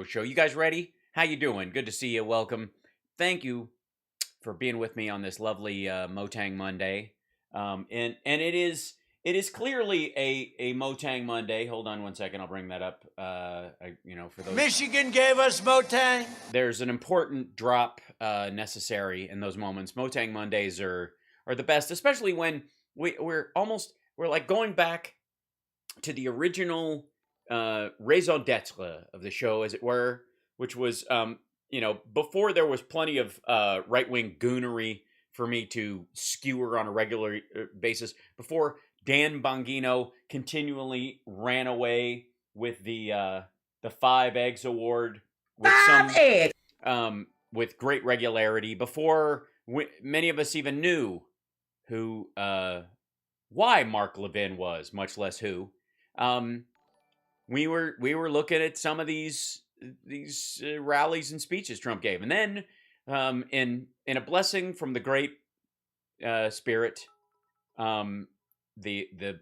a show. You guys ready? How you doing? Good to see you. Welcome. Thank you for being with me on this lovely Motang Monday. And it is clearly a Motang Monday. Hold on one second. I'll bring that up. For those Michigan gave us Motang. There's an important drop necessary in those moments. Motang Mondays are the best, especially when we're like going back to the original raison d'etre of the show, as it were, which was before there was plenty of right-wing goonery for me to skewer on a regular basis, before Dan Bongino continually ran away with the 5 eggs award with great regularity, before many of us even knew who why Mark Levin was, much less who. We were looking at some of these rallies and speeches Trump gave, and then in a blessing from the great spirit, the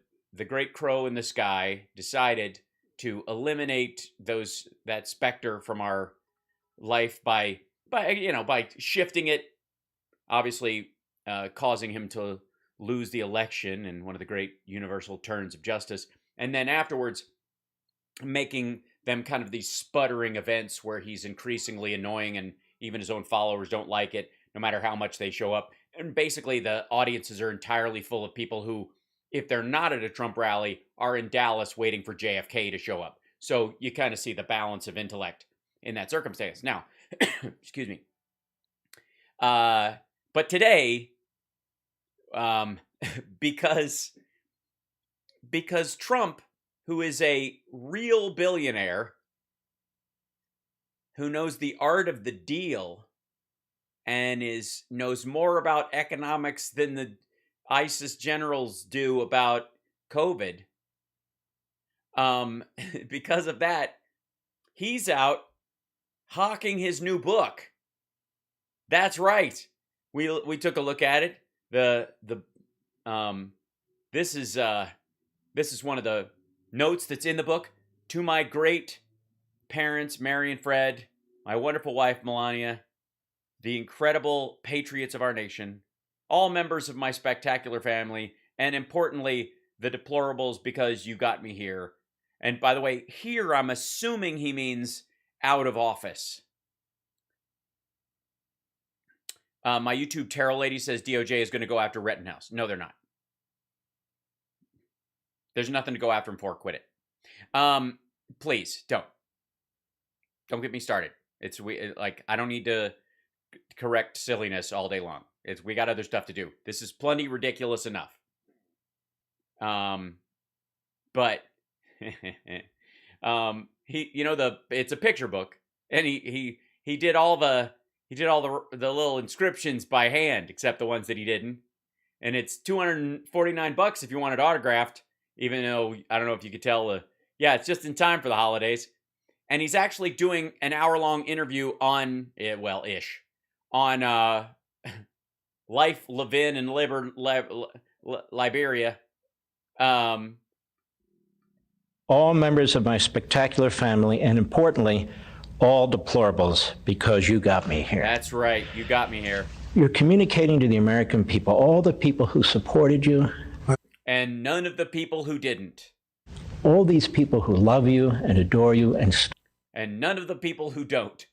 great crow in the sky decided to eliminate that specter from our life by shifting it, obviously causing him to lose the election in one of the great universal turns of justice, and then afterwards making them kind of these sputtering events where he's increasingly annoying and even his own followers don't like it, no matter how much they show up. And basically the audiences are entirely full of people who, if they're not at a Trump rally, are in Dallas waiting for JFK to show up. So you kind of see the balance of intellect in that circumstance. Now, excuse me. But today, because Trump, who is a real billionaire, who knows the art of the deal and knows more about economics than the ISIS generals do about COVID. Because of that, he's out hawking his new book. That's right. We took a look at it. This is one of the notes that's in the book. To my great parents, Mary and Fred, my wonderful wife, Melania, the incredible patriots of our nation, all members of my spectacular family, and importantly, the deplorables, because you got me here. And by the way, here I'm assuming he means out of office. My YouTube Terrell lady says DOJ is going to go after Rittenhouse. No, they're not. There's nothing to go after him for. Quit it. Please don't get me started. I don't need to correct silliness all day long. We got other stuff to do. This is plenty ridiculous enough. But it's a picture book, and he did all the little inscriptions by hand, except the ones that he didn't. And it's $249 if you want it autographed, even though I don't know if you could tell. It's just in time for the holidays. And he's actually doing an hour-long interview on, on life, Levin, and Liberia. All members of my spectacular family, and importantly, all deplorables, because you got me here. That's right. You got me here. You're communicating to the American people, all the people who supported you. And none of the people who didn't. All these people who love you and adore you and none of the people who don't.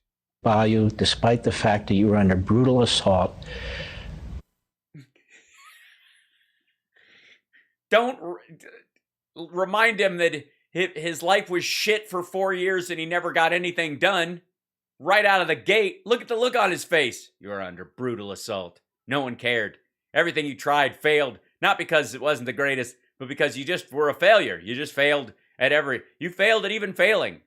Value, despite the fact that you were under brutal assault. Don't remind him that his life was shit for 4 years and he never got anything done. Right out of the gate, look at the look on his face. You were under brutal assault. No one cared. Everything you tried failed. Not because it wasn't the greatest, but because you just were a failure. You just failed you failed at even failing.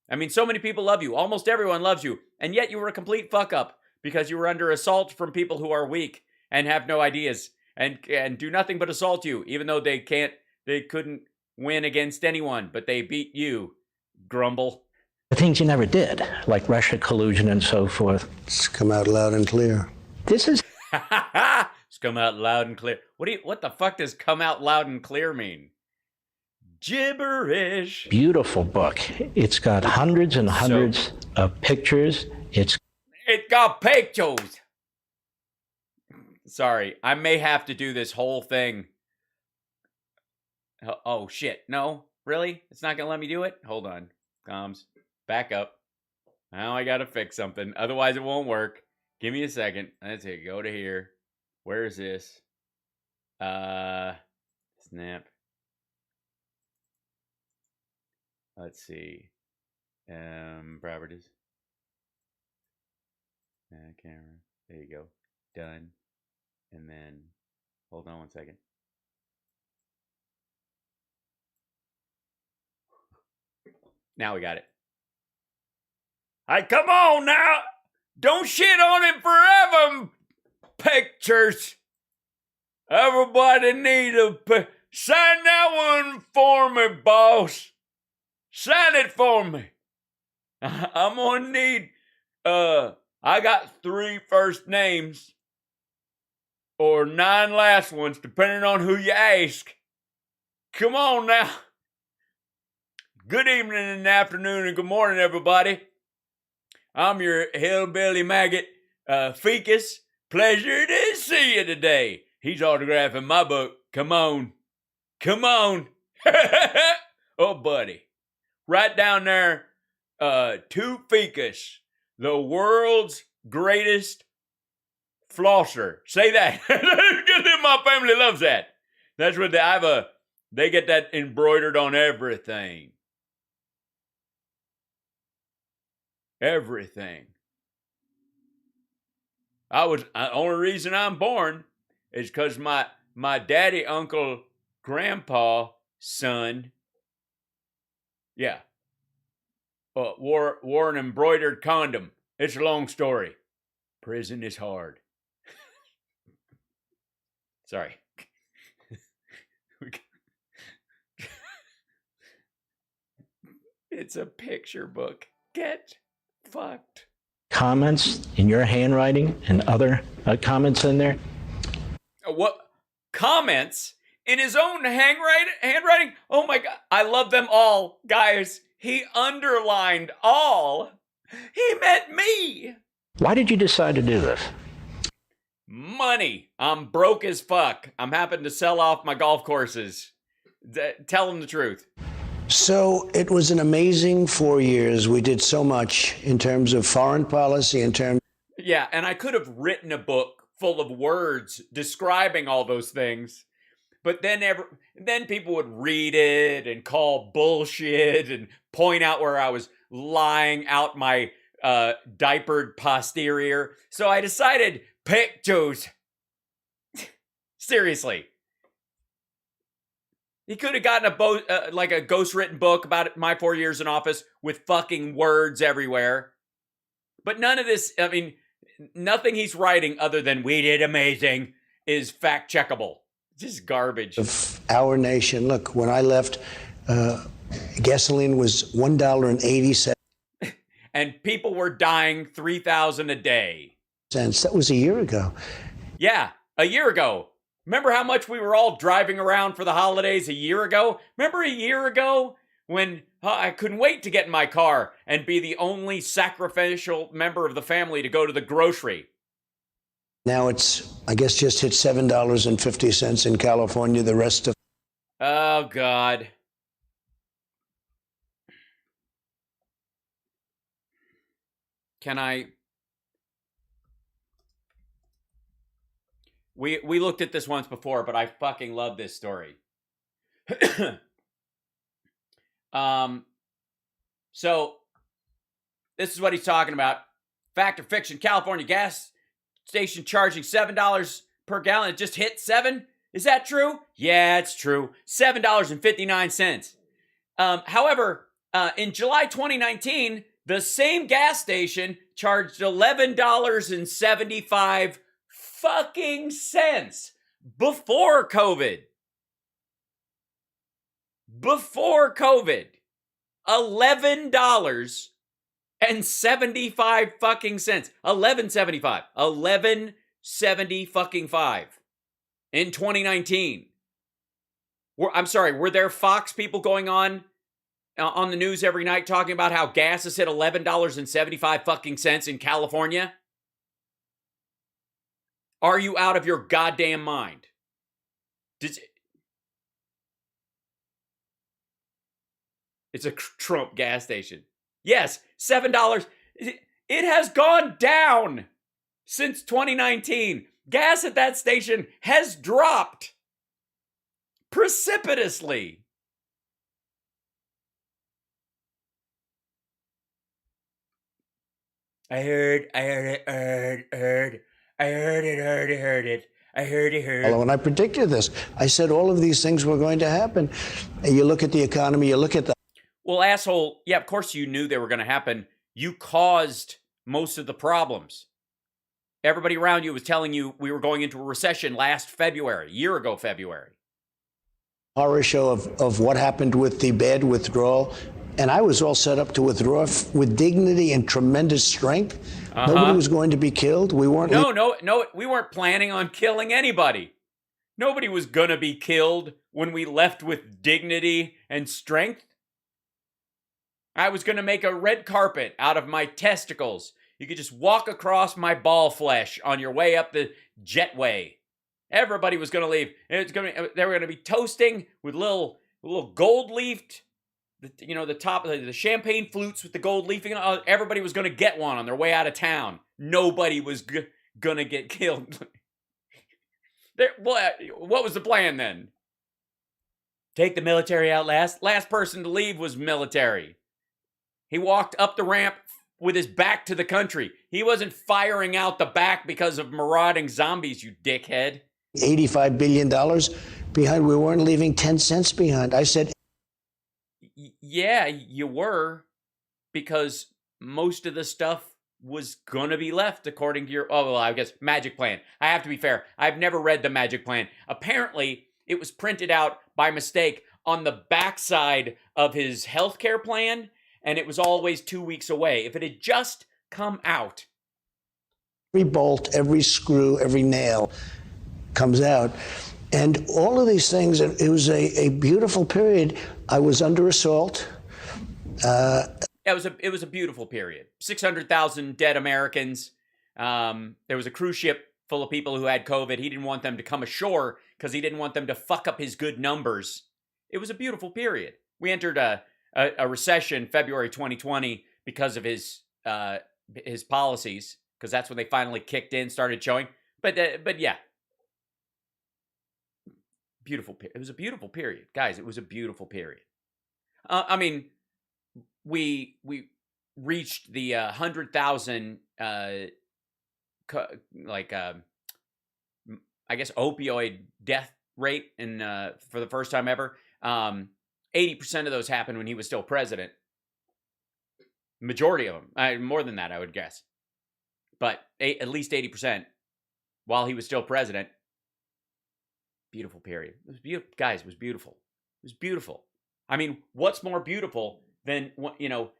I mean, so many people love you. Almost everyone loves you. And yet you were a complete fuck up because you were under assault from people who are weak and have no ideas and do nothing but assault you, even though they couldn't win against anyone, but they beat you, grumble. The things you never did, like Russia collusion and so forth. It's come out loud and clear. This is... It's come out loud and clear. What the fuck does come out loud and clear mean? Gibberish. Beautiful book. It's got hundreds and hundreds of pictures. It got pictures. Sorry, I may have to do this whole thing. Oh, shit. No? Really? It's not going to let me do it? Hold on. Comms. Back up. Now I got to fix something. Otherwise, it won't work. Give me a second. Let's see. Go to here. Where is this? Snap. Let's see. Properties. Camera. There you go. Done. And then, hold on one second. Now we got it. Hey, come on now. Don't shit on it forever. Pictures. Everybody need a sign that one for me, boss. Sign it for me. I'm gonna need, I got 3 first names or 9 last ones, depending on who you ask. Come on now. Good evening and afternoon and good morning, everybody. I'm your hillbilly maggot, Ficus. Pleasure to see you today. He's autographing my book. Come on. Come on. Oh, buddy. Right down there, to Ficus, the world's greatest flosser. Say that. My family loves that. That's what they get that embroidered on everything. Everything. Only reason I'm born is because my daddy, uncle, grandpa, son, wore an embroidered condom. It's a long story. Prison is hard. Sorry. It's a picture book. Get fucked. comments in your handwriting and other comments in there. What? Comments? In his own handwriting? Oh my God. I love them all. Guys, he underlined all. He meant me. Why did you decide to do this? Money. I'm broke as fuck. I'm having to sell off my golf courses. Tell him the truth. So it was an amazing 4 years. We did so much in terms of foreign policy, in terms. Yeah, and I could have written a book full of words describing all those things. But then people would read it and call bullshit and point out where I was lying out my diapered posterior. So I decided, pictures. Seriously. He could have gotten a ghost-written book about my 4 years in office with fucking words everywhere. But none of this, I mean, nothing he's writing other than "we did amazing" is fact-checkable. Just garbage. Of our nation. Look, when I left, gasoline was $1.80. And people were dying 3,000 a day. That was a year ago. Yeah, a year ago. Remember how much we were all driving around for the holidays a year ago? Remember a year ago when I couldn't wait to get in my car and be the only sacrificial member of the family to go to the grocery? Now it's, I guess, just hit $7.50 in California. The rest of. Oh, God. Can I? We looked at this once before, but I fucking love this story. So this is what he's talking about. Fact or fiction? California gas station charging $7 per gallon. It just hit 7. Is that true? Yeah, it's true. $7.59. However, in July 2019, the same gas station charged $11.75 fucking cents before COVID. Before COVID. $11.75 fucking cents. $11.75. $11.70 fucking 5 in 2019. I'm sorry, were there Fox people going on the news every night talking about how gas has hit $11.75 fucking cents in California? Are you out of your goddamn mind? It's a Trump gas station. Yes, $7. It has gone down since 2019. Gas at that station has dropped precipitously. I heard it. When I predicted this, I said all of these things were going to happen. You look at the economy, you look at the... Well, asshole, yeah, of course you knew they were going to happen. You caused most of the problems. Everybody around you was telling you we were going into a recession last February, a year ago February. Horror show of what happened with the bad withdrawal. And I was all set up to withdraw with dignity and tremendous strength. Nobody was going to be killed. We weren't... No, we weren't planning on killing anybody. Nobody was going to be killed when we left with dignity and strength. I was going to make a red carpet out of my testicles. You could just walk across my ball flesh on your way up the jetway. Everybody was going to leave. They were going to be toasting with little gold leafed, the top of the champagne flutes with the gold leafing. Everybody was going to get one on their way out of town. Nobody was going to get killed. What was the plan then? Take the military out last. Last person to leave was military. He walked up the ramp with his back to the country. He wasn't firing out the back because of marauding zombies, you dickhead. $85 billion behind. We weren't leaving 10 cents behind. I said... Yeah, you were, because most of the stuff was going to be left according to your, I guess, magic plan. I have to be fair. I've never read the magic plan. Apparently, it was printed out by mistake on the backside of his healthcare plan, and it was always 2 weeks away. If it had just come out. Every bolt, every screw, every nail comes out. And all of these things, it was a beautiful period. I was under assault. It was a beautiful period. 600,000 dead Americans. There was a cruise ship full of people who had COVID. He didn't want them to come ashore because he didn't want them to fuck up his good numbers. It was a beautiful period. We entered a recession February 2020 because of his policies, because that's when they finally kicked in, started showing. But yeah. Beautiful. It was a beautiful period, guys. It was a beautiful period. I mean, we reached the 100,000 I guess opioid death rate in for the first time ever. 80% of those happened when he was still president. Majority of them, more than that, I would guess, but at least 80% while he was still president. Beautiful period. It was beautiful, guys. It was beautiful. It was beautiful. I mean, what's more beautiful than,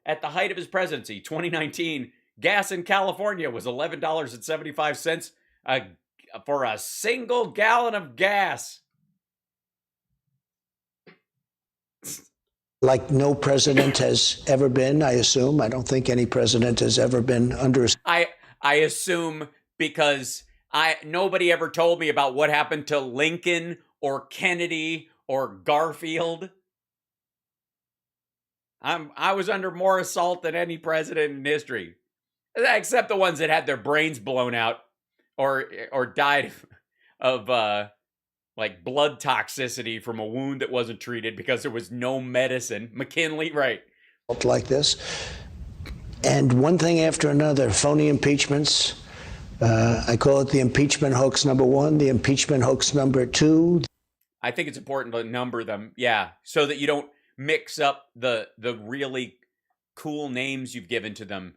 at the height of his presidency, 2019, gas in California was $11.75 for a single gallon of gas. Like no president has ever been, I assume. I don't think any president has ever been under... I assume, because nobody ever told me about what happened to Lincoln or Kennedy or Garfield. I was under more assault than any president in history, except the ones that had their brains blown out or died of like blood toxicity from a wound that wasn't treated because there was no medicine. McKinley, right? Like this, and one thing after another, phony impeachments. I call it the impeachment hoax number 1, the impeachment hoax number 2. I think it's important to number them, yeah, so that you don't mix up the really cool names you've given to them.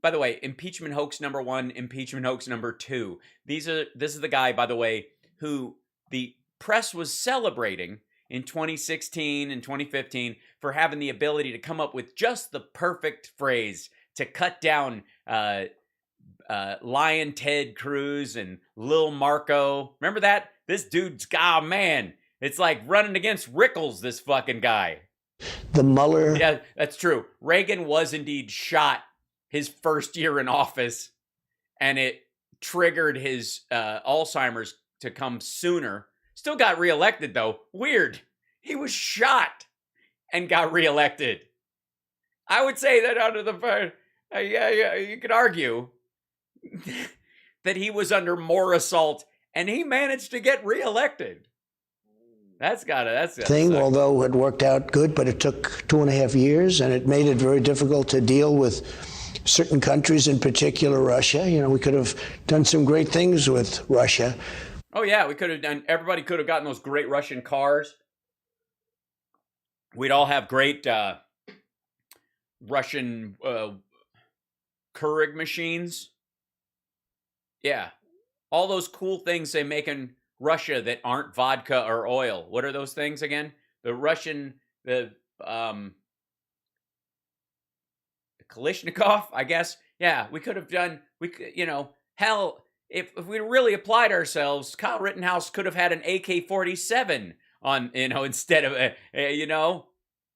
By the way, impeachment hoax number 1, impeachment hoax number 2. This is the guy, by the way, who the press was celebrating in 2016 and 2015 for having the ability to come up with just the perfect phrase to cut down Lion Ted Cruz and Lil Marco. Remember that? This dude's, man, It's like running against Rickles, this fucking guy. The Mueller. Yeah, that's true. Reagan was indeed shot his first year in office, and it triggered his Alzheimer's to come sooner. Still got reelected, though. Weird. He was shot and got reelected. I would say that under the... you could argue that he was under more assault, and he managed to get reelected. That's thing, suck. Although it worked out good, but it took 2.5 years, and it made it very difficult to deal with certain countries, in particular Russia. You know, we could have done some great things with Russia. Oh yeah, we could have done. Everybody could have gotten those great Russian cars. We'd all have great Russian Keurig machines. Yeah, all those cool things they make in Russia that aren't vodka or oil. What are those things again? The Russian, the Kalashnikov, I guess. Yeah, we could have done. We could, hell, if we really applied ourselves, Kyle Rittenhouse could have had an AK-47 on, instead of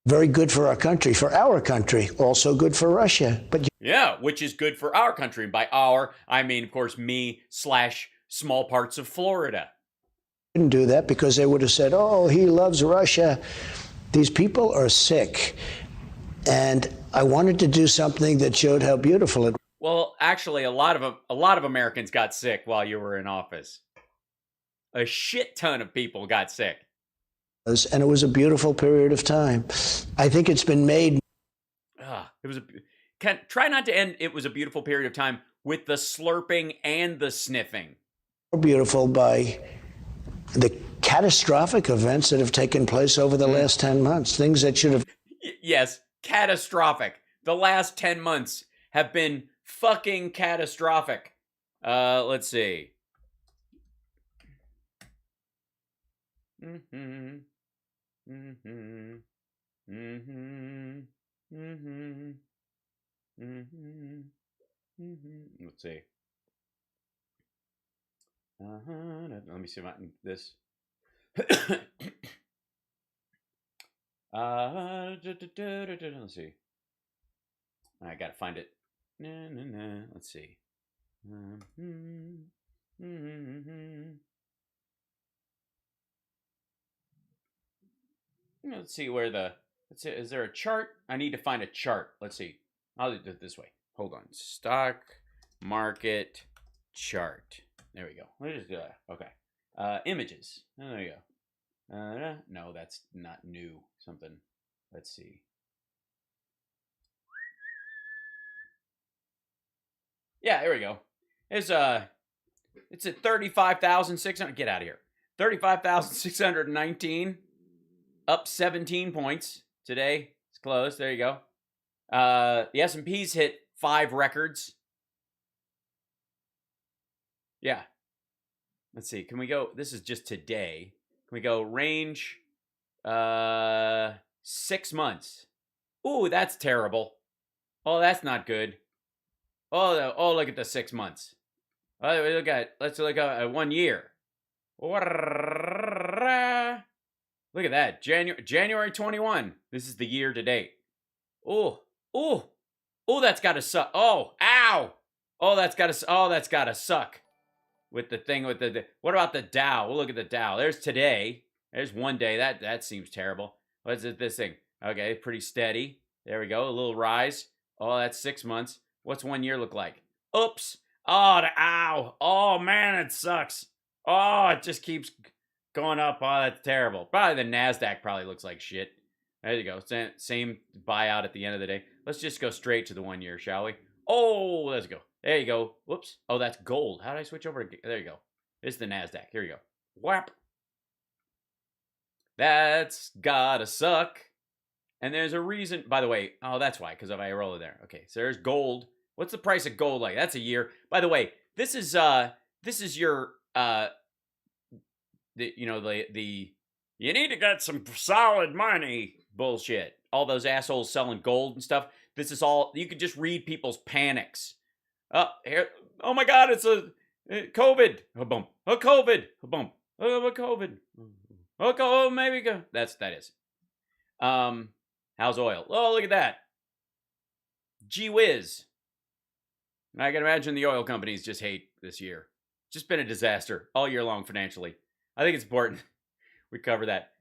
Very good for our country, also good for Russia. But yeah, which is good for our country. By our, I mean, of course, me / small parts of Florida. Didn't do that because they would have said, "Oh, he loves Russia." These people are sick, and I wanted to do something that showed how beautiful it was. Well, actually, a lot of Americans got sick while you were in office. A shit ton of people got sick. And it was a beautiful period of time. I think it's been made. Try not to end. It was a beautiful period of time with the slurping and the sniffing. More beautiful by the catastrophic events that have taken place over the last 10 months. Things that should have. Yes, catastrophic. The last 10 months have been fucking catastrophic. Let's see. Let's see. Let me see if I can this. Let's see. I gotta find it. Let's see. Let's see where the. Let's see. Is there a chart? I need to find a chart. Let's see. I'll do it this way. Hold on. Stock market chart. There we go. Let's just do that. Okay. Images. Oh, there you go. No, that's not new. Something. Let's see. Yeah, there we go. It's at 35,600. Get out of here. 35,619. Up 17 points today. It's close. There you go. The S&P's hit 5 records. Yeah. Let's see. Can we go? This is just today. Can we go range 6 months? Ooh, that's terrible. Oh, that's not good. Oh, look at the 6 months. Let's look at 1 year. Look at that. January 21. This is the year to date. Oh, that's gotta suck. Oh, ow. Oh, that's gotta suck. With the thing with the what about the Dow? We'll look at the Dow. There's today. There's 1 day. That seems terrible. What's this thing? Okay, pretty steady. There we go. A little rise. Oh, that's 6 months. What's 1 year look like? Oops. Oh, ow. Oh, man, it sucks. Oh, it just keeps going up. Oh, that's terrible. Probably the NASDAQ probably looks like shit. There you go. Same buyout at the end of the day. Let's just go straight to the 1 year, shall we? Oh, let's go. There you go. Whoops. Oh, that's gold. How did I switch over? There you go. It's the NASDAQ. Here you go. Whap. That's gotta suck. And there's a reason. By the way, oh, that's why. Because if I roll it there. Okay, so there's gold. What's the price of gold like? That's a year. By the way, this is your the you need to get some solid money bullshit. All those assholes selling gold and stuff. This is all, you could just read people's panics. Here, oh my God, it's a COVID. A bump. A COVID. A bump. A COVID. Okay, oh, maybe go. That is. How's oil? Oh, look at that. Gee whiz. I can imagine the oil companies just hate this year. It's just been a disaster all year long financially. I think it's important we cover that.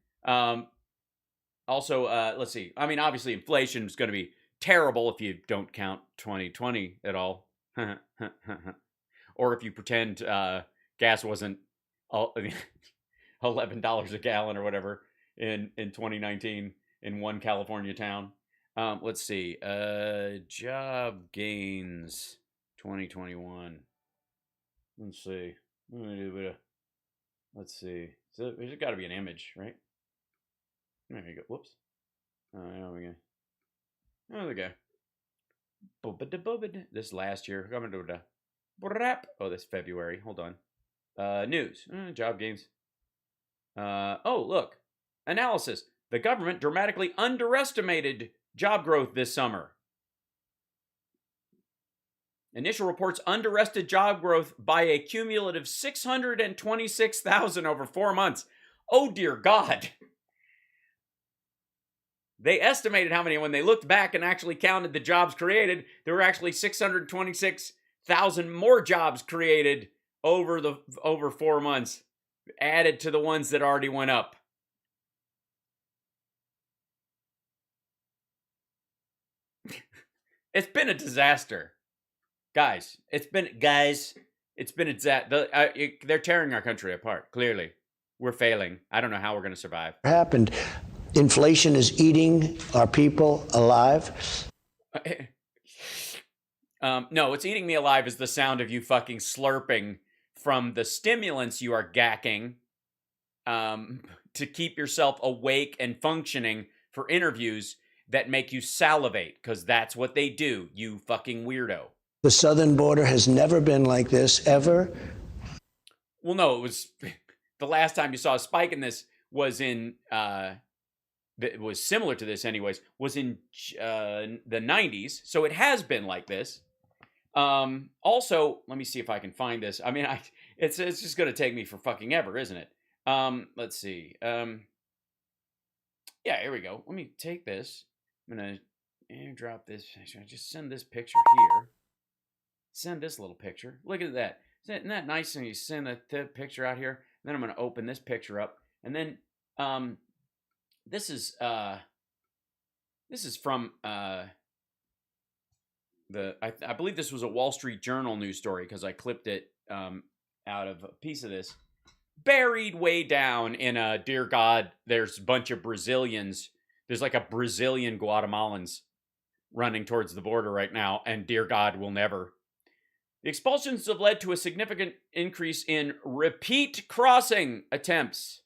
Also, let's see. I mean, obviously, inflation is going to be terrible if you don't count 2020 at all. Or if you pretend gas wasn't $11 a gallon or whatever in 2019 in one California town. Let's see. Job gains 2021. Let's see. Let's see. So there's got to be an image, right? There you go. Whoops. There we go. There we go. This last year. Oh, this February. Hold on. News. Job gains. Oh, look. Analysis. The government dramatically underestimated job growth this summer. Initial reports underestimated job growth by a cumulative 626,000 over 4 months. Oh, dear God. They estimated how many, when they looked back and actually counted the jobs created, there were actually 626,000 more jobs created over 4 months, added to the ones that already went up. It's been a disaster. Guys, it's been a disaster. They're tearing our country apart, clearly. We're failing. I don't know how we're going to survive. Happened. Inflation is eating our people alive. No, what's eating me alive is the sound of you fucking slurping from the stimulants you are gacking to keep yourself awake and functioning for interviews that make you salivate, because that's what they do, you fucking weirdo. The southern border has never been like this, ever. Well, no, it was the last time you saw a spike in this was in that was similar to this anyways, was in the 90s, so it has been like this. Also, let me see if I can find this. I mean, it's just going to take me for fucking ever, isn't it? Let's see. Yeah, here we go. Let me take this. I'm going to airdrop this. Just send this picture here. Send this little picture. Look at that. Isn't that nice when you send the picture out here? And then I'm going to open this picture up. And then this is from I believe this was a Wall Street Journal news story, because I clipped it out of a piece of this. Buried way down in a, dear God, there's a bunch of Brazilians. There's like a Brazilian Guatemalans running towards the border right now, and dear God, will never. The expulsions have led to a significant increase in repeat crossing attempts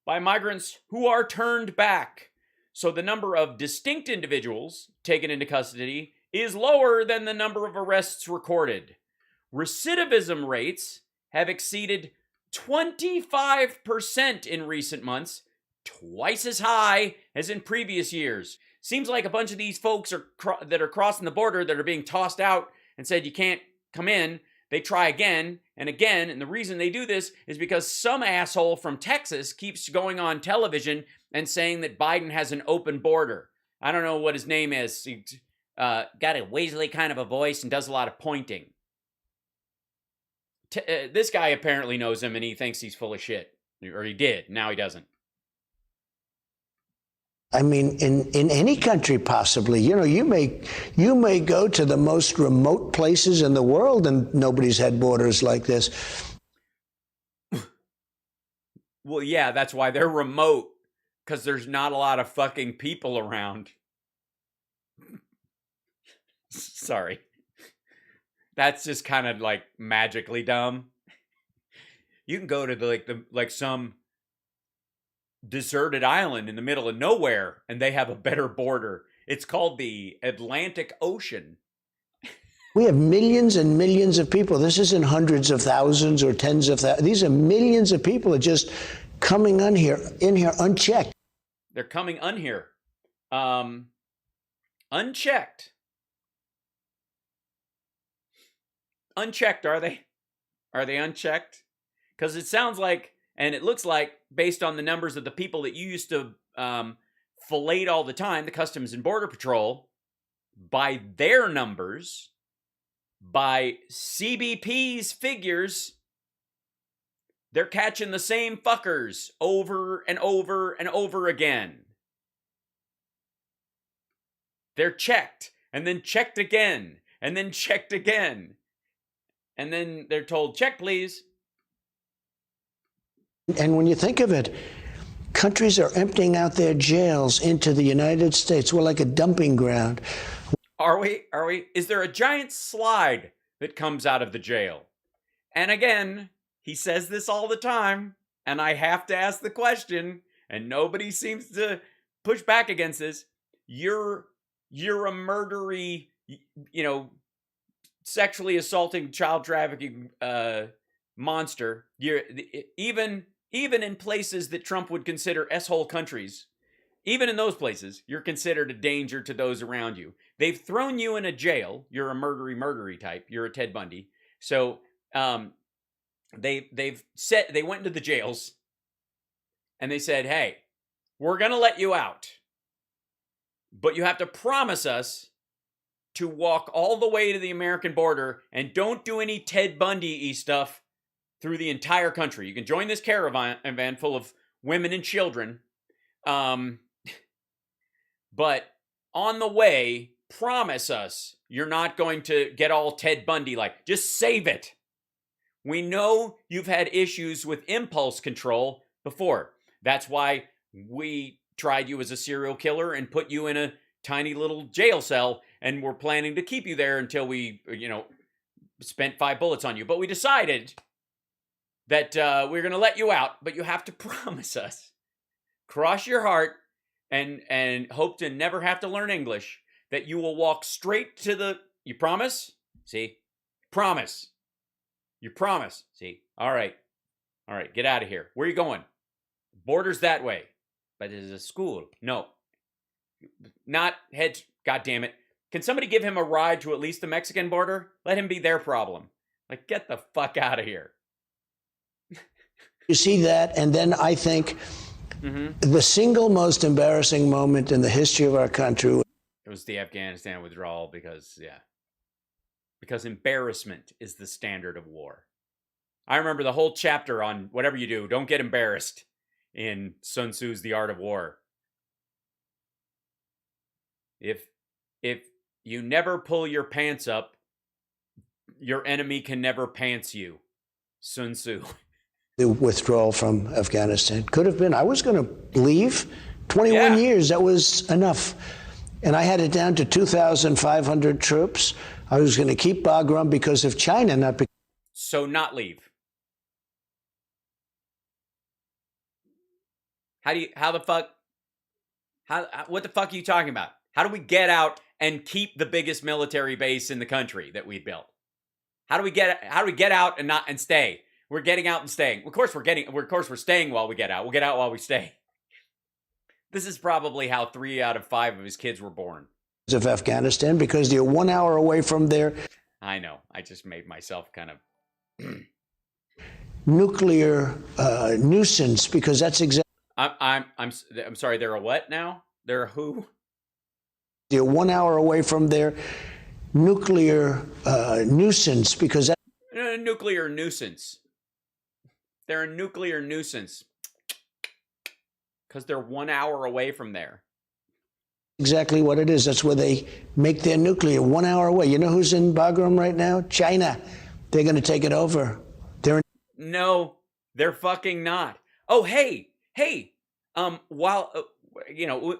by migrants who are turned back. So the number of distinct individuals taken into custody is lower than the number of arrests recorded. Recidivism rates have exceeded 25% in recent months, twice as high as in previous years. Seems like a bunch of these folks that are crossing the border, that are being tossed out and said you can't come in, they try again and again, and the reason they do this is because some asshole from Texas keeps going on television and saying that Biden has an open border. I don't know what his name is. He got a Weasley kind of a voice and does a lot of pointing. This guy apparently knows him, and he thinks he's full of shit. Or he did. Now he doesn't. I mean, in any country, possibly. You know, you may go to the most remote places in the world, and nobody's had borders like this. Well, yeah, that's why they're remote, because there's not a lot of fucking people around. Sorry. That's just kind of like magically dumb. You can go to some deserted island in the middle of nowhere, and they have a better border. It's called the Atlantic Ocean. We have millions and millions of people. This isn't hundreds of thousands or tens of thousands. These are millions of people are just coming in here unchecked. They're coming in here, unchecked. Unchecked, are they? Are they unchecked? Because it sounds like And it looks like, based on the numbers of the people that you used to fillet all the time, the Customs and Border Patrol, by their numbers, by CBP's figures, they're catching the same fuckers over and over and over again. They're checked, and then checked again, and then checked again. And then they're told, check, please. And when you think of it, countries are emptying out their jails into the United States. We're like a dumping ground. Are we? Are we? Is there a giant slide that comes out of the jail? And again, he says this all the time, and I have to ask the question, and nobody seems to push back against this. You're a murdery, sexually assaulting, child trafficking monster. You're even in places that Trump would consider S-hole countries. Even in those places, you're considered a danger to those around you. They've thrown you in a jail. You're a murdery type. You're a Ted Bundy. So they went into the jails and they said, hey, we're going to let you out, but you have to promise us to walk all the way to the American border and don't do any Ted Bundy-y stuff through the entire country. You can join this caravan full of women and children, but on the way, promise us you're not going to get all Ted Bundy-like. Just save it. We know you've had issues with impulse control before. That's why we tried you as a serial killer and put you in a tiny little jail cell, and we're planning to keep you there until we, spent 5 bullets on you. But we decided that we're going to let you out, but you have to promise us, cross your heart, and hope to never have to learn English, that you will walk straight to the... You promise? See? Promise. You promise. See? All right. Get out of here. Where are you going? Border's that way. But there's a school. No. Not heads. God damn it. Can somebody give him a ride to at least the Mexican border? Let him be their problem. Like, get the fuck out of here. You see that, and then I think the single most embarrassing moment in the history of our country... It was the Afghanistan withdrawal because embarrassment is the standard of war. I remember the whole chapter on whatever you do, don't get embarrassed in Sun Tzu's The Art of War. If you never pull your pants up, your enemy can never pants you. Sun Tzu. The withdrawal from Afghanistan could have been, I was going to leave 21 years. That was enough. And I had it down to 2,500 troops. I was going to keep Bagram because of China not... So not leave. What the fuck are you talking about? How do we get out and keep the biggest military base in the country that we built? How do we get out and stay? We're getting out and staying. Of course we're staying while we get out. We'll get out while we stay. This is probably how 3 out of 5 of his kids were born. Of Afghanistan, because they're 1 hour away from their... I know. I just made myself kind of... nuclear nuisance, because that's exactly... I'm sorry, they're a what now? They're a who? They're 1 hour away from their nuclear nuisance, because that... Nuclear nuisance. They're a nuclear nuisance. Because they're 1 hour away from there. Exactly what it is. That's where they make their nuclear, 1 hour away. You know who's in Bagram right now? China. They're going to take it over. No, they're fucking not. Oh, hey. While,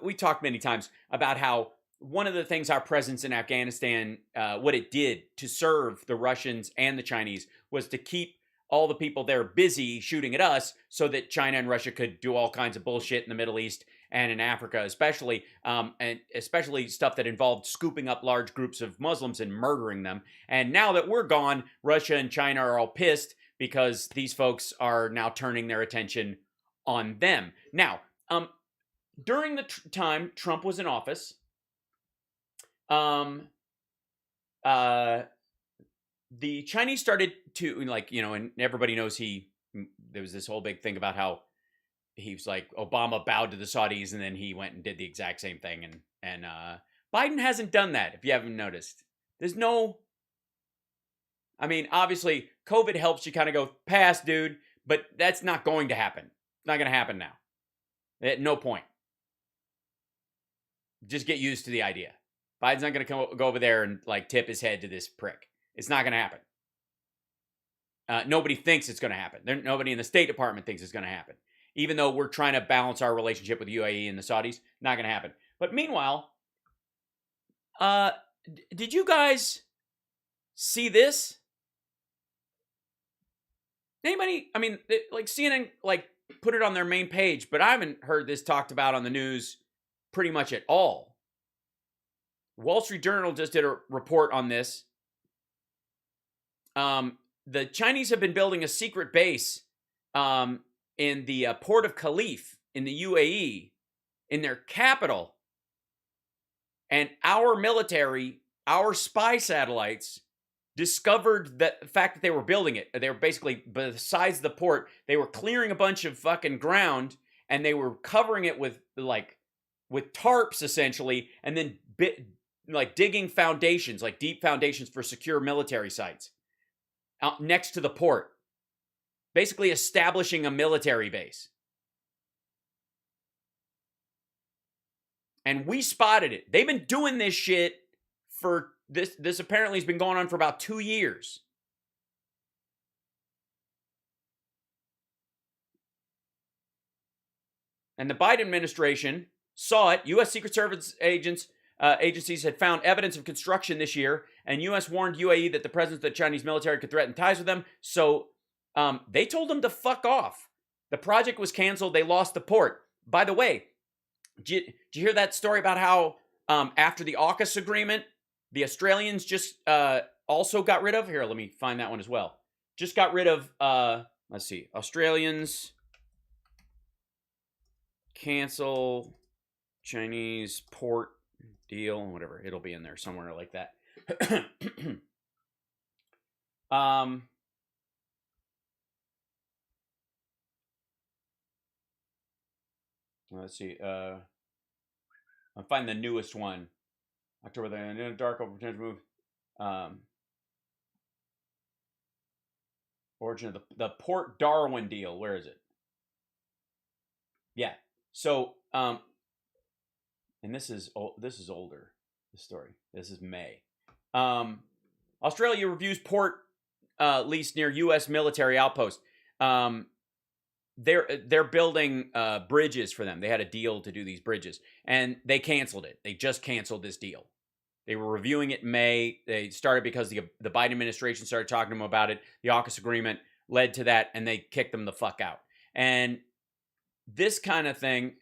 we talked many times about how one of the things our presence in Afghanistan, what it did to serve the Russians and the Chinese was to keep all the people there busy shooting at us so that China and Russia could do all kinds of bullshit in the Middle East and in Africa, especially, and especially stuff that involved scooping up large groups of Muslims and murdering them. And now that we're gone, Russia and China are all pissed because these folks are now turning their attention on them. Now, during the time Trump was in office, the Chinese started to, and everybody knows he there was this whole big thing about how he was like, Obama bowed to the Saudis, and then he went and did the exact same thing. And Biden hasn't done that, if you haven't noticed. There's no, I mean, obviously, COVID helps you kind of go, pass, dude, but that's not going to happen. It's not going to happen now. At no point. Just get used to the idea. Biden's not going to go over there and like tip his head to this prick. It's not going to happen. Nobody thinks it's going to happen. Nobody in the State Department thinks it's going to happen. Even though we're trying to balance our relationship with the UAE and the Saudis, not going to happen. But meanwhile, did you guys see this? Anybody? I mean, like CNN, like put it on their main page, but I haven't heard this talked about on the news pretty much at all. Wall Street Journal just did a report on this. The Chinese have been building a secret base in the port of Khalif in the UAE, in their capital. And our military, our spy satellites, discovered the fact that they were building it. They were basically, besides the port, they were clearing a bunch of fucking ground, and they were covering it with tarps, essentially, and then digging foundations, like deep foundations for secure military sites out next to the port. Basically establishing a military base. And we spotted it. They've been doing this shit for this apparently has been going on for about 2 years. And the Biden administration saw it. U.S. Secret Service agencies had found evidence of construction this year, and U.S. warned UAE that the presence of the Chinese military could threaten ties with them. So they told them to fuck off. The project was canceled. They lost the port. By the way, did you hear that story about how after the AUKUS agreement, the Australians just also got rid of? Here, let me find that one as well. Just got rid of, let's see, Australians cancel Chinese port deal, whatever. It'll be in there somewhere like that. Let's see. I'll find the newest one. October the dark over potential move. Origin of the Port Darwin deal. Where is it? Yeah. So and this is older. This story. This is May. Australia reviews port lease near U.S. military outpost. They're building bridges for them. They had a deal to do these bridges, and they canceled it. They just canceled this deal. They were reviewing it in May. They started because the Biden administration started talking to them about it. The AUKUS agreement led to that, and they kicked them the fuck out. And this kind of thing,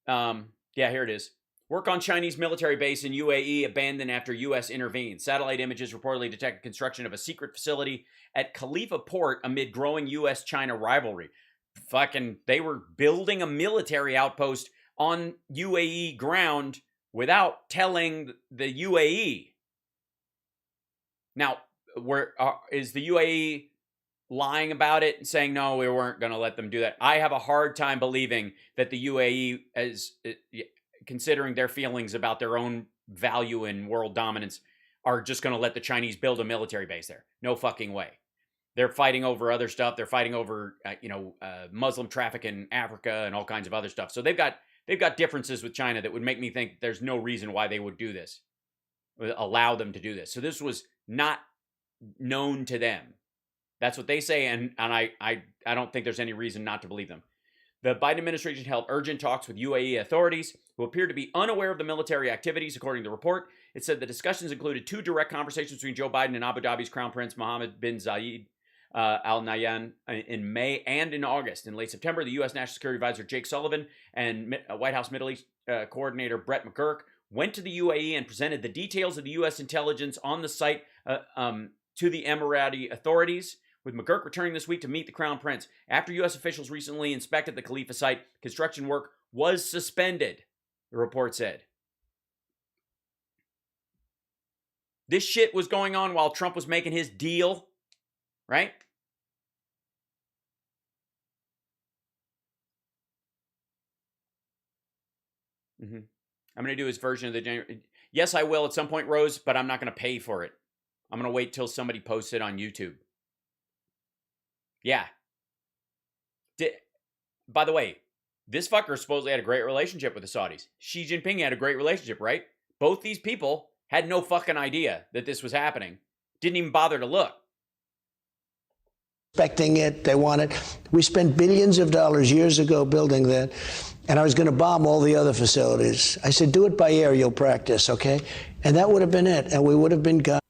yeah, here it is. Work on Chinese military base in UAE abandoned after U.S. intervened. Satellite images reportedly detected construction of a secret facility at Khalifa Port amid growing U.S.-China rivalry. Fucking, they were building a military outpost on UAE ground without telling the UAE. Now, is the UAE lying about it and saying, no, we weren't going to let them do that? I have a hard time believing that the UAE, is considering their feelings about their own value in world dominance, are just going to let the Chinese build a military base there. No fucking way. They're fighting over other stuff. They're fighting over, Muslim traffic in Africa and all kinds of other stuff. So they've got differences with China that would make me think there's no reason why they would do this, allow them to do this. So this was not known to them. That's what they say, and I don't think there's any reason not to believe them. The Biden administration held urgent talks with UAE authorities who appear to be unaware of the military activities, according to the report. It said the discussions included 2 direct conversations between Joe Biden and Abu Dhabi's Crown Prince Mohammed bin Zayed Al Nahyan in May and in August. In late September, the U.S. National Security Advisor Jake Sullivan and White House Middle East Coordinator Brett McGurk went to the UAE and presented the details of the U.S. intelligence on the site to the Emirati authorities, with McGurk returning this week to meet the Crown Prince. After U.S. officials recently inspected the Khalifa site, construction work was suspended, the report said. This shit was going on while Trump was making his deal, right? Mm-hmm. I'm going to do his version of the January. Yes, I will at some point, Rose, but I'm not going to pay for it. I'm going to wait till somebody posts it on YouTube. Yeah. By the way, this fucker supposedly had a great relationship with the Saudis. Xi Jinping had a great relationship, right? Both these people had no fucking idea that this was happening. Didn't even bother to look. Expecting it, they want it. We spent billions of dollars years ago building that, and I was going to bomb all the other facilities. I said, do it by air, you'll practice, okay? And that would have been it, and we would have been gone.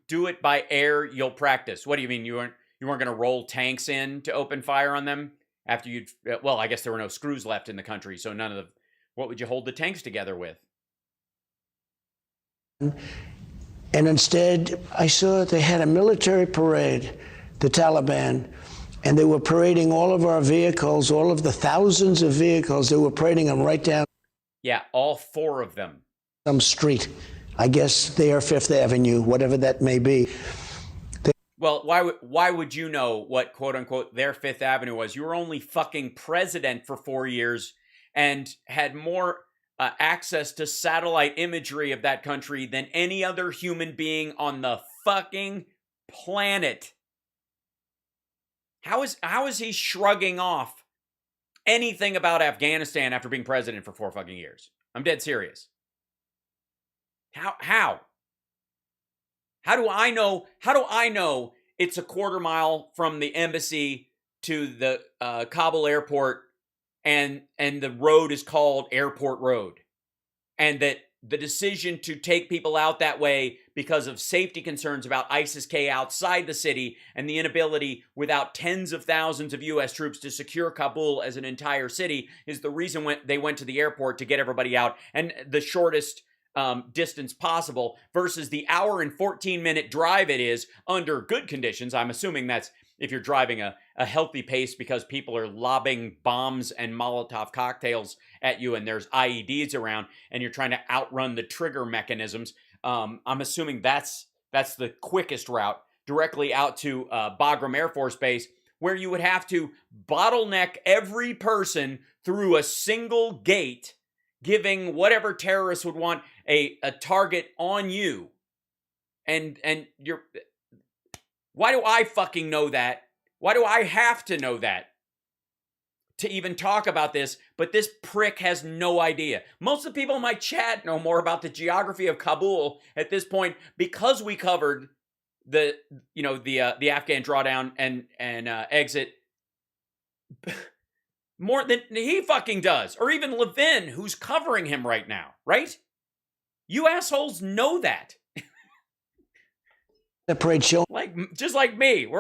Do it by air, you'll practice. What do you mean? You weren't going to roll tanks in to open fire on them after you'd, well, I guess there were no screws left in the country, so none of the, what would you hold the tanks together with? And instead, I saw they had a military parade, the Taliban, and they were parading all of our vehicles, all of the thousands of vehicles. They were parading them right down. Yeah, all 4 of them. Some street. I guess they are Fifth Avenue, whatever that may be. Well, why would you know what, quote unquote, their Fifth Avenue was? You were only fucking president for 4 years and had more access to satellite imagery of that country than any other human being on the fucking planet. How is he shrugging off anything about Afghanistan after being president for 4 fucking years? I'm dead serious. How? How do I know? How do I know it's a quarter mile from the embassy to the Kabul airport, and the road is called Airport Road, and that the decision to take people out that way because of safety concerns about ISIS-K outside the city and the inability without tens of thousands of U.S. troops to secure Kabul as an entire city is the reason when they went to the airport to get everybody out, and the shortest distance possible versus the hour and 14-minute drive it is under good conditions. I'm assuming that's if you're driving a healthy pace because people are lobbing bombs and Molotov cocktails at you and there's IEDs around and you're trying to outrun the trigger mechanisms. I'm assuming that's the quickest route directly out to Bagram Air Force Base, where you would have to bottleneck every person through a single gate, giving whatever terrorist would want a target on you. And you're... Why do I fucking know that? Why do I have to know that to even talk about this? But this prick has no idea. Most of the people in my chat know more about the geography of Kabul at this point because we covered the Afghan drawdown and exit more than he fucking does, or even Levin, who's covering him right now, right? You assholes know that. The parade show. Just like me.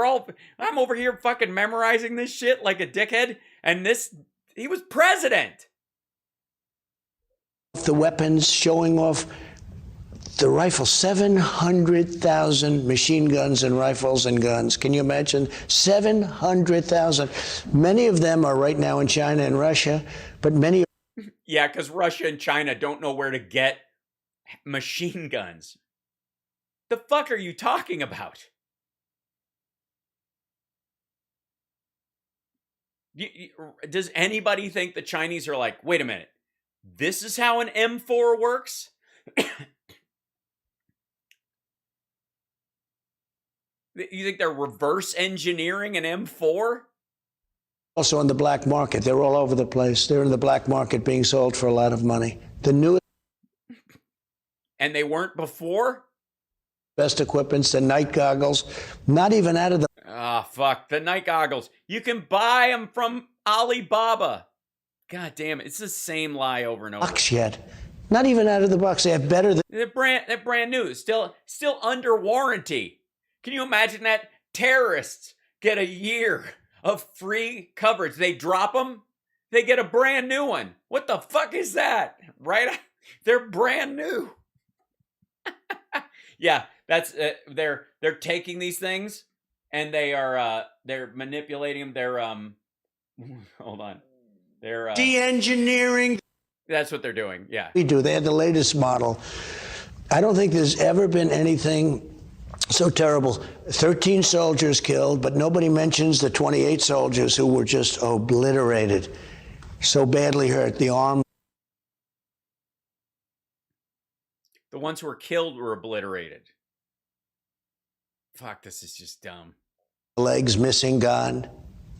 I'm over here fucking memorizing this shit like a dickhead, and he was president. The weapons, showing off the rifle, 700,000 machine guns and rifles and guns. Can you imagine? 700,000. Many of them are right now in China and Russia, but many. Yeah, because Russia and China don't know where to get machine guns. The fuck are you talking about? Does anybody think the Chinese are like, wait a minute, this is how an M4 works? You think they're reverse engineering an M4? Also on the black market. They're all over the place. They're in the black market being sold for a lot of money. The newest. And they weren't before? Best equipments, the night goggles, not even out of the... Fuck, the night goggles. You can buy them from Alibaba. God damn it, it's the same lie over and over. Box yet. Not even out of the box. They have better than... They're brand new, still under warranty. Can you imagine that? Terrorists get a year of free coverage. They drop them, they get a brand new one. What the fuck is that? Right? They're brand new. Yeah, that's they're taking these things and they're manipulating them. They're hold on. They're de-engineering. That's what they're doing. Yeah. We do. They had the latest model. I don't think there's ever been anything so terrible. 13 soldiers killed, but nobody mentions the 28 soldiers who were just obliterated. So badly hurt. The arm The ones who were killed were obliterated. Fuck, this is just dumb. Legs missing, gone.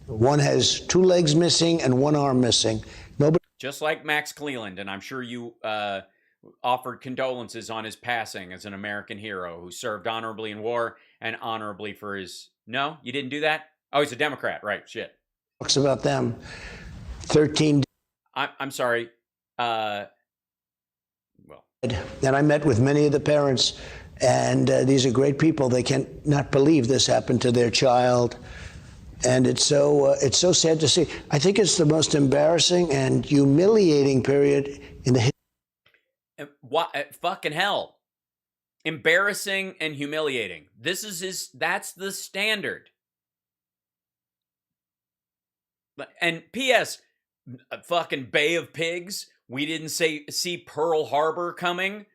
One has 2 legs missing and 1 arm missing. Nobody. Just like Max Cleland, and I'm sure you offered condolences on his passing as an American hero who served honorably in war and honorably for his... No? You didn't do that? Oh, he's a Democrat. Right, shit. Talks about them. 13. I'm sorry. Well. And I met with many of the parents, and these are great people. They cannot believe this happened to their child. And it's so sad to see. I think it's the most embarrassing and humiliating period in the history. What? Fucking hell. Embarrassing and humiliating. That's the standard. And P.S., fucking Bay of Pigs, we didn't see Pearl Harbor coming.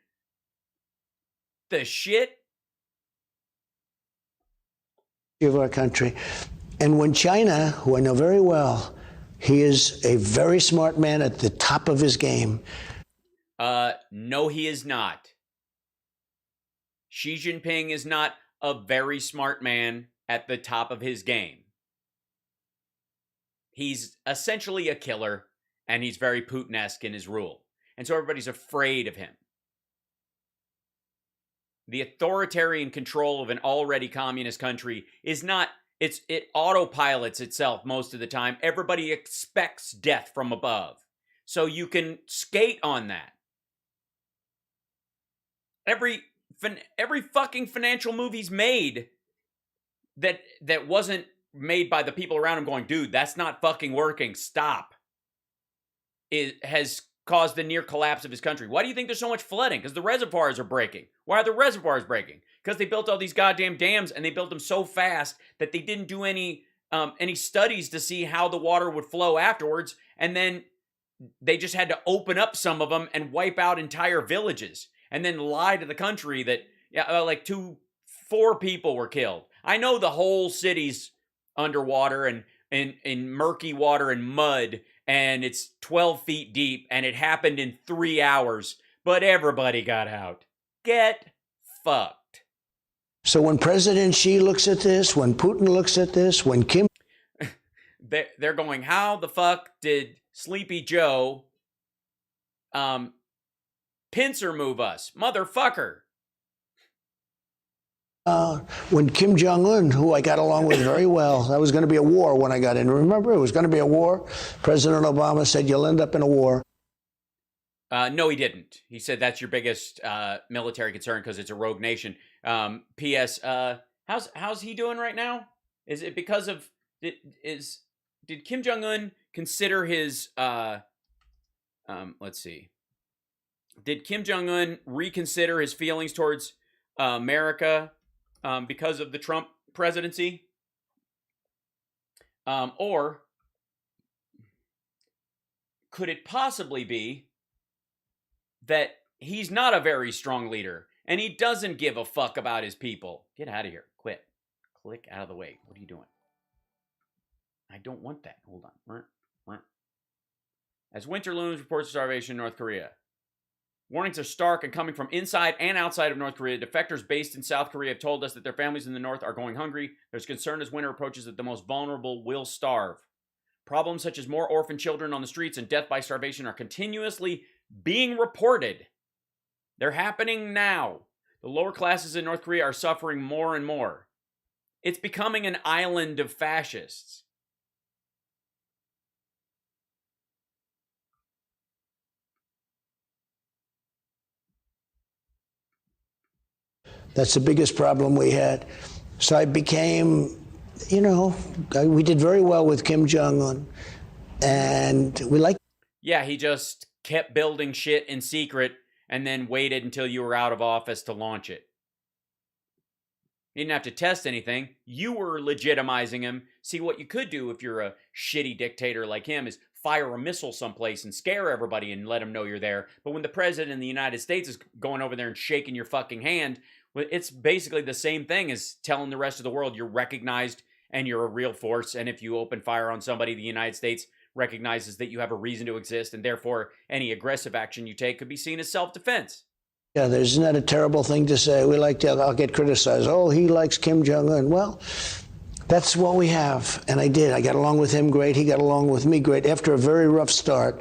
The shit? Of our country. And when China, who I know very well, he is a very smart man at the top of his game. No, he is not. Xi Jinping is not a very smart man at the top of his game. He's essentially a killer, and he's very Putin-esque in his rule. And so everybody's afraid of him. The authoritarian control of an already communist country is not... It autopilots itself most of the time. Everybody expects death from above. So you can skate on that. Every fucking financial movie's made that wasn't made by the people around him going, dude, that's not fucking working. Stop. It has caused the near collapse of his country. Why do you think there's so much flooding? Because the reservoirs are breaking. Why are the reservoirs breaking? Because they built all these goddamn dams, and they built them so fast that they didn't do any studies to see how the water would flow afterwards, and then they just had to open up some of them and wipe out entire villages, and then lie to the country that 4 people were killed. I know the whole city's underwater and in murky water and mud, and it's 12 feet deep, and it happened in 3 hours, but everybody got out. Get fucked. So when President Xi looks at this, when Putin looks at this, when Kim... They're going, how the fuck did Sleepy Joe pincer move us? Motherfucker. When Kim Jong-un, who I got along with very well, that was going to be a war when I got in. Remember, it was going to be a war. President Obama said, you'll end up in a war. No, he didn't. He said that's your biggest military concern because it's a rogue nation. P.S. How's he doing right now? Is it because of did Kim Jong-un consider his let's see. Did Kim Jong-un reconsider his feelings towards America because of the Trump presidency? Or could it possibly be that he's not a very strong leader and he doesn't give a fuck about his people? Get out of here. Quit. Click out of the way. What are you doing? I don't want that. Hold on. As winter looms, reports of starvation in North Korea. Warnings are stark and coming from inside and outside of North Korea. Defectors based in South Korea have told us that their families in the North are going hungry. There's concern as winter approaches that the most vulnerable will starve. Problems such as more orphan children on the streets and death by starvation are continuously being reported. They're happening now. The lower classes in North Korea are suffering more and more. It's becoming an island of fascists. That's the biggest problem we had. So I became, we did very well with Kim Jong-un. And we liked... Yeah, he just kept building shit in secret and then waited until you were out of office to launch it. You didn't have to test anything. You were legitimizing him. See, what you could do if you're a shitty dictator like him is fire a missile someplace and scare everybody and let them know you're there. But when the president of the United States is going over there and shaking your fucking hand, it's basically the same thing as telling the rest of the world you're recognized and you're a real force. And if you open fire on somebody, the United States recognizes that you have a reason to exist, and therefore any aggressive action you take could be seen as self-defense. Yeah, there's not a terrible thing to say. I'll get criticized. Oh, he likes Kim Jong-un. Well, that's what we have. And I did. I got along with him great. He got along with me great after a very rough start.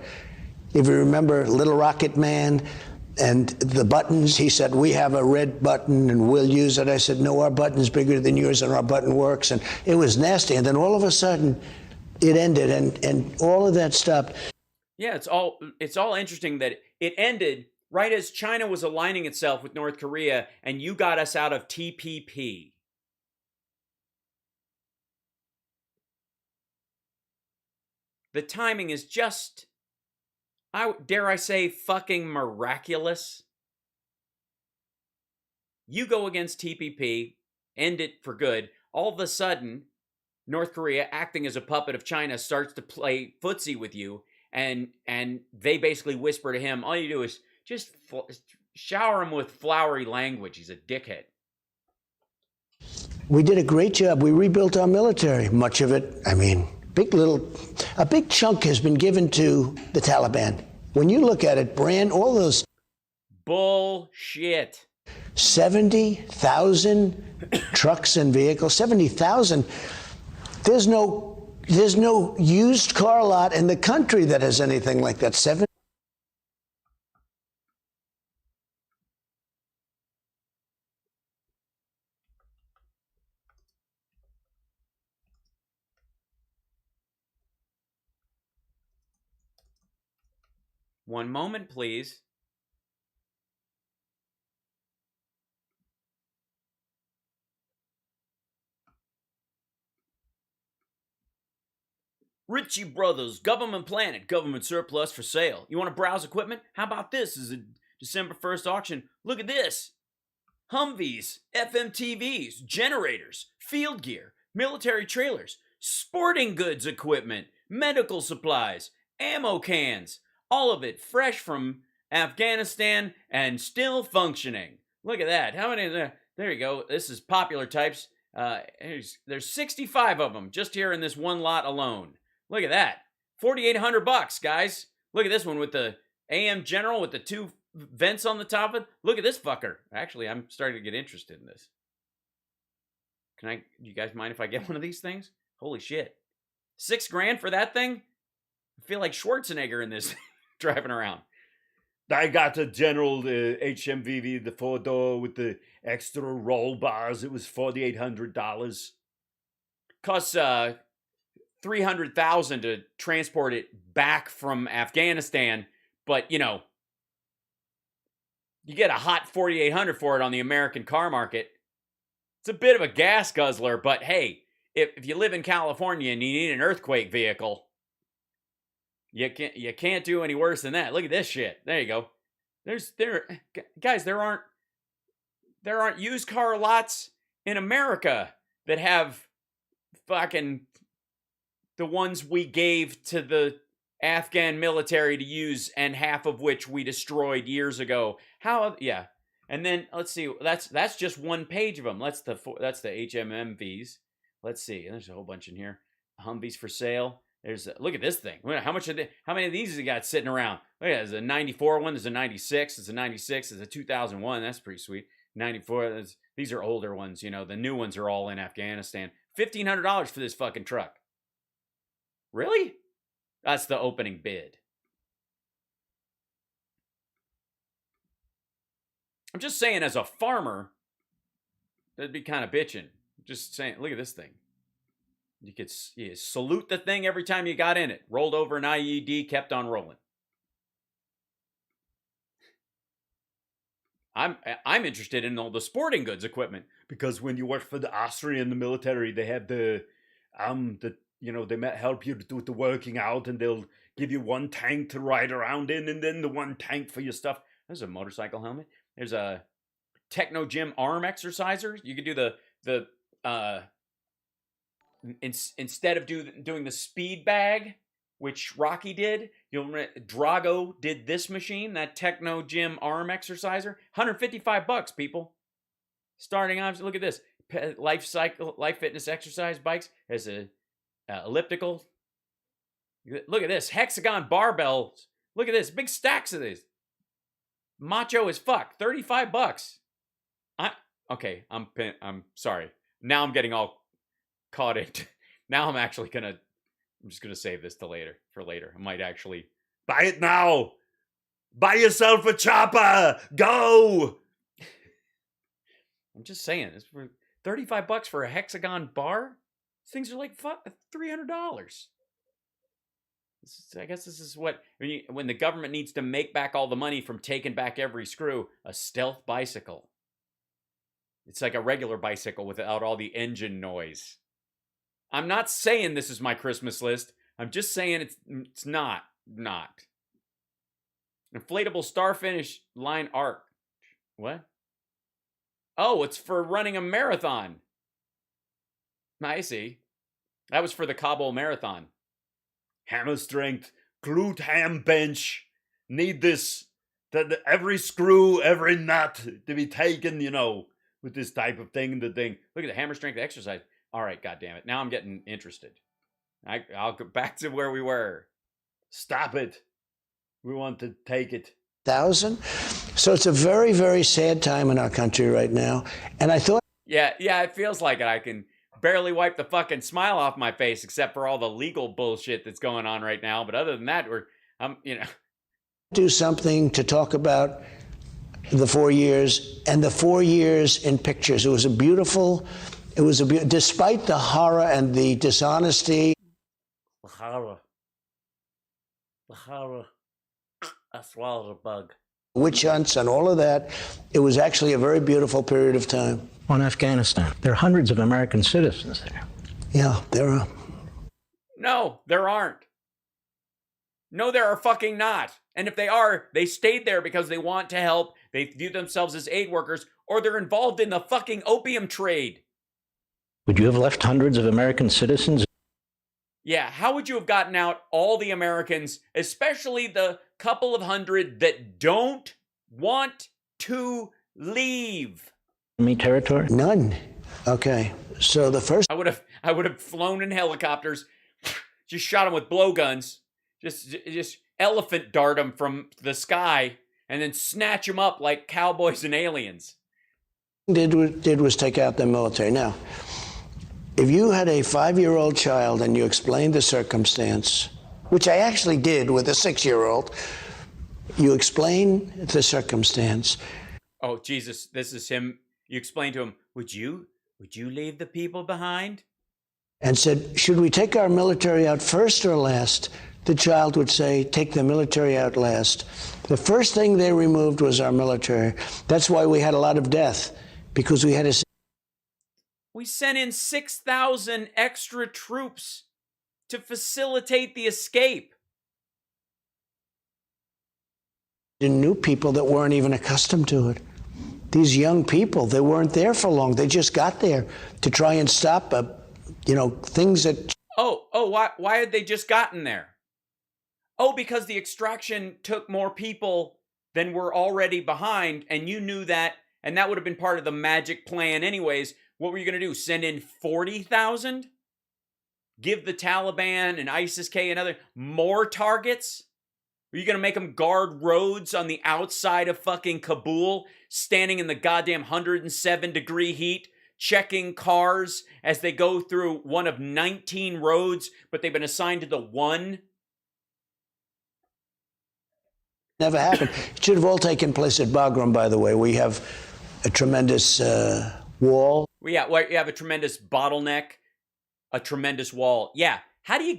If you remember Little Rocket Man and the buttons, he said, we have a red button and we'll use it. I said, no, our button's bigger than yours and our button works. And it was nasty. And then all of a sudden it ended and all of that stopped. Yeah, it's all interesting that it ended right as China was aligning itself with North Korea, and you got us out of TPP. The timing is just, dare I say, fucking miraculous. You go against TPP, end it for good. All of a sudden, North Korea, acting as a puppet of China, starts to play footsie with you, and they basically whisper to him, all you do is just shower him with flowery language. He's a dickhead. We did a great job. We rebuilt our military. Much of it, a big chunk has been given to the Taliban. When you look at it, all those... Bullshit. 70,000 trucks and vehicles, 70,000. There's no used car lot in the country that has anything like that. One moment, please. Ritchie Brothers, government planet, government surplus for sale. You want to browse equipment? How about this? This is a December 1st auction. Look at this. Humvees, FMTVs, generators, field gear, military trailers, sporting goods equipment, medical supplies, ammo cans. All of it fresh from Afghanistan and still functioning. Look at that. How many there? There you go. This is popular types. There's 65 of them just here in this one lot alone. Look at that. $4,800, guys. Look at this one with the AM General with the two vents on the top of it. Look at this fucker. Actually, I'm starting to get interested in this. You guys mind if I get one of these things? Holy shit. $6,000 for that thing? I feel like Schwarzenegger in this driving around. I got a General HMVV, the 4-door with the extra roll bars. It was $4,800. Costs $300,000 to transport it back from Afghanistan, but you get a hot $4,800 for it on the American car market. It's a bit of a gas guzzler, but hey, if you live in California and you need an earthquake vehicle, you can't do any worse than that. Look at this shit. There you go. Guys, there aren't used car lots in America that have fucking the ones we gave to the Afghan military to use, and half of which we destroyed years ago. Yeah. And then let's see. That's just one page of them. That's the HMMVs. Let's see. There's a whole bunch in here. Humvees for sale. Look at this thing. How many of these has he got sitting around? Look at that. There's a 94 one. There's a 96. There's a 96. There's a 2001. That's pretty sweet. 94. These are older ones. The new ones are all in Afghanistan. $1,500 for this fucking truck. Really? That's the opening bid. I'm just saying, as a farmer, that'd be kind of bitching. Just saying, look at this thing. You could salute the thing every time you got in it. Rolled over an IED, kept on rolling. I'm interested in all the sporting goods equipment, because when you work for the Austrian military, they have they might help you to do the working out, and they'll give you one tank to ride around in, and then the one tank for your stuff. There's a motorcycle helmet. There's a Techno Gym arm exerciser. You could do instead of doing the speed bag, which Rocky did, Drago did this machine, that Techno Gym arm exerciser. $155, people. Starting off, look at this. Life fitness exercise bikes. There's a elliptical. Look at this. Hexagon barbells. Look at this. Big stacks of these. macho as fuck. $35. I'm sorry. Now I'm getting all caught in. Now I'm just gonna save this for later. I might actually buy it now. Buy yourself a chopper. Go. I'm just saying, it's for $35 for a hexagon bar. These things are like $300. I guess this is what when the government needs to make back all the money from taking back every screw. A stealth bicycle. It's like a regular bicycle without all the engine noise. I'm not saying this is my Christmas list. I'm just saying it's not. Inflatable starfish line arc. What? Oh, it's for running a marathon. I see. That was for the Kabul Marathon. Hammer strength, glute ham bench. Need this. Every screw, every nut to be taken, with this type of thing. The thing. Look at the hammer strength exercise. All right, goddammit. Now I'm getting interested. I'll go back to where we were. Stop it. We want to take it. 1,000. So it's a very, very sad time in our country right now. And I thought... Yeah, it feels like it. I can barely wipe the fucking smile off my face except for all the legal bullshit that's going on right now. But other than that, do something to talk about the 4 years and the 4 years in pictures. It was despite the horror and the dishonesty. The horror. I swallowed a bug. Witch hunts and all of that. It was actually a very beautiful period of time. On Afghanistan, there are hundreds of American citizens there. Yeah, there are. No, there aren't. No, there are fucking not. And if they are, they stayed there because they want to help. They view themselves as aid workers, or they're involved in the fucking opium trade. Would you have left hundreds of American citizens? Yeah, how would you have gotten out all the Americans, especially the couple of hundred that don't want to leave? Enemy territory? None. Okay. So the first... I would have flown in helicopters, just shot them with blowguns, just elephant dart them from the sky, and then snatch them up like cowboys and aliens. Did was take out the military. Now, if you had a 5-year-old child and you explained the circumstance, which I actually did with a 6-year-old, you explain the circumstance. Oh, Jesus, this is him. You explain to him, would you leave the people behind? And said, should we take our military out first or last? The child would say, take the military out last. The first thing they removed was our military. That's why we had a lot of death, because we had to... We sent in 6,000 extra troops to facilitate the escape. New people that weren't even accustomed to it. These young people, they weren't there for long. They just got there to try and stop, things that... Why had they just gotten there? Oh, because the extraction took more people than were already behind, and you knew that, and that would have been part of the magic plan anyways. What were you going to do? Send in 40,000? Give the Taliban and ISIS-K and other more targets? Are you going to make them guard roads on the outside of fucking Kabul, standing in the goddamn 107-degree heat, checking cars as they go through one of 19 roads, but they've been assigned to the one? Never happened. It should have all taken place at Bagram, by the way. We have a tremendous wall. Yeah, you have a tremendous bottleneck, a tremendous wall. Yeah, how do you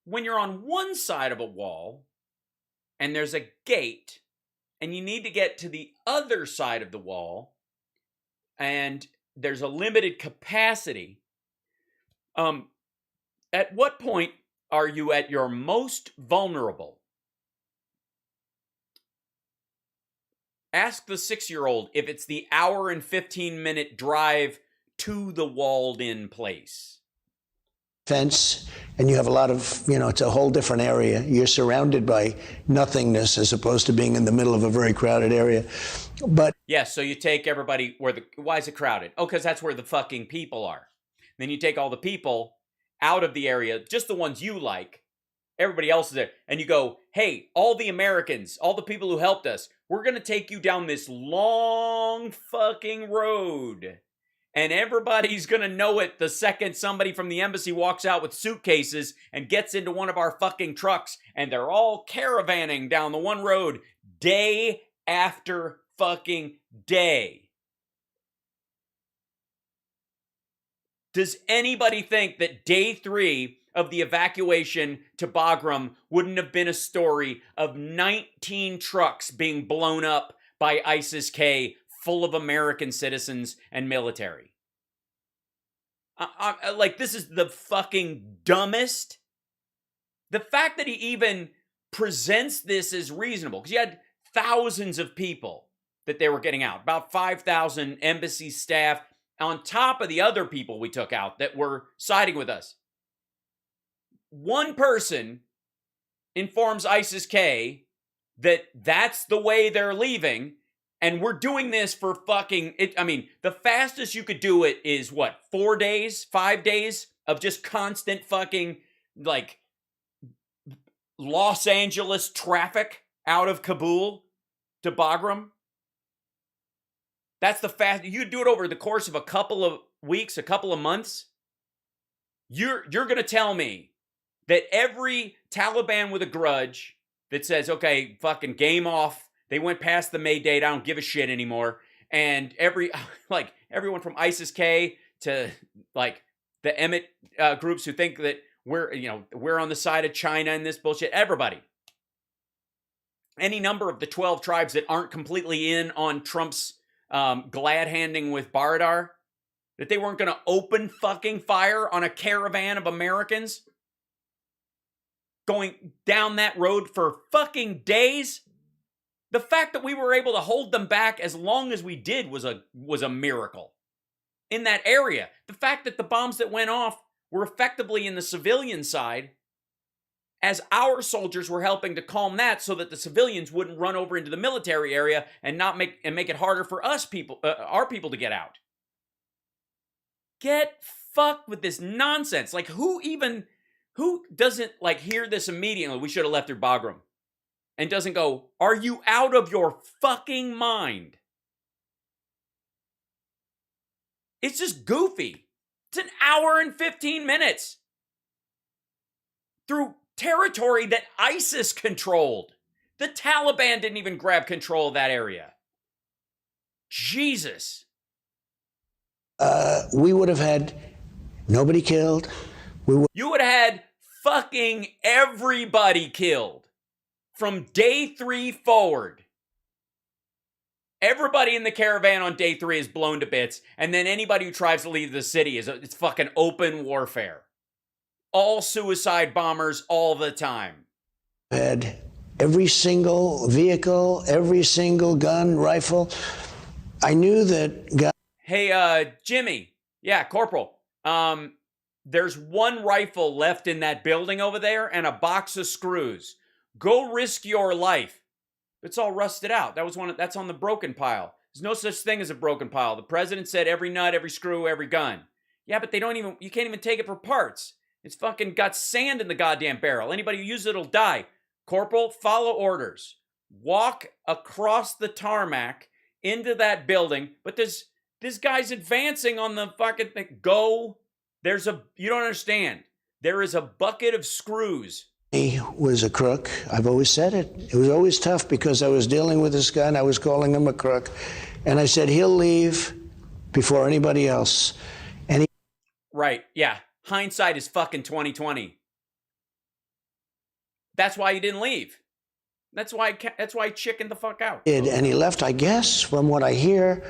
when you're on one side of a wall and there's a gate and you need to get to the other side of the wall and there's a limited capacity, at what point are you at your most vulnerable? Ask the 6-year-old if it's the hour and 15-minute drive to the walled-in place. Fence, and you have a lot of, it's a whole different area. You're surrounded by nothingness as opposed to being in the middle of a very crowded area. But yeah, so you take everybody why is it crowded? Oh, because that's where the fucking people are. Then you take all the people out of the area, just the ones you like. everybody else is there. And you go, hey, all the Americans, all the people who helped us, we're going to take you down this long fucking road. And everybody's going to know it the second somebody from the embassy walks out with suitcases and gets into one of our fucking trucks. And they're all caravanning down the one road day after fucking day. Does anybody think that day 3 of the evacuation to Bagram wouldn't have been a story of 19 trucks being blown up by ISIS-K full of American citizens and military? Like, this is the fucking dumbest. The fact that he even presents this as reasonable, because you had thousands of people that they were getting out, about 5,000 embassy staff, on top of the other people we took out that were siding with us. One person informs ISIS-K that that's the way they're leaving, and we're doing this for fucking... the fastest you could do it is, what, 4 days, 5 days of just constant fucking, like, Los Angeles traffic out of Kabul to Bagram? That's the fast. You do it over the course of a couple of weeks, a couple of months. You're going to tell me that every Taliban with a grudge that says, okay, fucking game off, they went past the May date, I don't give a shit anymore, and everyone from ISIS-K to like the Emmett groups who think that we're on the side of China in this bullshit, everybody. Any number of the 12 tribes that aren't completely in on Trump's glad handing with Baradar, that they weren't going to open fucking fire on a caravan of Americans going down that road for fucking days. The fact that we were able to hold them back as long as we did was a miracle in that area. The fact that the bombs that went off were effectively in the civilian side, as our soldiers were helping to calm that so that the civilians wouldn't run over into the military area and not make it harder for our people to get out. Get fucked with this nonsense. Like, who doesn't like hear this immediately? We should have left through Bagram, and doesn't go, are you out of your fucking mind? It's just goofy. It's an hour and 15 minutes through territory that ISIS controlled. The Taliban didn't even grab control of that area. Jesus. We would have had nobody killed. You would have had fucking everybody killed from day 3 forward. Everybody in the caravan on day 3 is blown to bits, and then anybody who tries to leave the city it's fucking open warfare. All suicide bombers all the time. Had every single vehicle, every single gun, rifle. I knew that. Hey, Jimmy. Yeah, Corporal. There's one rifle left in that building over there and a box of screws. Go risk your life. It's all rusted out. That's on the broken pile. There's no such thing as a broken pile. The president said every nut, every screw, every gun. Yeah, but you can't even take it for parts. It's fucking got sand in the goddamn barrel. Anybody who uses it'll die. Corporal, follow orders. Walk across the tarmac into that building. But this guy's advancing on the fucking thing. Go. You don't understand. There is a bucket of screws. He was a crook. I've always said it. It was always tough because I was dealing with this guy and I was calling him a crook. And I said, he'll leave before anybody else. Right, yeah. Hindsight is fucking 2020. That's why he didn't leave. That's why he chickened the fuck out. And he left, I guess, from what I hear,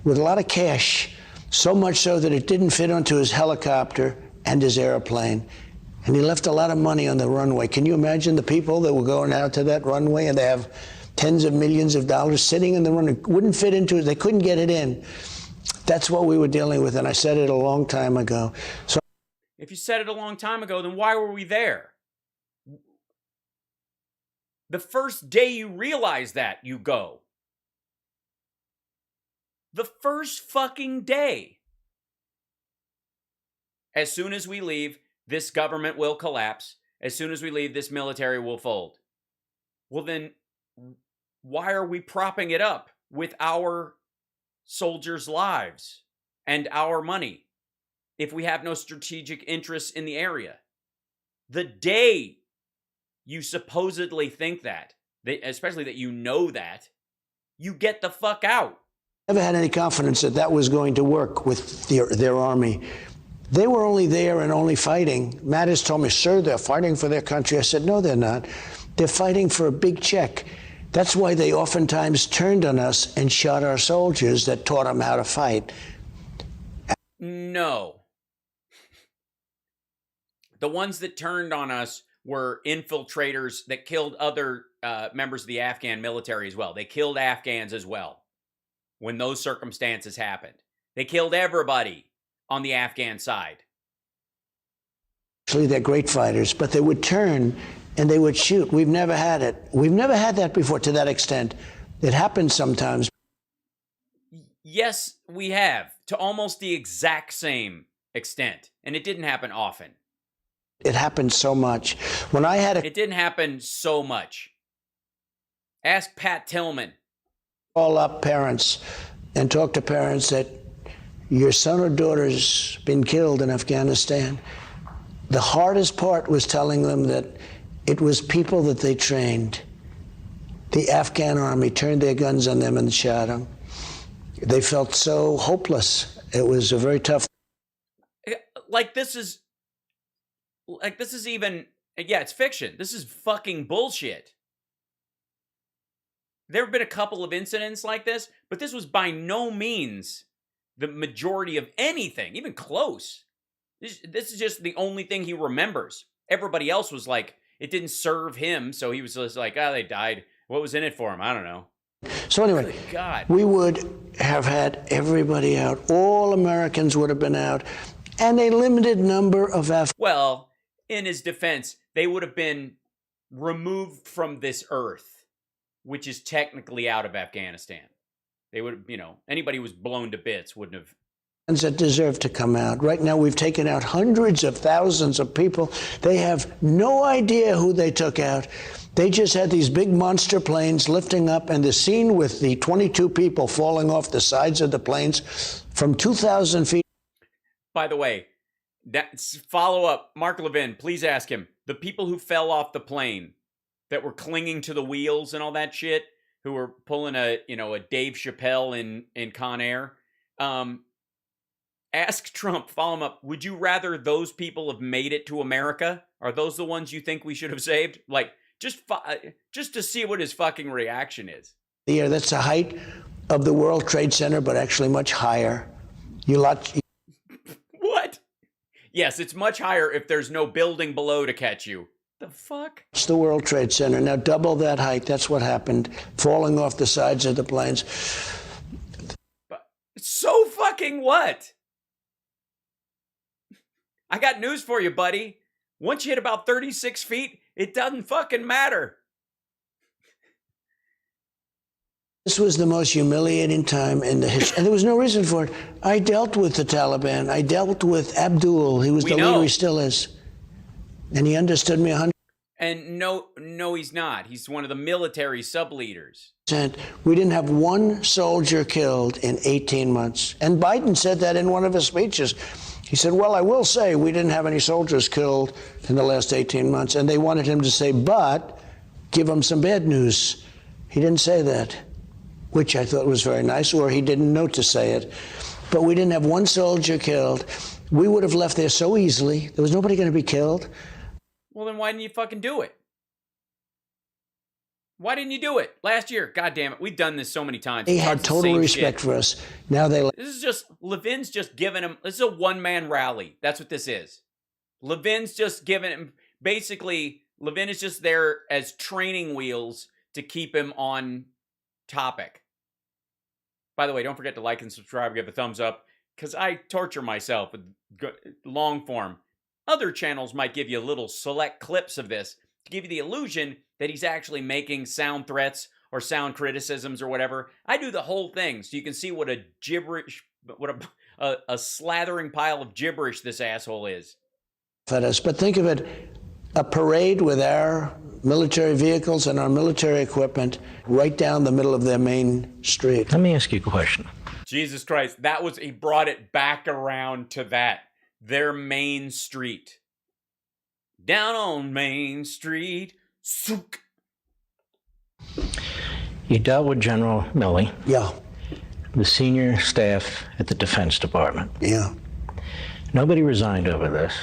with a lot of cash. So much so that it didn't fit onto his helicopter and his airplane. And he left a lot of money on the runway. Can you imagine the people that were going out to that runway and they have tens of millions of dollars sitting in the runway? Wouldn't fit into it. They couldn't get it in. That's what we were dealing with. And I said it a long time ago. So if you said it a long time ago, then why were we there? The first day you realize that, you go. The first fucking day. As soon as we leave, this government will collapse, as soon as we leave, this military will fold. Well, then why are we propping it up with our soldiers' lives and our money if we have no strategic interests in the area? The day you supposedly think that, especially that you know that, you get the fuck out. Never had any confidence that that was going to work with their army. They were only there and only fighting. Mattis told me, sir, they're fighting for their country. I said, no, they're not. They're fighting for a big check. That's why they oftentimes turned on us and shot our soldiers that taught them how to fight. No. The ones that turned on us were infiltrators that killed other members of the Afghan military as well. They killed Afghans as well when those circumstances happened. They killed everybody on the Afghan side. Actually, they're great fighters, but they would turn and they would shoot. We've never had it. We've never had that before to that extent. It happens sometimes. Yes, we have, to almost the exact same extent. And it didn't happen often. It happened so much. When I had It didn't happen so much. Ask Pat Tillman. Call up parents and talk to parents that your son or daughter's been killed in Afghanistan. The hardest part was telling them that it was people that they trained. The Afghan army turned their guns on them and shot them. They felt so hopeless. It was a very tough. This is even, yeah, it's fiction. This is fucking bullshit. There have been a couple of incidents like this, but this was by no means the majority of anything, even close. This is just the only thing he remembers. Everybody else was like, it didn't serve him, so he was just like, they died. What was in it for him? I don't know. So anyway, God. We would have had everybody out. All Americans would have been out, and a limited number of Well, in his defense, they would have been removed from this earth, which is technically out of Afghanistan. They would, anybody who was blown to bits wouldn't have. that deserve to come out. Right now, we've taken out hundreds of thousands of people. They have no idea who they took out. They just had these big monster planes lifting up, and the scene with the 22 people falling off the sides of the planes from 2,000 feet. By the way, that's follow up. Mark Levin, please ask him. The people who fell off the plane that were clinging to the wheels and all that shit, who were pulling a Dave Chappelle in Con Air. Ask Trump, follow him up. Would you rather those people have made it to America? Are those the ones you think we should have saved? Just to see what his fucking reaction is. Yeah, that's the height of the World Trade Center, but actually much higher. What? Yes, it's much higher if there's no building below to catch you. The fuck? It's the World Trade Center. Now double that height. That's what happened. Falling off the sides of the planes. But so fucking what? I got news for you, buddy. Once you hit about 36 feet, it doesn't fucking matter. This was the most humiliating time in the history, and there was no reason for it. I dealt with the Taliban. I dealt with Abdul. He was the leader. He still is. And he understood me 100%. And no, he's not. He's one of the military sub-leaders. We didn't have one soldier killed in 18 months. And Biden said that in one of his speeches. He said, well, I will say we didn't have any soldiers killed in the last 18 months. And they wanted him to say, but give him some bad news. He didn't say that, which I thought was very nice, or he didn't know to say it. But we didn't have one soldier killed. We would have left there so easily. There was nobody going to be killed. Well, then why didn't you fucking do it? Why didn't you do it last year? God damn it. We've done this so many times. They had total respect for us. Now This is just, Levin's just giving him, this is a one-man rally. That's what this is. Levin's just giving him, basically, Levin is just there as training wheels to keep him on topic. By the way, don't forget to like and subscribe, give a thumbs up, because I torture myself with long form. Other channels might give you little select clips of this to give you the illusion that he's actually making sound threats or sound criticisms or whatever. I do the whole thing so you can see what a gibberish, what a slathering pile of gibberish this asshole is. But think of it, a parade with our military vehicles and our military equipment right down the middle of their main street. Let me ask you a question. Jesus Christ, he brought it back around to that. Their main street. Down on Main Street. Sook. You dealt with General Milley, Yeah, the senior staff at the Defense Department. yeah. Nobody resigned over this.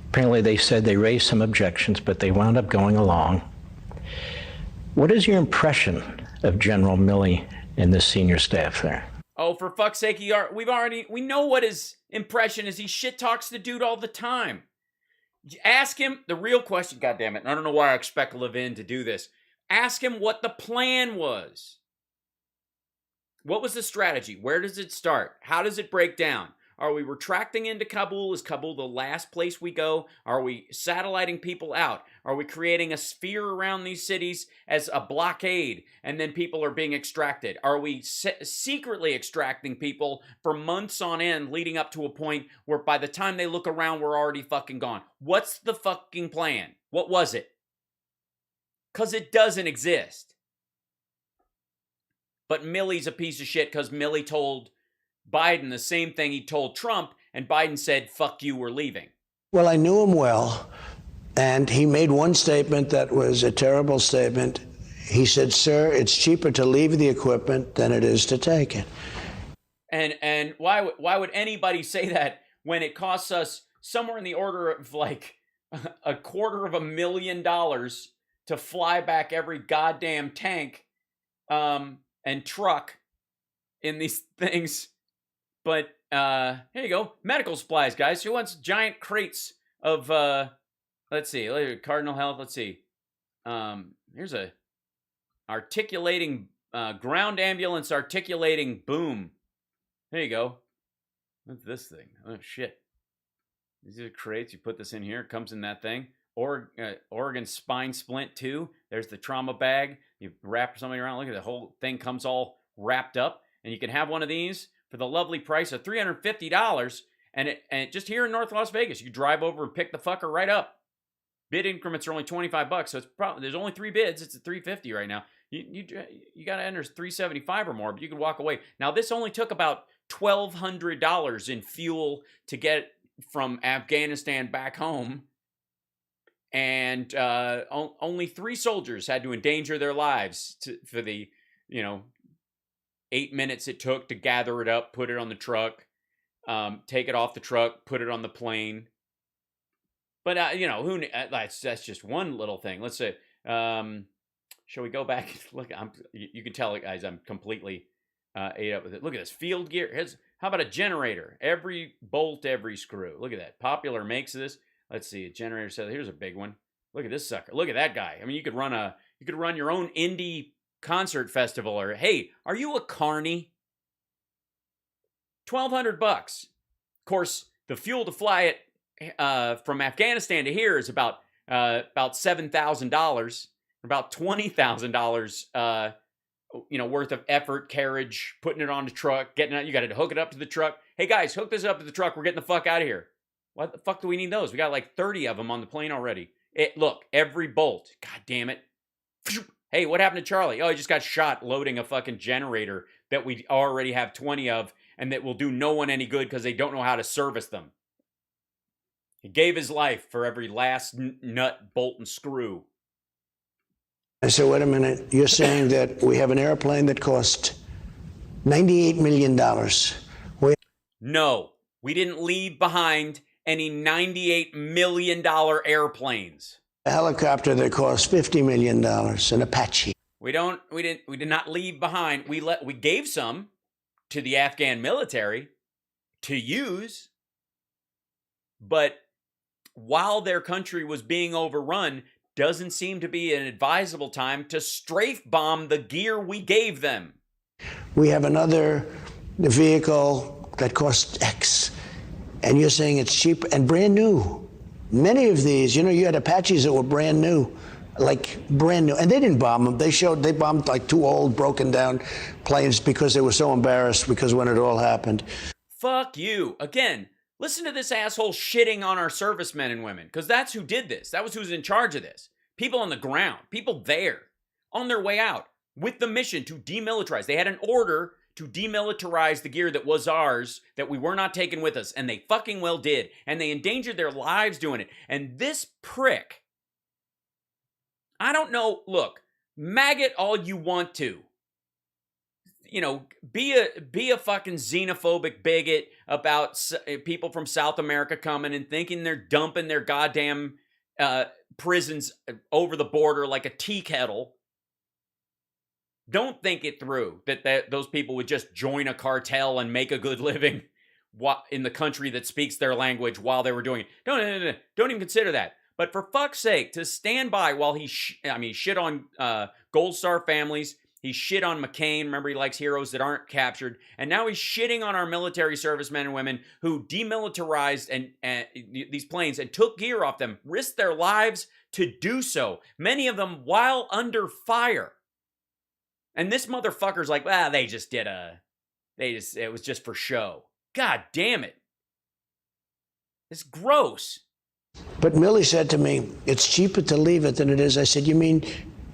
Apparently they said they raised some objections, but they wound up going along. What is your impression of General Milley and the senior staff there? Oh, for fuck's sake, we know what his impression is. He shit talks the dude all the time. Ask him the real question, goddammit. I don't know why I expect Levin to do this. Ask him what the plan was. What was the strategy? Where does it start? How does it break down? Are we retracting into Kabul? Is Kabul the last place we go? Are we satelliting people out? Are we creating a sphere around these cities as a blockade and then people are being extracted? Are we secretly extracting people for months on end leading up to a point where by the time they look around, we're already fucking gone? What's the fucking plan? What was it? Because it doesn't exist. But Milley's a piece of shit because Milley told Biden the same thing he told Trump, and Biden said, fuck you, we're leaving. Well, I knew him well, and he made one statement that was a terrible statement. He said, sir, it's cheaper to leave the equipment than it is to take it. And why would anybody say that when it costs us somewhere in the order of like $250,000 to fly back every goddamn tank and truck in these things? But here you go. Medical supplies, guys. Who wants giant crates of, let's see, Cardinal Health, let's see. Here's a articulating, ground ambulance articulating boom. There you go. What's this thing? Oh, shit. These are crates. You put this in here. It comes in that thing. Oregon spine splint, too. There's the trauma bag. You wrap something around. Look at the whole thing comes all wrapped up. And you can have one of these for the lovely price of $350, and it just here in North Las Vegas, you drive over and pick the fucker right up. Bid increments are only $25, so it's probably there's only 3 bids. It's at $350 right now. You got to enter $375 or more, but you can walk away. Now this only took about $1,200 in fuel to get from Afghanistan back home, and only 3 soldiers had to endanger their lives for the 8 minutes it took to gather it up, put it on the truck, take it off the truck, put it on the plane. But, that's just one little thing. Let's say, shall we go back? Look, you can tell, guys, I'm completely ate up with it. Look at this field gear. How about a generator? Every bolt, every screw. Look at that. Popular makes this. Let's see, a generator set. Here's a big one. Look at this sucker. Look at that guy. I mean, you could run your own indie concert festival, or hey, are you a carny? $1,200. Of course, the fuel to fly it from Afghanistan to here is about $7,000, about $20,000 worth of effort, carriage, putting it on the truck, getting it. You got to hook it up to the truck. Hey guys, hook this up to the truck. We're getting the fuck out of here. What the fuck do we need those? We got like 30 of them on the plane already. Look, every bolt. God damn it. Hey, what happened to Charlie? Oh, he just got shot loading a fucking generator that we already have 20 of and that will do no one any good because they don't know how to service them. He gave his life for every last nut, bolt, and screw. I said, wait a minute. You're saying that we have an airplane that cost $98 million. No, we didn't leave behind any $98 million airplanes. A helicopter that cost $50 million, an Apache. We did not leave behind. We gave some to the Afghan military to use, but while their country was being overrun, doesn't seem to be an advisable time to strafe bomb the gear we gave them. We have another vehicle that costs X, and you're saying it's cheap and brand new. Many of these, you had Apaches that were brand new, and they didn't bomb them. They bombed like 2 old, broken down planes because they were so embarrassed because when it all happened. Fuck you. Again, Listen to this asshole shitting on our servicemen and women, because that's who did this. That was who's in charge of this. People on the ground, people there, on their way out, with the mission to demilitarize. They had an order to demilitarize the gear that was ours, that we were not taking with us, and they fucking well did. And they endangered their lives doing it. And this prick, I don't know, look, maggot all you want to. You know, be a fucking xenophobic bigot about people from South America coming and thinking they're dumping their goddamn prisons over the border like a tea kettle. Don't think it through that those people would just join a cartel and make a good living in the country that speaks their language while they were doing it. Don't even consider that. But for fuck's sake, to stand by while he shit on Gold Star families. He shit on McCain. Remember, he likes heroes that aren't captured. And now he's shitting on our military servicemen and women who demilitarized and these planes and took gear off them, risked their lives to do so. Many of them while under fire. And this motherfucker's like, it was just for show. God damn it. It's gross. But Milley said to me, it's cheaper to leave it than it is. I said, you mean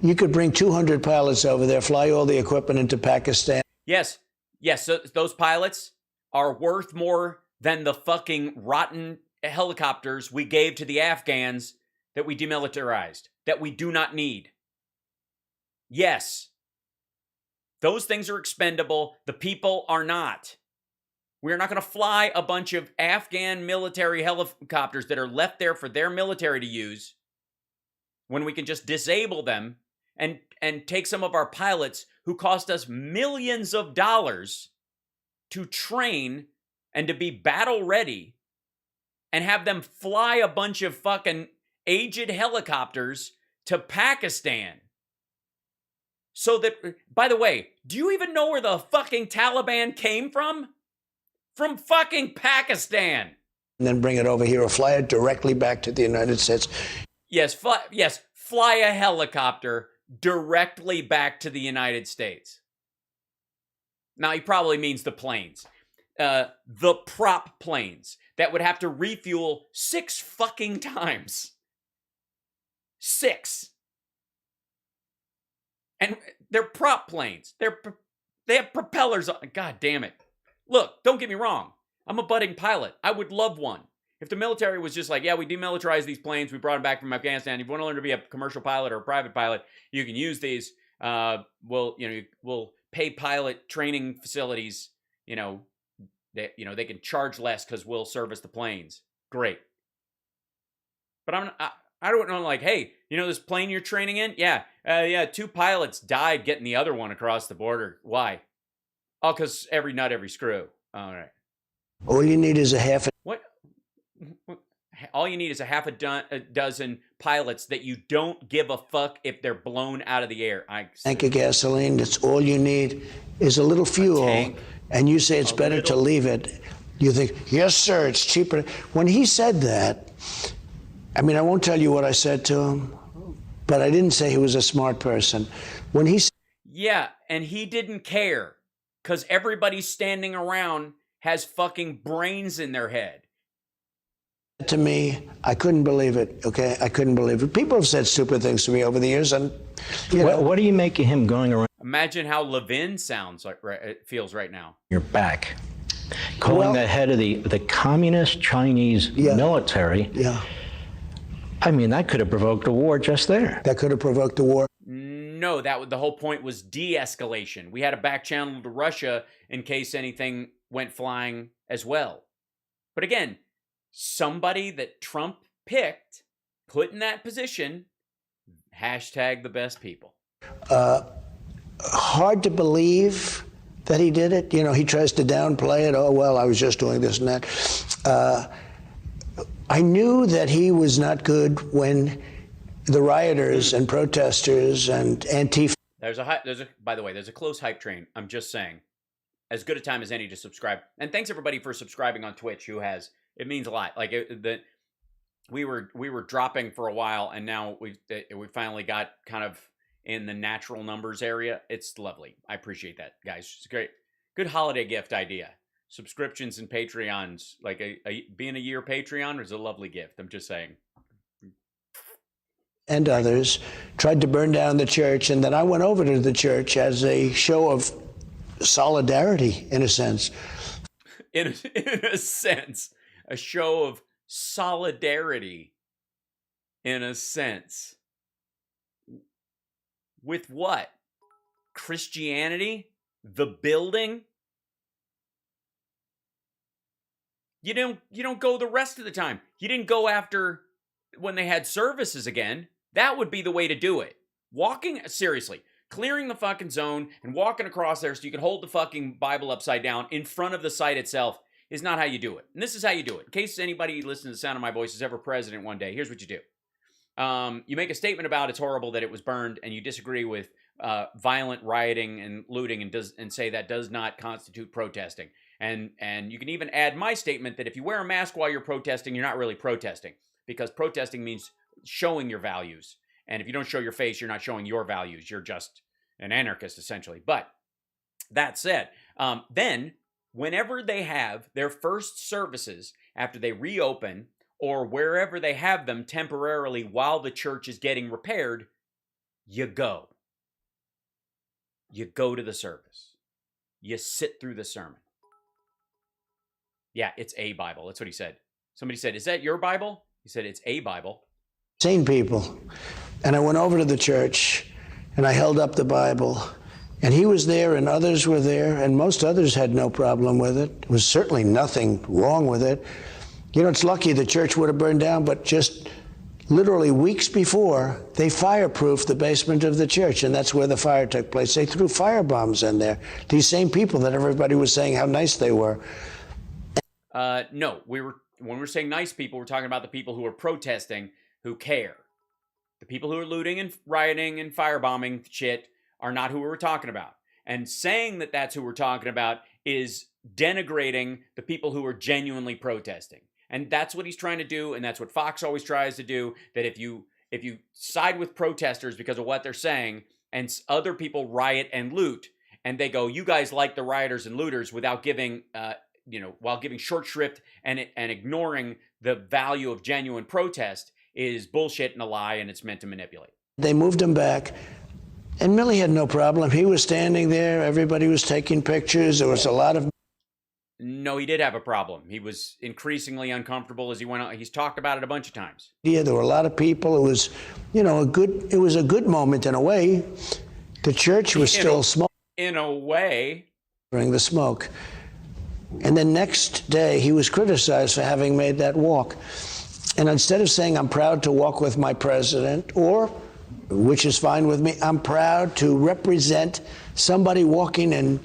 you could bring 200 pilots over there, fly all the equipment into Pakistan? Yes. So those pilots are worth more than the fucking rotten helicopters we gave to the Afghans that we demilitarized, that we do not need. Yes. Those things are expendable. The people are not. We're not going to fly a bunch of Afghan military helicopters that are left there for their military to use when we can just disable them and take some of our pilots who cost us millions of dollars to train and to be battle ready and have them fly a bunch of fucking aged helicopters to Pakistan. So that, by the way, do you even know where the fucking Taliban came from? From fucking Pakistan. And then bring it over here or fly it directly back to the United States. Yes, fly a helicopter directly back to the United States. Now, he probably means the planes. The prop planes that would have to refuel 6 fucking times. 6. And they're prop planes. They have propellers on. God damn it. Look, don't get me wrong. I'm a budding pilot. I would love one. If the military was just like, yeah, we demilitarized these planes, we brought them back from Afghanistan. If you want to learn to be a commercial pilot or a private pilot, you can use these. We'll pay pilot training facilities. They can charge less because we'll service the planes. Great. But I don't know. Like, hey, this plane you're training in? Yeah, 2 pilots died getting the other one across the border. Why? Oh, because every nut, every screw. All right. All you need is What? All you need is a dozen pilots that you don't give a fuck if they're blown out of the air. tank of gasoline. That's all you need is a little fuel. And you say it's better to leave it. You think, yes, sir, it's cheaper. When he said that, I won't tell you what I said to him, but I didn't say he was a smart person. When he Yeah, and he didn't care because everybody standing around has fucking brains in their head. To me, I couldn't believe it, okay? I couldn't believe it. People have said stupid things to me over the years, and, What are you making him going around Imagine how Levin feels right now. your back, calling the head of the communist Chinese military? Yeah. That could have provoked a war just there. That could have provoked a war. No, the whole point was de-escalation. We had a back channel to Russia in case anything went flying as well. But again, somebody that Trump picked, put in that position, hashtag the best people. Hard to believe that he did it. He tries to downplay it. Oh, well, I was just doing this and that. I knew that he was not good when the rioters and protesters and Antifa. By the way, there's a close hype train. I'm just saying. As good a time as any to subscribe. And thanks everybody for subscribing on Twitch who has. It means a lot. Like we were dropping for a while, and now we finally got kind of in the natural numbers area. It's lovely. I appreciate that, guys. It's great. Good holiday gift idea. subscriptions and Patreons. Like being a year Patreon is a lovely gift. I'm just saying. And others tried to burn down the church, and then I went over to the church as a show of solidarity, in a sense. In a sense, a show of solidarity, in a sense. With what? Christianity? The building? You don't go the rest of the time. You didn't go after when they had services again. That would be the way to do it. Seriously, clearing the fucking zone and walking across there so you can hold the fucking Bible upside down in front of the site itself is not how you do it. And this is how you do it. In case anybody listening to the sound of my voice is ever president one day, here's what you do. You make a statement about it's horrible that it was burned, and you disagree with violent rioting and looting, and say that does not constitute protesting. And you can even add my statement that if you wear a mask while you're protesting, you're not really protesting, because protesting means showing your values. And if you don't show your face, you're not showing your values. You're just an anarchist, essentially. But that said, then whenever they have their first services after they reopen, or wherever they have them temporarily while the church is getting repaired, you go. You go to the service. You sit through the sermon. Yeah, it's a Bible. That's what he said. Somebody said, "Is that your Bible?" He said, "It's a Bible." Sane people. And I went over to the church, and I held up the Bible, and he was there, and others were there, and most others had no problem with it. There was certainly nothing wrong with it. You know, it's lucky the church would have burned down, but just literally weeks before, they fireproofed the basement of the church, and that's where the fire took place. They threw fire bombs in there. These same people that everybody was saying how nice they were. No, when we were saying nice people, we're talking about the people who are protesting, who care. The people who are looting and rioting and firebombing shit are not who we were talking about. And saying that that's who we're talking about is denigrating the people who are genuinely protesting. And that's what he's trying to do, and that's what Fox always tries to do, that if you side with protesters because of what they're saying, and other people riot and loot, and they go, you guys like the rioters and looters, without giving, while giving short shrift and ignoring the value of genuine protest, is bullshit and a lie, and it's meant to manipulate. They moved him back, and Millie had no problem. He was standing there. Everybody was taking pictures. There was a lot of... No, he did have a problem. He was increasingly uncomfortable as he went on. He's talked about it a bunch of times. Yeah, there were a lot of people. It was, it was a good moment in a way. The church was still smoking. In a way. During the smoke. And then next day, he was criticized for having made that walk. And instead of saying, I'm proud to walk with my president, or, which is fine with me, I'm proud to represent somebody walking and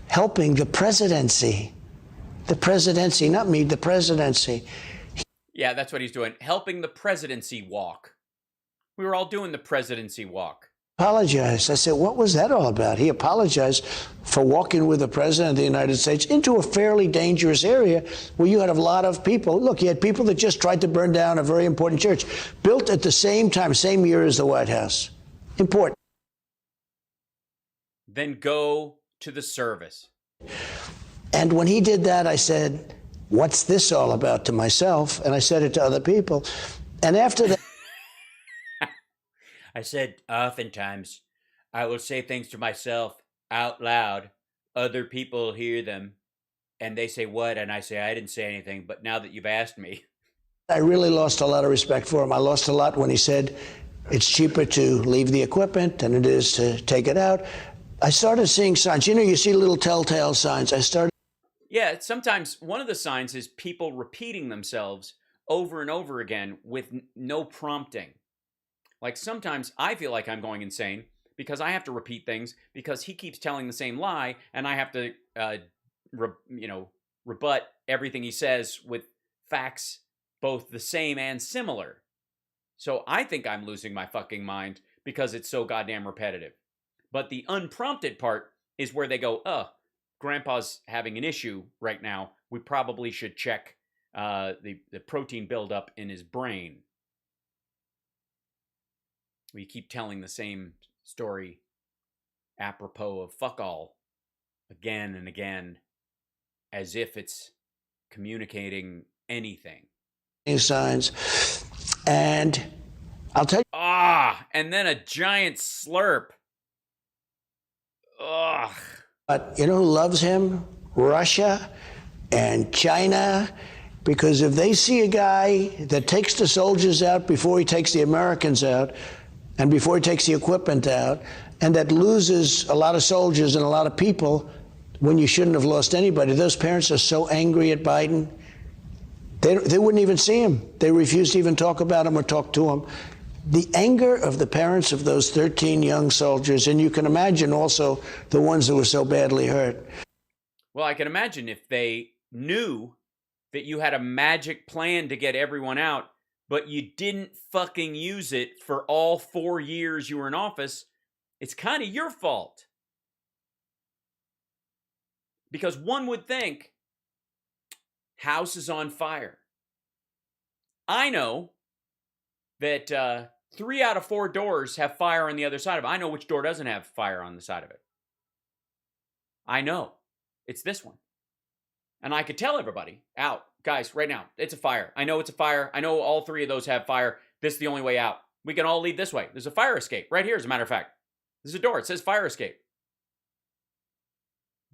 helping the presidency. The presidency, not me, the presidency. Yeah, that's what he's doing. Helping the presidency walk. We were all doing the presidency walk. Apologized. I said, what was that all about? He apologized for walking with the president of the United States into a fairly dangerous area where you had a lot of people. Look, you had people that just tried to burn down a very important church, built at the same time, same year as the White House. Important. Then go to the service. And when he did that, I said, what's this all about, to myself? And I said it to other people. And after that, I said, oftentimes, I will say things to myself out loud. Other people hear them, and they say, what? And I say, I didn't say anything, but now that you've asked me. I really lost a lot of respect for him. I lost a lot when he said, it's cheaper to leave the equipment than it is to take it out. I started seeing signs. You see little telltale signs. Yeah, sometimes one of the signs is people repeating themselves over and over again with no prompting. Like sometimes I feel like I'm going insane because I have to repeat things because he keeps telling the same lie, and I have to, rebut everything he says with facts both the same and similar. So I think I'm losing my fucking mind because it's so goddamn repetitive. But the unprompted part is where they go, Grandpa's having an issue right now. We probably should check the protein buildup in his brain. We keep telling the same story apropos of fuck all again and again as if it's communicating anything. Signs. And I'll tell you. And then a giant slurp. Ugh. But you know who loves him? Russia and China. Because if they see a guy that takes the soldiers out before he takes the Americans out, and before he takes the equipment out, and that loses a lot of soldiers and a lot of people when you shouldn't have lost anybody, those parents are so angry at Biden, they wouldn't even see him. They refuse to even talk about him or talk to him. The anger of the parents of those 13 young soldiers, and you can imagine also the ones that were so badly hurt. Well, I can imagine if they knew that you had a magic plan to get everyone out, but you didn't fucking use it for all 4 years you were in office, it's kind of your fault. Because one would think, house is on fire. I know that 3 out of 4 doors have fire on the other side of it. I know which door doesn't have fire on the side of it. I know. It's this one. And I could tell everybody out, guys, right now, it's a fire. I know it's a fire. I know all 3 of those have fire. This is the only way out. We can all leave this way. There's a fire escape right here, as a matter of fact. There's a door. It says fire escape.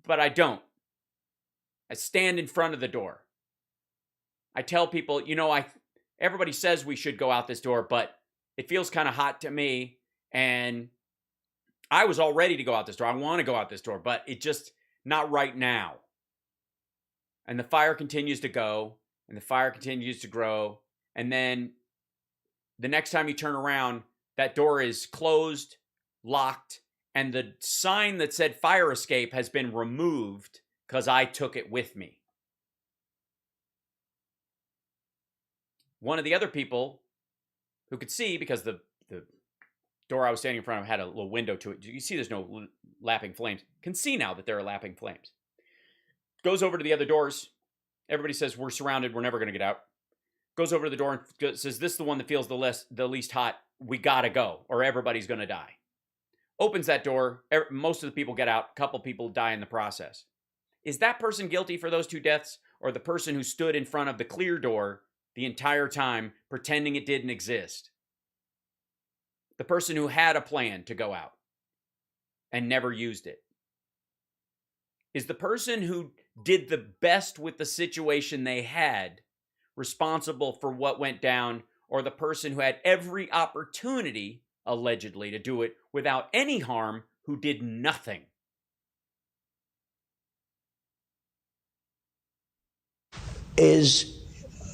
But I don't. I stand in front of the door. I tell people, everybody says we should go out this door, but it feels kind of hot to me. And I was all ready to go out this door. I want to go out this door, but it just, not right now. And the fire continues to go, and the fire continues to grow. And then the next time you turn around, that door is closed, locked, and the sign that said fire escape has been removed because I took it with me. One of the other people who could see, because the door I was standing in front of had a little window to it. You see there's no lapping flames. Can see now that there are lapping flames. Goes over to the other doors. Everybody says, we're surrounded. We're never going to get out. Goes over to the door and says, this is the one that feels the least hot. We got to go or everybody's going to die. Opens that door. Most of the people get out. A couple people die in the process. Is that person guilty for those 2 deaths, or the person who stood in front of the clear door the entire time pretending it didn't exist? The person who had a plan to go out and never used it. Is the person who did the best with the situation they had responsible for what went down, or the person who had every opportunity, allegedly, to do it without any harm, who did nothing? Is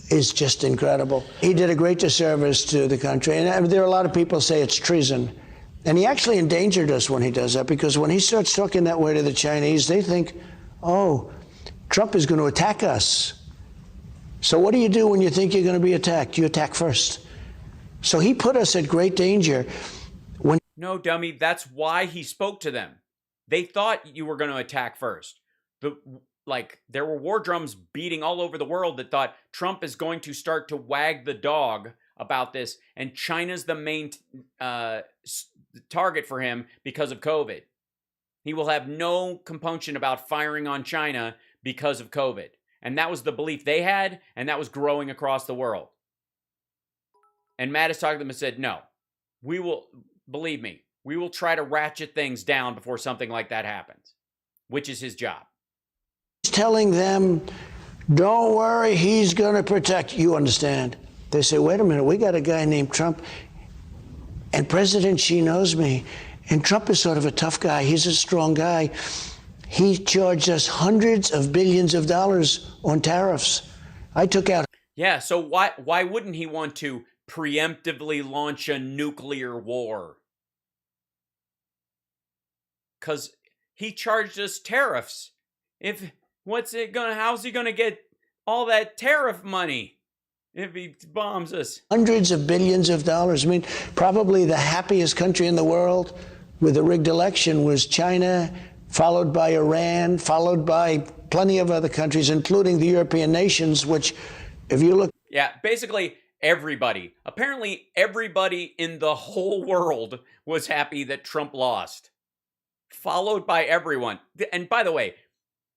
just incredible. He did a great disservice to the country. And there are a lot of people say it's treason. And he actually endangered us when he does that, because when he starts talking that way to the Chinese, they think, oh, Trump is going to attack us. So what do you do when you think you're going to be attacked? You attack first. So he put us at great danger. No, dummy, that's why he spoke to them. They thought you were going to attack first. There were war drums beating all over the world that thought Trump is going to start to wag the dog about this, and China's the main target for him because of COVID. He will have no compunction about firing on China because of COVID. And that was the belief they had, and that was growing across the world. And Mattis talked to them and said, no, we will, believe me, we will try to ratchet things down before something like that happens, which is his job. Telling them, don't worry, he's going to protect you, understand? They say, wait a minute, we got a guy named Trump, and President Xi knows me, and Trump is sort of a tough guy. He's a strong guy. He charged us hundreds of billions of dollars on tariffs. I took out... Yeah, so why wouldn't he want to preemptively launch a nuclear war? Because he charged us tariffs. How's he gonna get all that tariff money if he bombs us? Hundreds of billions of dollars. I mean, probably the happiest country in the world with a rigged election was China, followed by Iran, followed by plenty of other countries, including the European nations, which, if you look... Yeah, basically everybody. Apparently everybody in the whole world was happy that Trump lost. Followed by everyone. And by the way,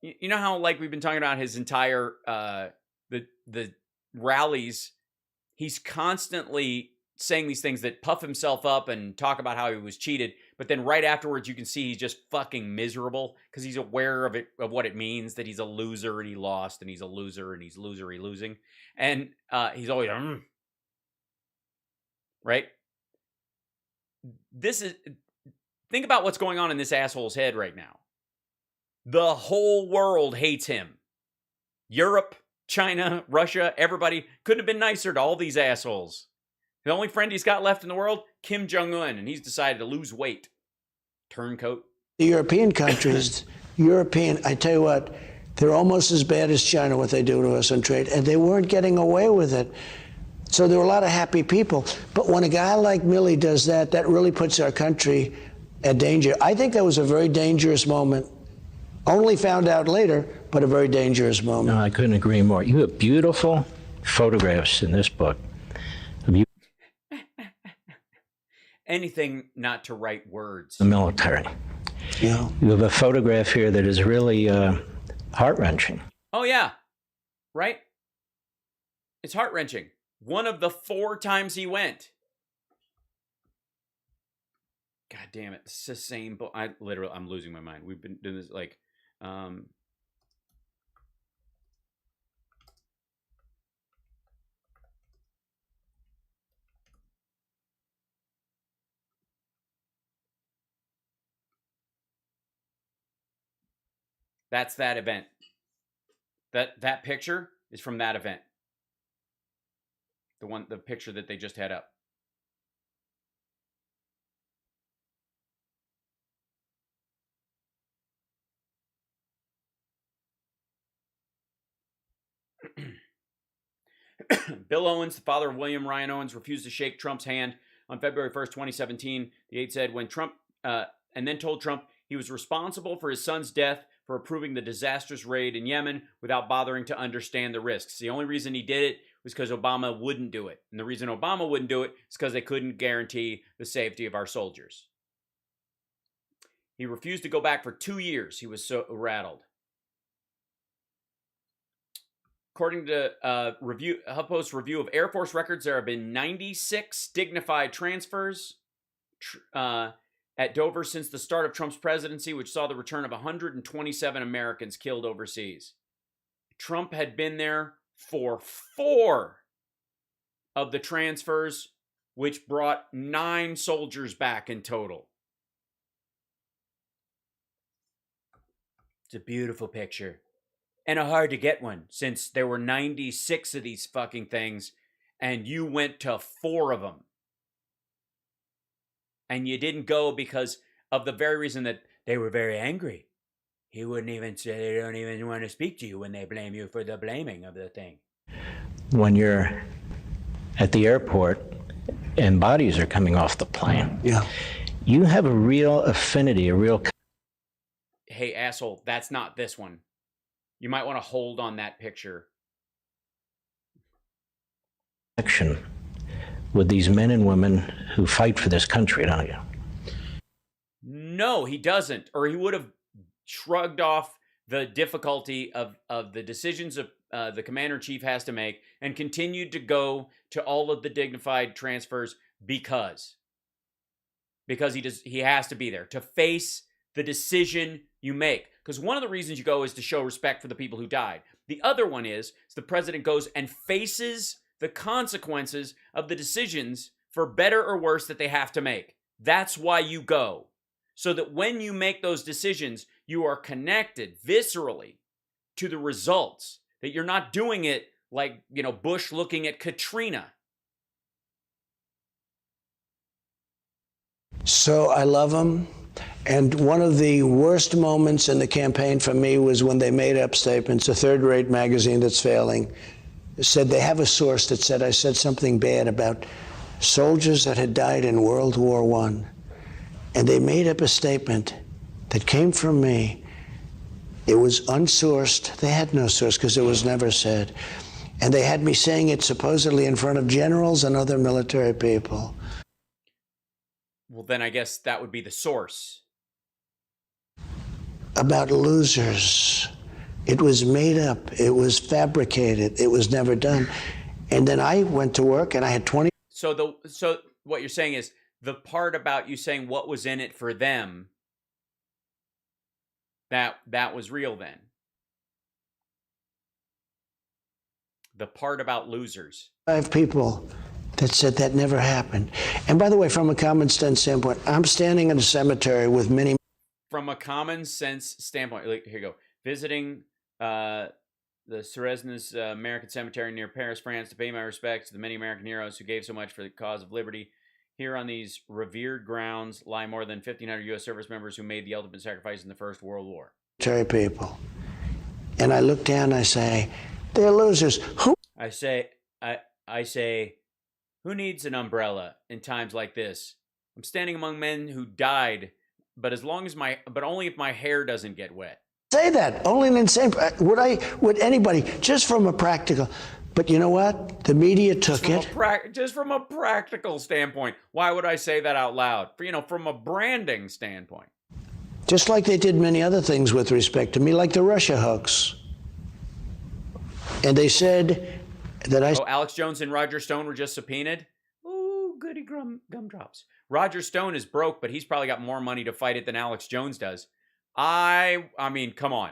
You know how, like, we've been talking about his entire the rallies, he's constantly saying these things that puff himself up and talk about how he was cheated, but then right afterwards you can see he's just fucking miserable because he's aware of it, of what it means, that he's a loser and he lost, and he's a loser and he's losing, and he's always right. This is, think about what's going on in this asshole's head right now. The whole world hates him. Europe, China, Russia, everybody couldn't have been nicer to all these assholes. The only friend he's got left in the world, Kim Jong-un, and he's decided to lose weight. Turncoat. The European countries, I tell you what, they're almost as bad as China, what they do to us on trade, and they weren't getting away with it. So there were a lot of happy people. But when a guy like Milley does that, that really puts our country at danger. I think that was a very dangerous moment. Only found out later, but a very dangerous moment. No, I couldn't agree more. You have beautiful photographs in this book. Anything not to write words. The military. Yeah. You have a photograph here that is really heart-wrenching. Oh, yeah. Right? It's heart-wrenching. One of the 4 times he went. God damn it. It's the same book. I'm losing my mind. We've been doing this like, that's that event. That picture is from that event. The picture that they just had up. Bill Owens, the father of William Ryan Owens, refused to shake Trump's hand on February 1st, 2017. The aide said when Trump, and then told Trump he was responsible for his son's death for approving the disastrous raid in Yemen without bothering to understand the risks. The only reason he did it was because Obama wouldn't do it. And the reason Obama wouldn't do it is because they couldn't guarantee the safety of our soldiers. He refused to go back for 2 years. He was so rattled. According to HuffPost's review of Air Force records, there have been 96 dignified transfers at Dover since the start of Trump's presidency, which saw the return of 127 Americans killed overseas. Trump had been there for 4 of the transfers, which brought 9 soldiers back in total. It's a beautiful picture. And a hard to get one, since there were 96 of these fucking things, and you went to 4 of them. And you didn't go because of the very reason that they were very angry. He wouldn't even say they don't even want to speak to you when they blame you for the blaming of the thing. When you're at the airport and bodies are coming off the plane, yeah, you have a real affinity, a real... Hey, asshole, that's not this one. You might want to hold on that picture. Connection with these men and women who fight for this country, don't you? No, he doesn't. Or he would have shrugged off the difficulty of the decisions of the commander-in-chief has to make and continued to go to all of the dignified transfers because he has to be there to face the decision you make. Because one of the reasons you go is to show respect for the people who died. The other one is the president goes and faces the consequences of the decisions, for better or worse, that they have to make. That's why you go. So that when you make those decisions, you are connected viscerally to the results. That you're not doing it like, Bush looking at Katrina. So I love him. And one of the worst moments in the campaign for me was when they made up statements. A third-rate magazine that's failing said they have a source that said I said something bad about soldiers that had died in World War I. And they made up a statement that came from me. It was unsourced. They had no source because it was never said. And they had me saying it supposedly in front of generals and other military people. Well, then I guess that would be the source. About losers. It was made up. It was fabricated. It was never done. And then I went to work and I had 20. So what you're saying is the part about you saying what was in it for them, that was real then. The part about losers. 5 people that said that never happened. And by the way, from a common sense standpoint, I'm standing in a cemetery with many. From a common sense standpoint, here you go. Visiting the Suresnes American Cemetery near Paris, France, to pay my respects to the many American heroes who gave so much for the cause of liberty. Here on these revered grounds lie more than 1,500 U.S. service members who made the ultimate sacrifice in the First World War. People. And I look down and I say, they're losers. Who? I say, who needs an umbrella in times like this? I'm standing among men who died, but only if my hair doesn't get wet. Say that. Only an insane. Would anybody, just from a practical. But you know what? The media took it. Just from a practical standpoint. Why would I say that out loud? From a branding standpoint. Just like they did many other things with respect to me, like the Russia hoax. And they said that Alex Jones and Roger Stone were just subpoenaed? Ooh, goody gumdrops. Roger Stone is broke, but he's probably got more money to fight it than Alex Jones does. I mean, come on.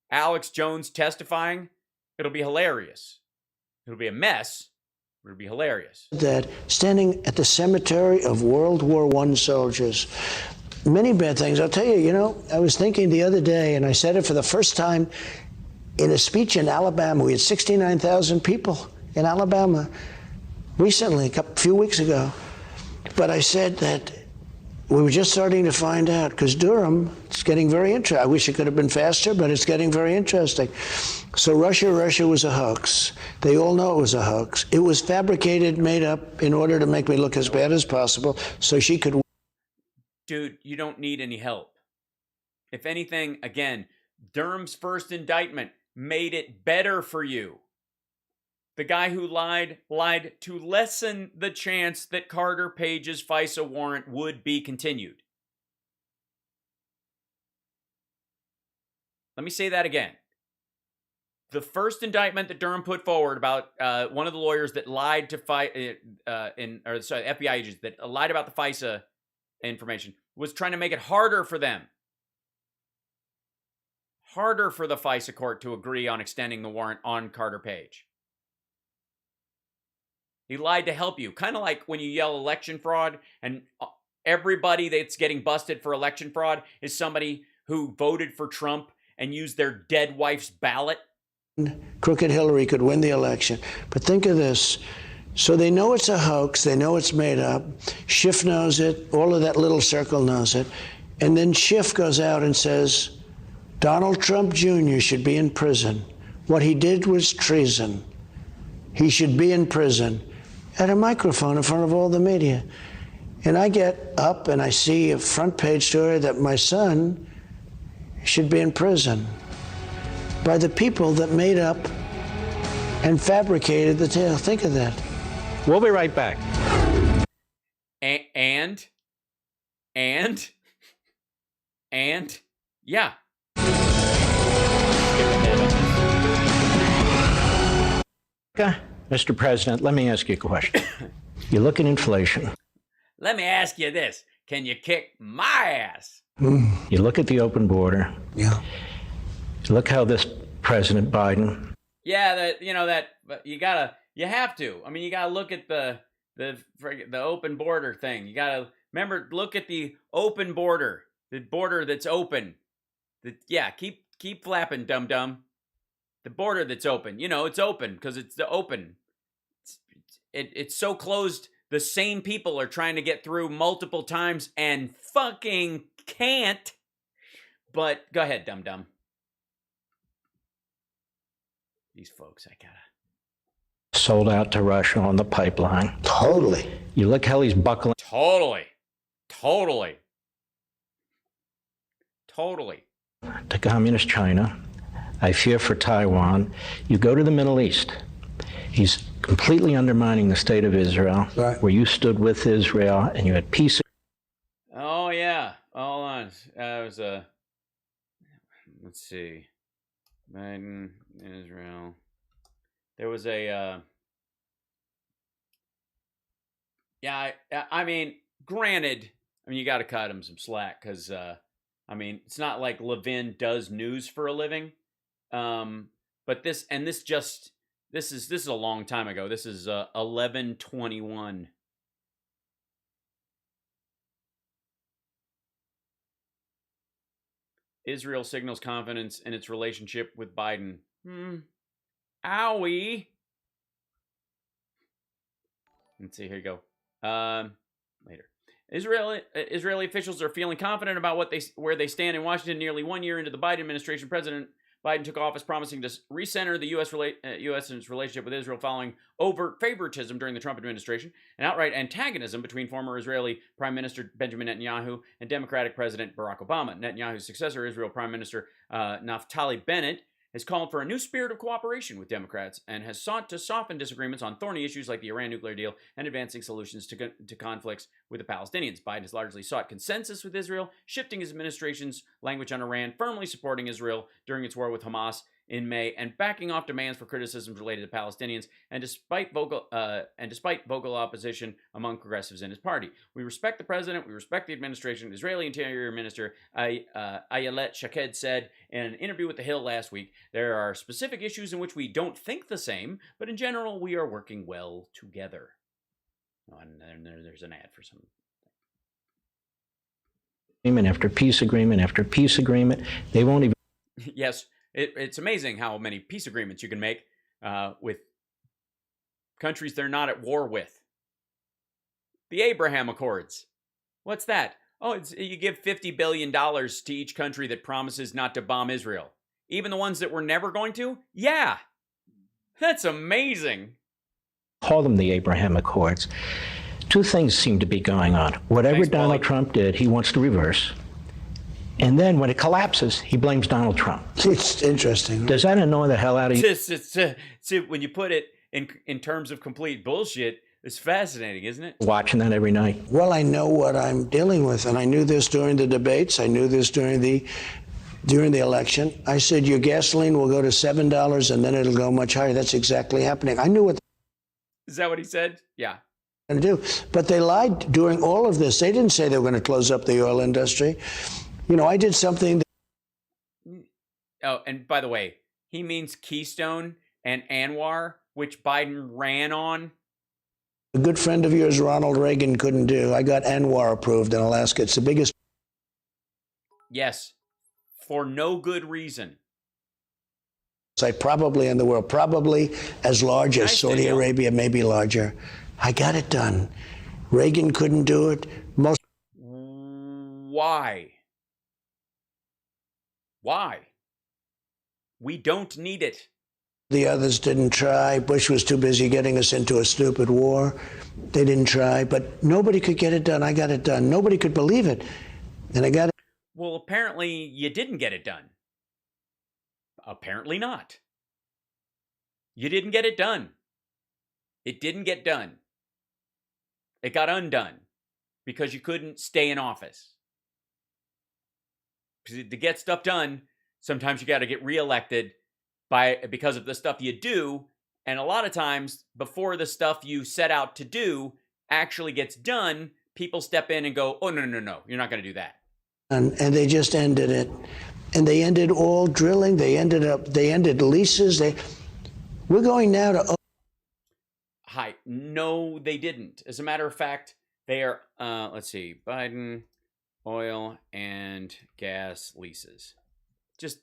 Alex Jones testifying, it'll be hilarious. It'll be a mess, but it'll be hilarious. That standing at the cemetery of World War I soldiers, many bad things. I'll tell you, I was thinking the other day, and I said it for the first time in a speech in Alabama. We had 69,000 people in Alabama recently, a few weeks ago. But I said that we were just starting to find out, because Durham, it's getting very interesting. I wish it could have been faster, but it's getting very interesting. So Russia was a hoax. They all know it was a hoax. It was fabricated, made up in order to make me look as bad as possible so she could. Dude, you don't need any help. If anything, again, Durham's first indictment made it better for you. The guy who lied to lessen the chance that Carter Page's FISA warrant would be continued. Let me say that again. The first indictment that Durham put forward about one of the lawyers that lied to FBI agents that lied about the FISA information was trying to make it harder for them. Harder for the FISA court to agree on extending the warrant on Carter Page. He lied to help you. Kind of like when you yell election fraud and everybody that's getting busted for election fraud is somebody who voted for Trump and used their dead wife's ballot. Crooked Hillary could win the election. But think of this. So they know it's a hoax. They know it's made up. Schiff knows it. All of that little circle knows it. And then Schiff goes out and says, Donald Trump Jr. should be in prison. What he did was treason. He should be in prison. At a microphone in front of all the media. And I get up and I see a front page story that my son should be in prison by the people that made up and fabricated the tale. Think of that. We'll be right back. And yeah. Okay. Mr. President, let me ask you a question. You look at inflation. Let me ask you this. Can you kick my ass? You look at the open border. Yeah. Look how this President Biden. Yeah, you have to. I mean, you gotta look at the open border thing. You gotta look at the open border, the border that's open. Keep flapping, dum-dum. The border that's open. It's open because it's the open. It's so closed, the same people are trying to get through multiple times and fucking can't. But go ahead, dum-dum. These folks, I gotta. Sold out to Russia on the pipeline. Totally. You look how he's buckling. Totally. To communist China. I fear for Taiwan. You go to the Middle East. He's completely undermining the state of Israel, right, where you stood with Israel and you had peace. Oh, yeah. Hold on. Let's see. Biden, Israel. There was a, yeah, I mean, granted, I mean, you got to cut him some slack because, I mean, it's not like Levin does news for a living. But this is a long time ago. This is 11/21. Israel signals confidence in its relationship with Biden. Owie. Let's see. Here you go. Later. Israeli officials are feeling confident about where they stand in Washington. Nearly 1 year into the Biden administration, President Biden took office promising to recenter the U.S. and its relationship with Israel following overt favoritism during the Trump administration and outright antagonism between former Israeli Prime Minister Benjamin Netanyahu and Democratic President Barack Obama. Netanyahu's successor, Israel Prime Minister Naftali Bennett, has called for a new spirit of cooperation with Democrats and has sought to soften disagreements on thorny issues like the Iran nuclear deal and advancing solutions to conflicts with the Palestinians. Biden has largely sought consensus with Israel, shifting his administration's language on Iran, firmly supporting Israel during its war with Hamas in May, and backing off demands for criticisms related to Palestinians, and despite vocal opposition among progressives in his party. We respect the president, we respect the administration, Israeli Interior Minister Ayelet Shaked said in an interview with The Hill last week. There are specific issues in which we don't think the same, but in general, we are working well together. Oh, and then there's an ad for some. Agreement after peace agreement after peace agreement. They won't even. Yes. It's amazing how many peace agreements you can make with countries they're not at war with. The Abraham Accords. What's that? Oh, you give $50 billion to each country that promises not to bomb Israel. Even the ones that were never going to? Yeah. That's amazing. Call them the Abraham Accords. Two things seem to be going on. Whatever Thanks, Donald Paulie. Trump did, he wants to reverse. And then when it collapses, he blames Donald Trump. It's interesting. Does that annoy the hell out of you? When you put it in terms of complete bullshit, it's fascinating, isn't it? Watching that every night. Well, I know what I'm dealing with, and I knew this during the debates. I knew this during the election. I said your gasoline will go to $7 and then it'll go much higher. That's exactly happening. I knew what. Is that what he said? Yeah. To do, but they lied during all of this. They didn't say they were going to close up the oil industry. You know, I did something that. Oh, and by the way, he means Keystone and Anwar, which Biden ran on. A good friend of yours, Ronald Reagan, couldn't do. I got Anwar approved in Alaska. It's the biggest. Yes, for no good reason. Site probably in the world, probably as large as Saudi Arabia, maybe larger. I got it done. Reagan couldn't do it. Why? Why? We don't need it. The others didn't try. Bush was too busy getting us into a stupid war. They didn't try, but nobody could get it done. I got it done. Nobody could believe it. And I got it. Well, apparently you didn't get it done. Apparently not. You didn't get it done. It didn't get done. It got undone because you couldn't stay in office. To get stuff done, sometimes you got to get reelected because of the stuff you do. And a lot of times, before the stuff you set out to do actually gets done, people step in and go, oh, no, you're not going to do that. And they just ended it. And they ended all drilling. They ended leases. We're going now to. Hi. No, they didn't. As a matter of fact, they are, let's see, Biden, oil and gas leases. Just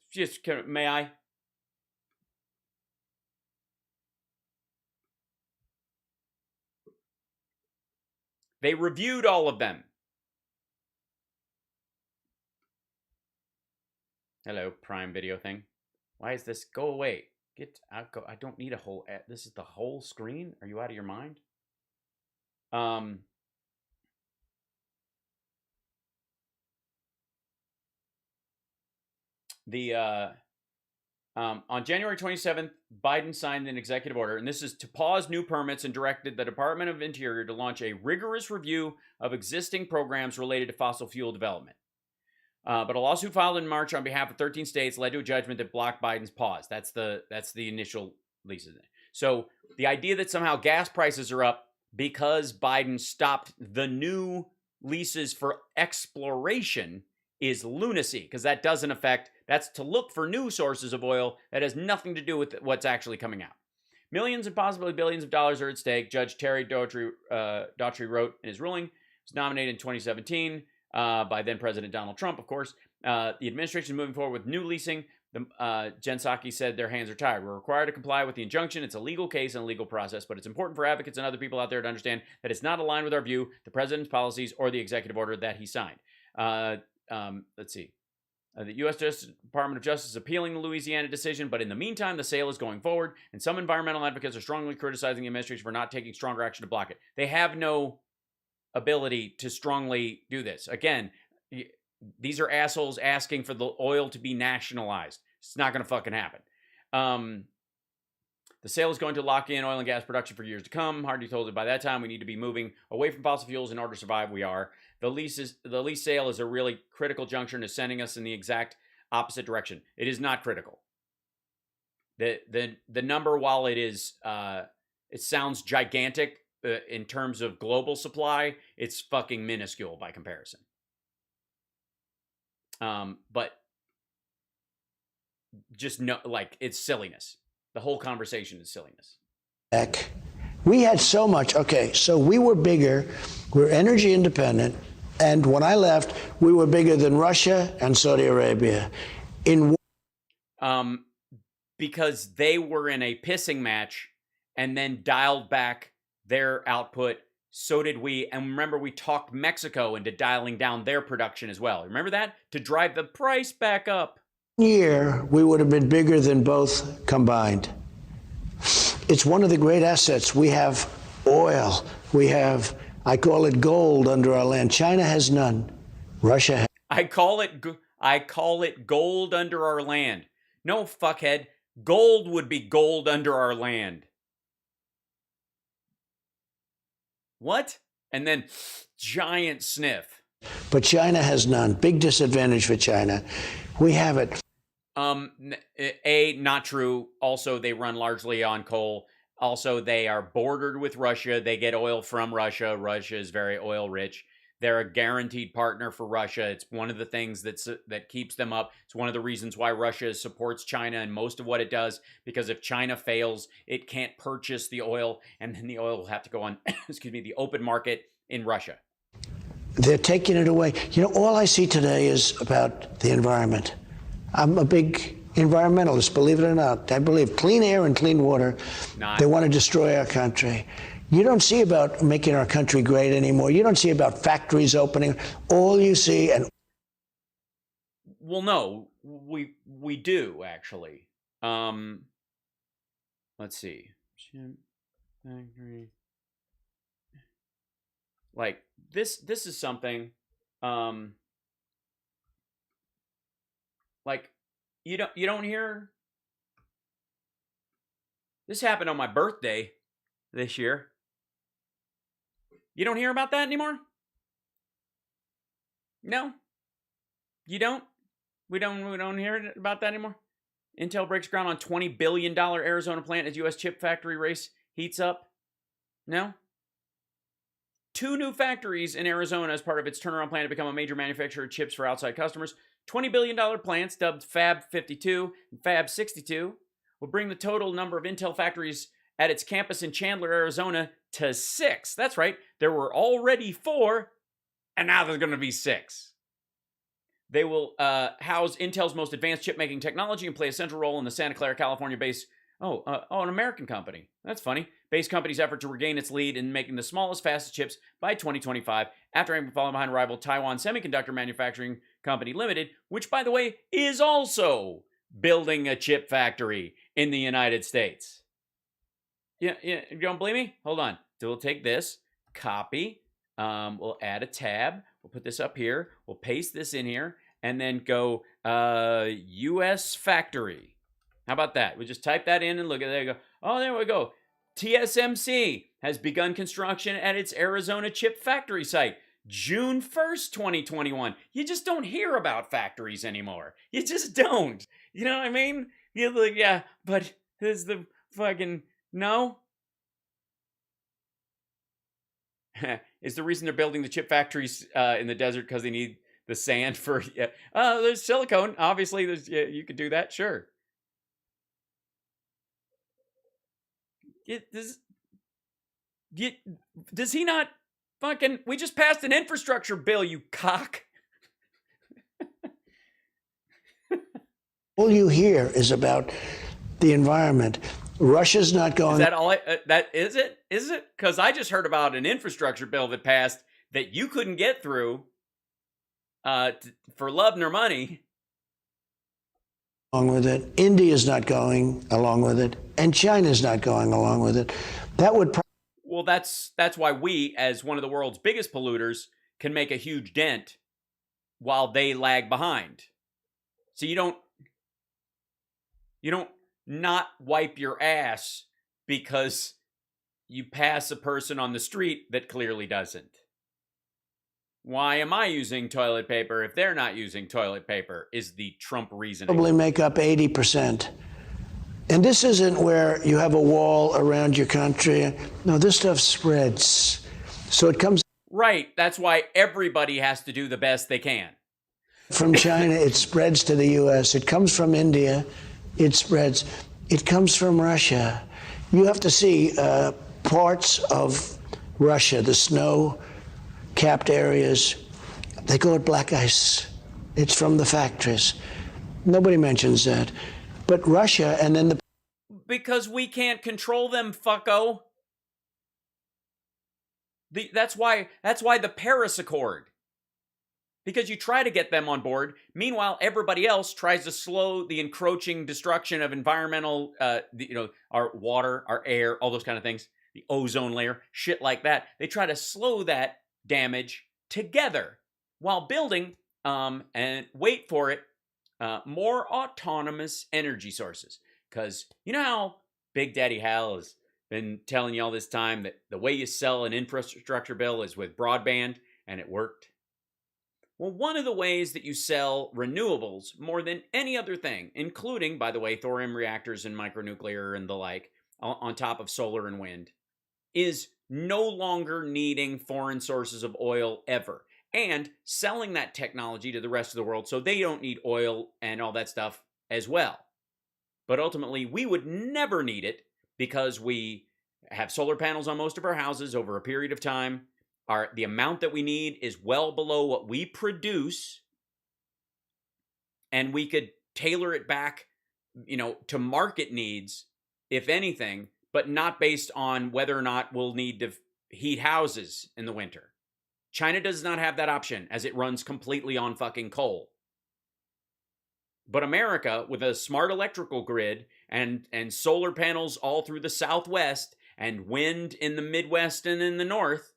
may I? They reviewed all of them. Hello, Prime Video thing. Why is this? Go away. Get out. Go. I don't need a whole ad. This is the whole screen. Are you out of your mind? On January 27th, Biden signed an executive order, and this is to pause new permits and directed the Department of Interior to launch a rigorous review of existing programs related to fossil fuel development. But a lawsuit filed in March on behalf of 13 states led to a judgment that blocked Biden's pause. That's the initial leases. So the idea that somehow gas prices are up because Biden stopped the new leases for exploration is lunacy, because that doesn't affect, that's to look for new sources of oil. That has nothing to do with what's actually coming out. Millions and possibly billions of dollars are at stake. Judge Terry Daughtry wrote in his ruling. Was nominated in 2017 by then President Donald Trump, of course. The administration is moving forward with new leasing. Jen Psaki said their hands are tied. We're required to comply with the injunction. It's a legal case and a legal process, but it's important for advocates and other people out there to understand that it's not aligned with our view, the president's policies, or the executive order that he signed. Let's see. The U.S. Department of Justice is appealing the Louisiana decision, but in the meantime, the sale is going forward, and some environmental advocates are strongly criticizing the administration for not taking stronger action to block it. They have no ability to strongly do this. Again, these are assholes asking for the oil to be nationalized. It's not going to fucking happen. The sale is going to lock in oil and gas production for years to come. Hardy told it by that time we need to be moving away from fossil fuels in order to survive. We are. The lease sale is a really critical juncture and is sending us in the exact opposite direction. It is not critical. The number, while it is, it sounds gigantic in terms of global supply, it's fucking minuscule by comparison. But just no, like, it's silliness. The whole conversation is silliness. We had so much. Okay, so we were bigger. We're energy independent. And when I left, we were bigger than Russia and Saudi Arabia. Because they were in a pissing match and then dialed back their output. So did we. And remember, we talked Mexico into dialing down their production as well. Remember that? To drive the price back up. Year, we would have been bigger than both combined. It's one of the great assets. We have oil. We have, I call it gold under our land. China has none. Russia has. I call it gold under our land. No, fuckhead. Gold would be gold under our land. What? And then giant sniff. But China has none. Big disadvantage for China. We have it. Not true. Also, they run largely on coal. Also, they are bordered with Russia. They get oil from Russia. Russia is very oil rich. They're a guaranteed partner for Russia. It's one of the things that keeps them up. It's one of the reasons why Russia supports China and most of what it does, because if China fails, it can't purchase the oil, and then the oil will have to go on, the open market in Russia. They're taking it away. You know, all I see today is about the environment. I'm a big environmentalist, believe it or not. I believe clean air and clean water. They want to destroy our country. You don't see about making our country great anymore. You don't see about factories opening. All you see, and well, no, we do actually. Let's see. Factory. Like this is something. Like you don't hear. This happened on my birthday this year. You don't hear about that anymore? No? You don't? We don't hear about that anymore? Intel breaks ground on $20 billion Arizona plant as U.S. chip factory race heats up? No? 2 new factories in Arizona as part of its turnaround plan to become a major manufacturer of chips for outside customers. $20 billion plants, dubbed Fab 52 and Fab 62, will bring the total number of Intel factories at its campus in Chandler, Arizona to 6. That's right. There were already 4, and now there's going to be 6. They will house Intel's most advanced chip-making technology and play a central role in the Santa Clara, California-based, an American company. That's funny. Based company's effort to regain its lead in making the smallest, fastest chips by 2025, after having fallen behind rival Taiwan Semiconductor Manufacturing Company Limited, which, by the way, is also building a chip factory in the United States. Yeah, you don't believe me? Hold on. So we'll take this, copy, we'll add a tab, we'll put this up here, we'll paste this in here, and then go U.S. factory. How about that? We just type that in and look at there. Go. Oh, there we go. TSMC has begun construction at its Arizona chip factory site. June 1st, 2021. You just don't hear about factories anymore. You just don't. You know what I mean? You're like, yeah, but there's the fucking, no. Is the reason they're building the chip factories in the desert because they need the sand for, there's silicone. Obviously, you could do that, sure. Does he not fucking, we just passed an infrastructure bill, you cock. All you hear is about the environment. Russia's not going. Is that all? That is it? Is it? Because I just heard about an infrastructure bill that passed that you couldn't get through for love nor money. Along with it, India's not going along with it, and China's not going along with it. That would. Well, that's why we, as one of the world's biggest polluters, can make a huge dent while they lag behind. So you don't not wipe your ass because you pass a person on the street that clearly doesn't. Why am I using toilet paper if they're not using toilet paper, is the Trump reasoning. Probably make up 80%. And this isn't where you have a wall around your country. No, this stuff spreads. So it comes. Right. That's why everybody has to do the best they can. From China, it spreads to the U.S. It comes from India. It spreads. It comes from Russia. You have to see parts of Russia, the snow-capped areas, they call it black ice. It's from the factories. Nobody mentions that. But Russia, and then the... Because we can't control them, fucko. That's why the Paris Accord. Because you try to get them on board. Meanwhile, everybody else tries to slow the encroaching destruction of environmental, our water, our air, all those kind of things. The ozone layer, shit like that. They try to slow that damage together while building, and wait for it, more autonomous energy sources. Because you know how Big Daddy Hal has been telling you all this time that the way you sell an infrastructure bill is with broadband, and it worked? Well, one of the ways that you sell renewables more than any other thing, including, by the way, thorium reactors and micronuclear and the like, on top of solar and wind, is no longer needing foreign sources of oil ever, and selling that technology to the rest of the world so they don't need oil and all that stuff as well. But ultimately, we would never need it because we have solar panels on most of our houses over a period of time. The amount that we need is well below what we produce, and we could tailor it back, to market needs, if anything, but not based on whether or not we'll need to heat houses in the winter. China does not have that option, as it runs completely on fucking coal. But America, with a smart electrical grid and solar panels all through the Southwest and wind in the Midwest and in the North,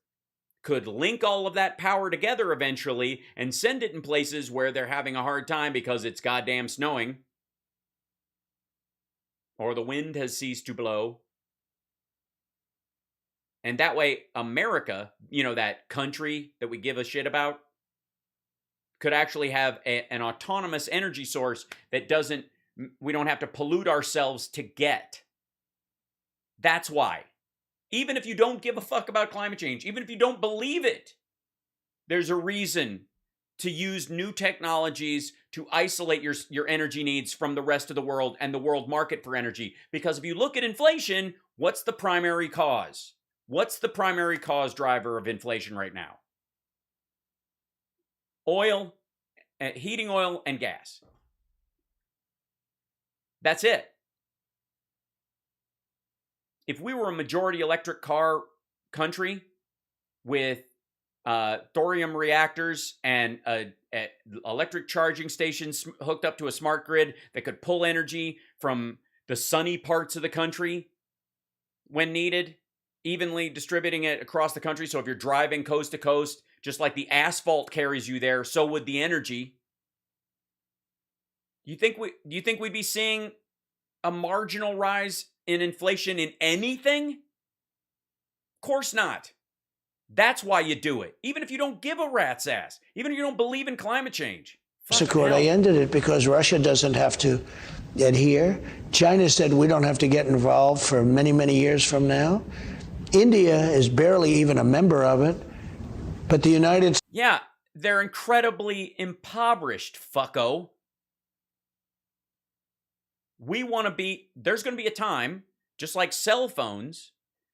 could link all of that power together eventually and send it in places where they're having a hard time because it's goddamn snowing, or the wind has ceased to blow. And that way, America, that country that we give a shit about, could actually have an autonomous energy source that we don't have to pollute ourselves to get. That's why. Even if you don't give a fuck about climate change, even if you don't believe it, there's a reason to use new technologies to isolate your energy needs from the rest of the world and the world market for energy. Because if you look at inflation, what's the primary cause? What's the primary cause driver of inflation right now? Oil, heating oil, and gas. That's it. If we were a majority electric car country with thorium reactors and electric charging stations hooked up to a smart grid that could pull energy from the sunny parts of the country when needed, evenly distributing it across the country, so if you're driving coast to coast, just like the asphalt carries you there, so would the energy. Do you think we'd be seeing a marginal rise in inflation in anything? Of course not. That's why you do it. Even if you don't give a rat's ass. Even if you don't believe in climate change. Accord. I ended it because Russia doesn't have to adhere. China said we don't have to get involved for many, many years from now. India is barely even a member of it. But the United States... Yeah, they're incredibly impoverished, fucko. We want to be... There's going to be a time, just like cell phones,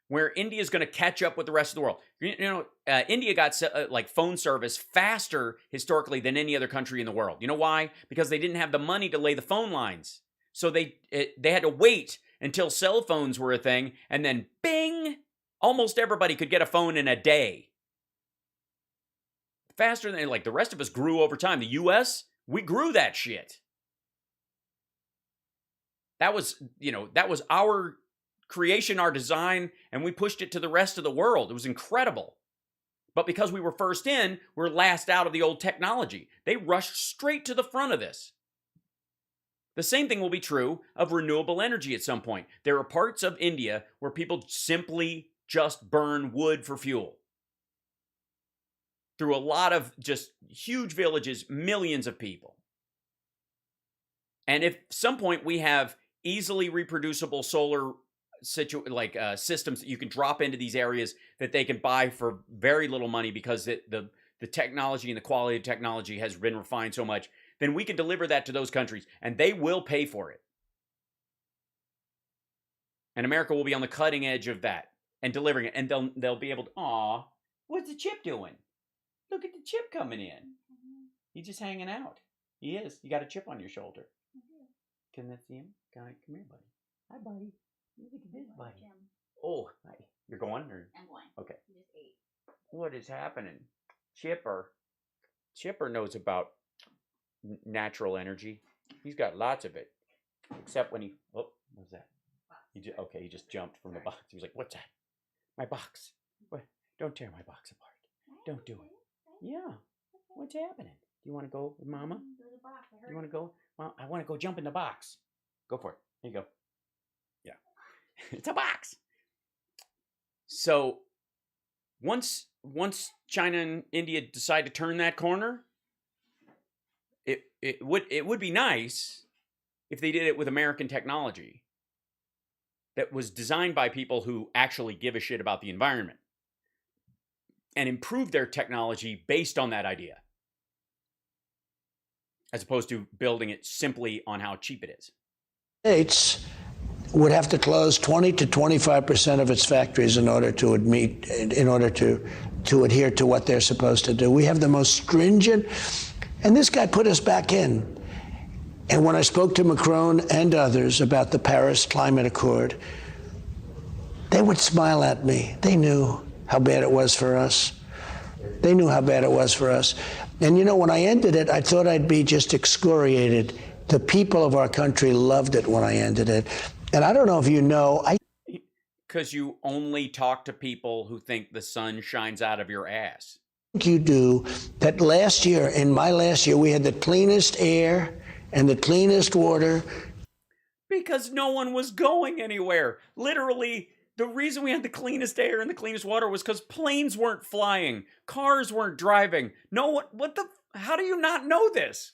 where India is going to catch up with the rest of the world. India got like phone service faster historically than any other country in the world. You know why? Because they didn't have the money to lay the phone lines. So they had to wait until cell phones were a thing, and then bing, almost everybody could get a phone in a day. Faster than, like, the rest of us grew over time. The U.S., we grew that shit. That was our creation, our design, and we pushed it to the rest of the world. It was incredible. But because we were first in, we're last out of the old technology. They rushed straight to the front of this. The same thing will be true of renewable energy at some point. There are parts of India where people simply just burn wood for fuel. Through a lot of just huge villages, millions of people. And if at some point we have easily reproducible solar systems that you can drop into these areas that they can buy for very little money because the technology and the quality of technology has been refined so much, then we can deliver that to those countries and they will pay for it. And America will be on the cutting edge of that and delivering it. And they'll be able to, aw, what's the chip doing? Look at the chip coming in. He's just hanging out. He is. You got a chip on your shoulder. Can that see him? Come here, buddy. Hi, buddy. Look at this, buddy. Oh, hi. You're going? Or? I'm going. Okay. He just ate. What is happening? Chipper knows about natural energy. He's got lots of it. Except when what was that? He just jumped from the box. He was like, what's that? My box. What? Don't tear my box apart. Don't do it. Yeah. What's happening? Do you want to go with Mama? You want to go? Well, I want to go jump in the box. Go for it. Here you go. Yeah. It's a box. So once China and India decide to turn that corner, it would be nice if they did it with American technology that was designed by people who actually give a shit about the environment and improve their technology based on that idea, as opposed to building it simply on how cheap it is. States would have to close 20 to 25% of its factories in order to adhere to what they're supposed to do. We have the most stringent, and this guy put us back in. And when I spoke to Macron and others about the Paris Climate Accord, they would smile at me. They knew how bad it was for us. They knew how bad it was for us. And when I ended it, I thought I'd be just excoriated. The people of our country loved it when I ended it. And I don't know if you know, because you only talk to people who think the sun shines out of your ass. I think you do. That last year, in my last year, we had the cleanest air and the cleanest water. Because no one was going anywhere. Literally, the reason we had the cleanest air and the cleanest water was because planes weren't flying. Cars weren't driving. How do you not know this?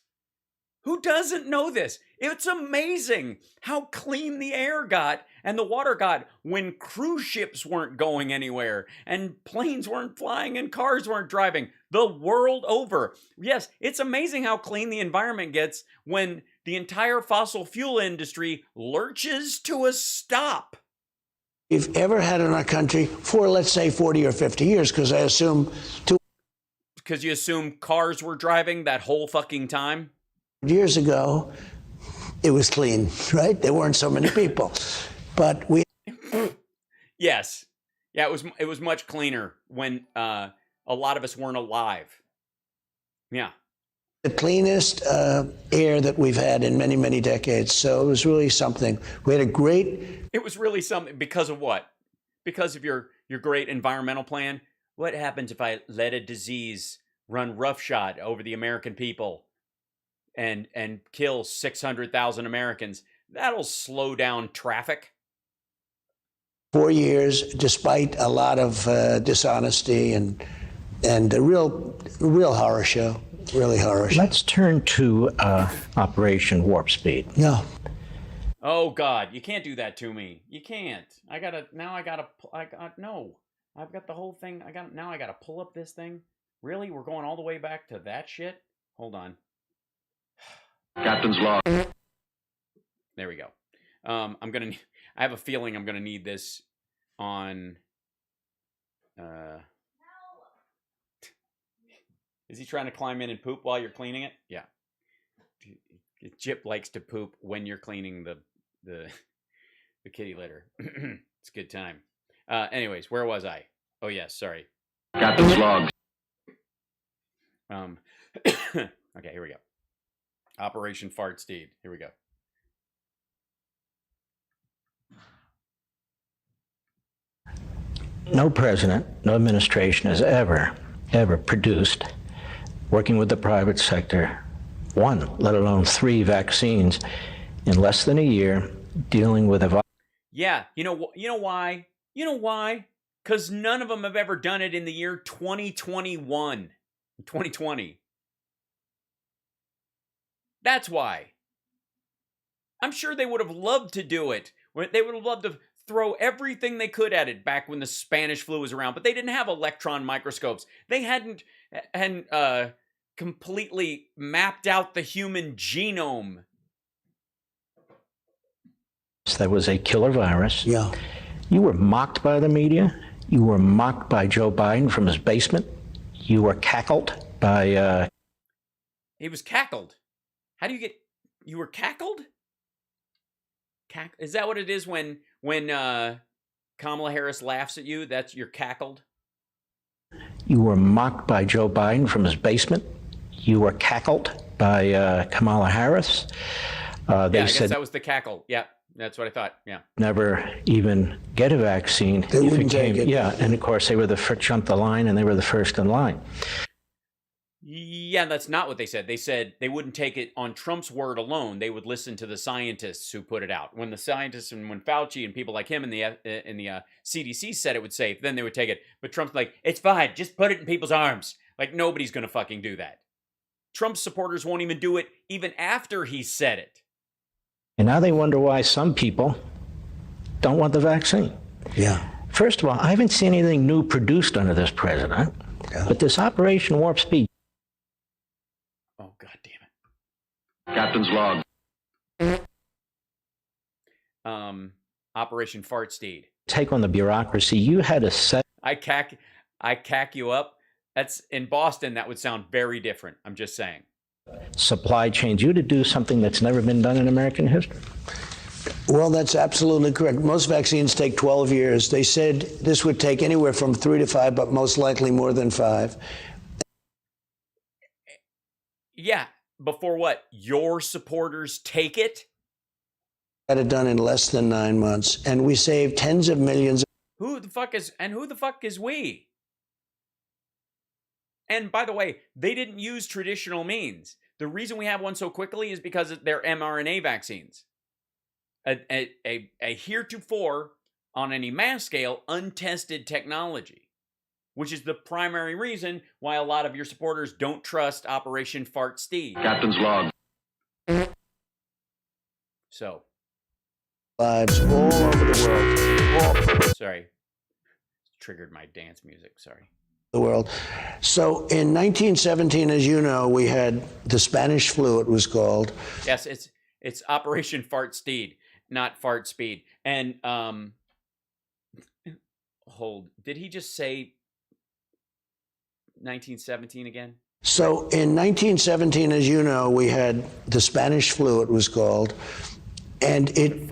Who doesn't know this? It's amazing how clean the air got and the water got when cruise ships weren't going anywhere and planes weren't flying and cars weren't driving the world over. Yes, it's amazing how clean the environment gets when the entire fossil fuel industry lurches to a stop. We've ever had in our country for, let's say, 40 or 50 years, because I assume because you assume cars were driving that whole fucking time? Years ago, it was clean, right? There weren't so many people. But we... Yes. Yeah, it was much cleaner when a lot of us weren't alive. Yeah. The cleanest air that we've had in many, many decades. So it was really something. We had a great... It was really something. Because of what? Because of your great environmental plan? What happens if I let a disease run roughshod over the American people and kill 600,000 Americans? That'll slow down traffic. 4 years, despite a lot of dishonesty and a real horror show, really horror show. Let's turn to Operation Warp Speed. No. Oh God, you can't do that to me. You can't. No. I've got the whole thing. I gotta pull up this thing. Really? We're going all the way back to that shit? Hold on. Captain's log. There we go. I have a feeling I'm gonna need this on. Is he trying to climb in and poop while you're cleaning it? Yeah. Jip likes to poop when you're cleaning the kitty litter. It's a good time. Anyways, where was I? Oh yes, sorry. Captain's log. Okay, here we go. Operation Fart Steed. Here we go. No president, no administration has ever produced, working with the private sector, 1, let alone 3 vaccines in less than a year, dealing with a... Yeah, you know why? You know why? Because none of them have ever done it in the year 2021. 2020. That's why. I'm sure they would have loved to do it. They would have loved to throw everything they could at it back when the Spanish flu was around, but they didn't have electron microscopes. They hadn't completely mapped out the human genome. That was a killer virus. Yeah. You were mocked by the media. You were mocked by Joe Biden from his basement. You were cackled by... He was cackled. How do you get... You were cackled? Is that what it is when Kamala Harris laughs at you? You're cackled? You were mocked by Joe Biden from his basement. You were cackled by Kamala Harris. I guess that was the cackle. Yeah, that's what I thought. Yeah. Never even get a vaccine. They wouldn't take it. Yeah, and of course they were the first, jumped the line, and they were the first in line. Yeah, that's not what they said. They said they wouldn't take it on Trump's word alone. They would listen to the scientists who put it out. When the scientists and when Fauci and people like him in the CDC said it would safe, then they would take it. But Trump's like, it's fine. Just put it in people's arms. Like, nobody's going to fucking do that. Trump's supporters won't even do it even after he said it. And now they wonder why some people don't want the vaccine. Yeah. First of all, I haven't seen anything new produced under this president. Yeah. But this Operation Warp Speed. Oh, God damn it. Captain's log. Operation Fart Steed. Take on the bureaucracy. You had a set. I cack you up. That's in Boston. That would sound very different. I'm just saying. Supply chains. You to do something that's never been done in American history. Well, that's absolutely correct. Most vaccines take 12 years. They said this would take anywhere from 3 to 5, but most likely more than 5. Yeah. Before what? Your supporters take it? Got it done in less than 9 months. And we saved tens of millions. Who the fuck is we? And by the way, they didn't use traditional means. The reason we have one so quickly is because they're mRNA vaccines. A heretofore, on any mass scale, untested technology. Which is the primary reason why a lot of your supporters don't trust Operation Fart Steed. Captain's log. So. Lives all over the world. Sorry. Triggered my dance music, sorry. The world. So in 1917, as you know, we had the Spanish flu, it was called. Yes, it's Operation Fart Steed, not Fart Speed. And, did he just say 1917 again? So in 1917, as you know, we had the Spanish flu, it was called, and it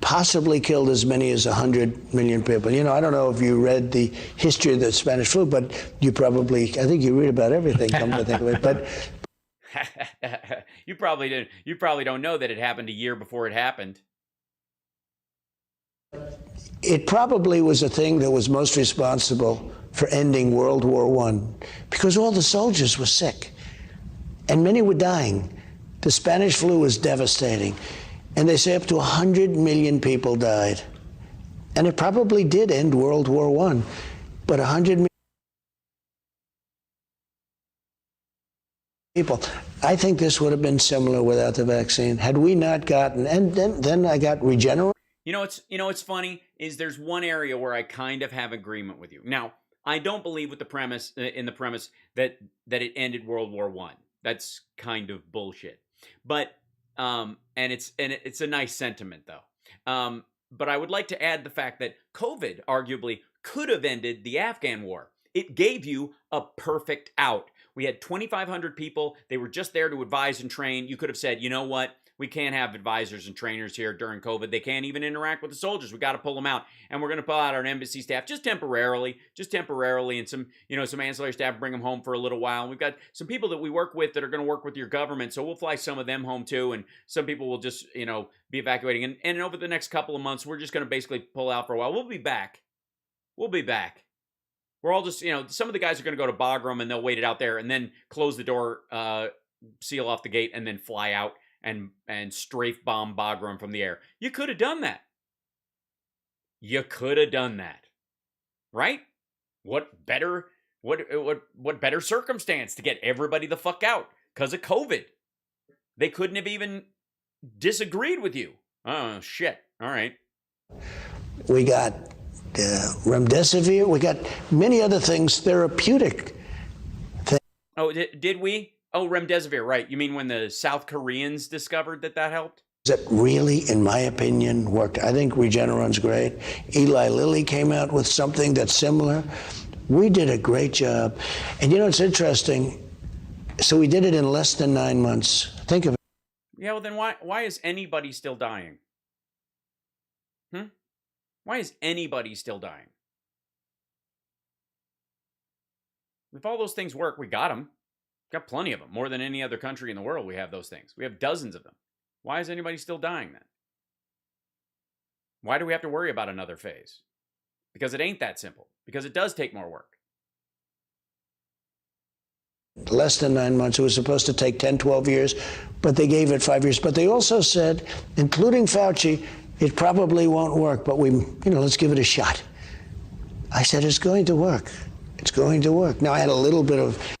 possibly killed as many as 100 million people. You know, I don't know if you read the history of the Spanish flu, but you probably, I think you read about everything, come to think of it. But you probably didn't. You probably don't know that it happened a year before it happened. It probably was a thing that was most responsible for ending World War I, because all the soldiers were sick, and many were dying. The Spanish flu was devastating, and they say up to 100 million people died. And it probably did end World War I. But 100 million people. I think this would have been similar without the vaccine. Had we not gotten, and then I got regeneration. What's funny is there's one area where I kind of have agreement with you. Now, I don't believe with the premise that it ended World War I. That's kind of bullshit. But and it's a nice sentiment though. But I would like to add the fact that COVID arguably could have ended the Afghan war. It gave you a perfect out. We had 2,500 people. They were just there to advise and train. You could have said, you know what? We can't have advisors and trainers here during COVID. They can't even interact with the soldiers. We got to pull them out. And we're going to pull out our embassy staff just temporarily, and some ancillary staff, bring them home for a little while. And we've got some people that we work with that are going to work with your government. So we'll fly some of them home too. And some people will just, be evacuating. And over the next couple of months, we're just going to basically pull out for a while. We'll be back. We're all just, some of the guys are going to go to Bagram and they'll wait it out there and then close the door, seal off the gate, and then fly out and strafe bomb Bagram from the air. You could have done that. Right? What better circumstance to get everybody the fuck out because of COVID? They couldn't have even disagreed with you. Oh, shit. All right. We got remdesivir. We got many other things, therapeutic things. Oh, did we? Oh, remdesivir, right. You mean when the South Koreans discovered that helped? That really, in my opinion, worked. I think Regeneron's great. Eli Lilly came out with something that's similar. We did a great job. And it's interesting. So we did it in less than 9 months. Think of it. Yeah, well then why is anybody still dying? Why is anybody still dying? If all those things work, we got them. Got plenty of them. More than any other country in the world, we have those things. We have dozens of them. Why is anybody still dying then? Why do we have to worry about another phase? Because it ain't that simple. Because it does take more work. Less than 9 months. It was supposed to take 10, 12 years, but they gave it 5 years. But they also said, including Fauci, it probably won't work, but let's give it a shot. I said, it's going to work. It's going to work. Now, I had a little bit of...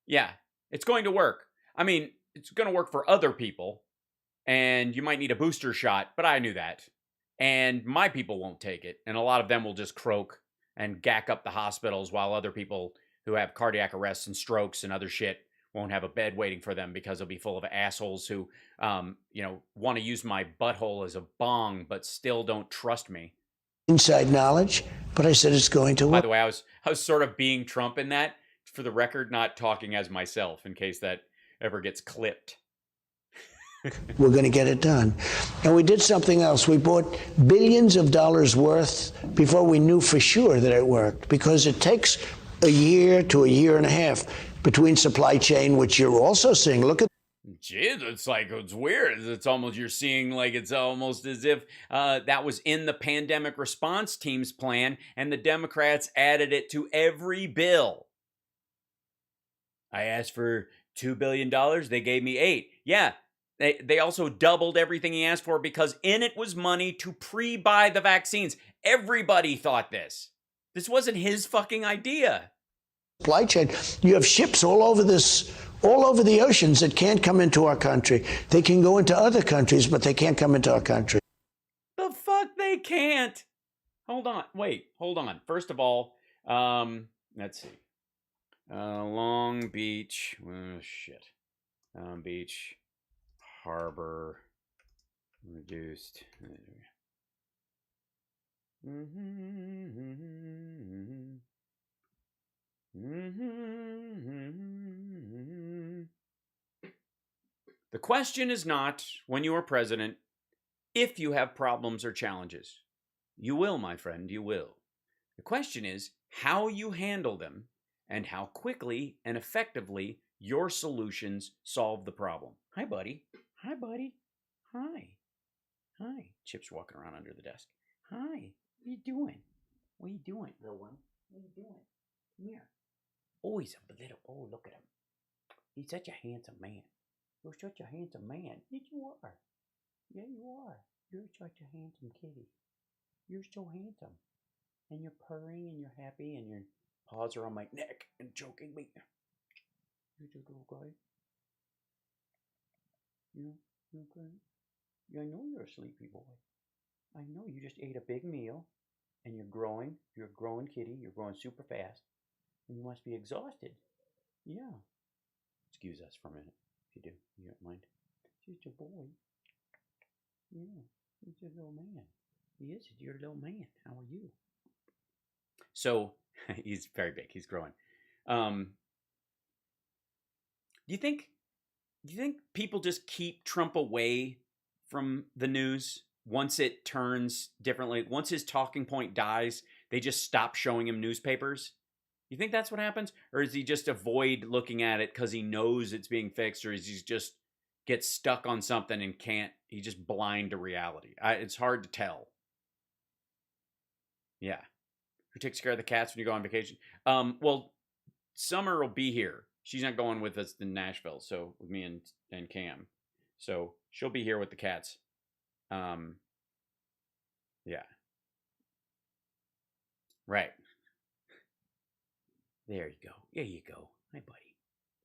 Yeah, it's going to work. I mean, it's going to work for other people, and you might need a booster shot, but I knew that. And my people won't take it, and a lot of them will just croak and gack up the hospitals while other people who have cardiac arrests and strokes and other shit won't have a bed waiting for them because they'll be full of assholes who, want to use my butthole as a bong, but still don't trust me. Inside knowledge, but I said it's going to work. By the way, I was sort of being Trump in that, for the record, not talking as myself in case that ever gets clipped. We're going to get it done. And we did something else. We bought billions of dollars worth before we knew for sure that it worked, because it takes a year to a year and a half between supply chain, which you're also seeing. Look at. Jeez, it's weird. You're seeing like it's almost as if that was in the pandemic response team's plan and the Democrats added it to every bill. I asked for $2 billion. They gave me $8 billion. Yeah, they also doubled everything he asked for because in it was money to pre-buy the vaccines. Everybody thought this. This wasn't his fucking idea. Supply chain. You have ships all over the oceans that can't come into our country. They can go into other countries, but they can't come into our country. The fuck they can't. Hold on. First of all, let's see. Long Beach. Oh, shit. Long Beach Harbor reduced. The question is not, when you are president, if you have problems or challenges. You will, my friend, you will. The question is how you handle them and how quickly and effectively your solutions solve the problem. Hi, buddy. Hi, buddy. Hi. Hi. Chip's walking around under the desk. Hi. What are you doing? What are you doing, little one? What are you doing? Come here. Oh, he's a little... Oh, look at him. He's such a handsome man. You're such a handsome man. Yes, you are. Yeah, you are. You're such a handsome kitty. You're so handsome. And you're purring and you're happy and your paws are on my neck and choking me. You're a little guy. You okay? Yeah, I know you're a sleepy boy. I know you just ate a big meal and you're growing. You're a growing kitty. You're growing super fast. And you must be exhausted. Yeah. Excuse us for a minute, if you do. You don't mind. Just a boy. Yeah. He's a little man. He is. You're a little man. How are you? So, he's very big. He's growing. Do you think people just keep Trump away from the news once it turns differently? Once his talking point dies, they just stop showing him newspapers? You think that's what happens? Or does he just avoid looking at it because he knows it's being fixed? Or is he just gets stuck on something and can't, he's just blind to reality? It's hard to tell. Yeah. Who takes care of the cats when you go on vacation? Well, Summer will be here. She's not going with us in Nashville, so with me and Cam. So she'll be here with the cats. Yeah. Right. There you go. There you go. Hi, buddy.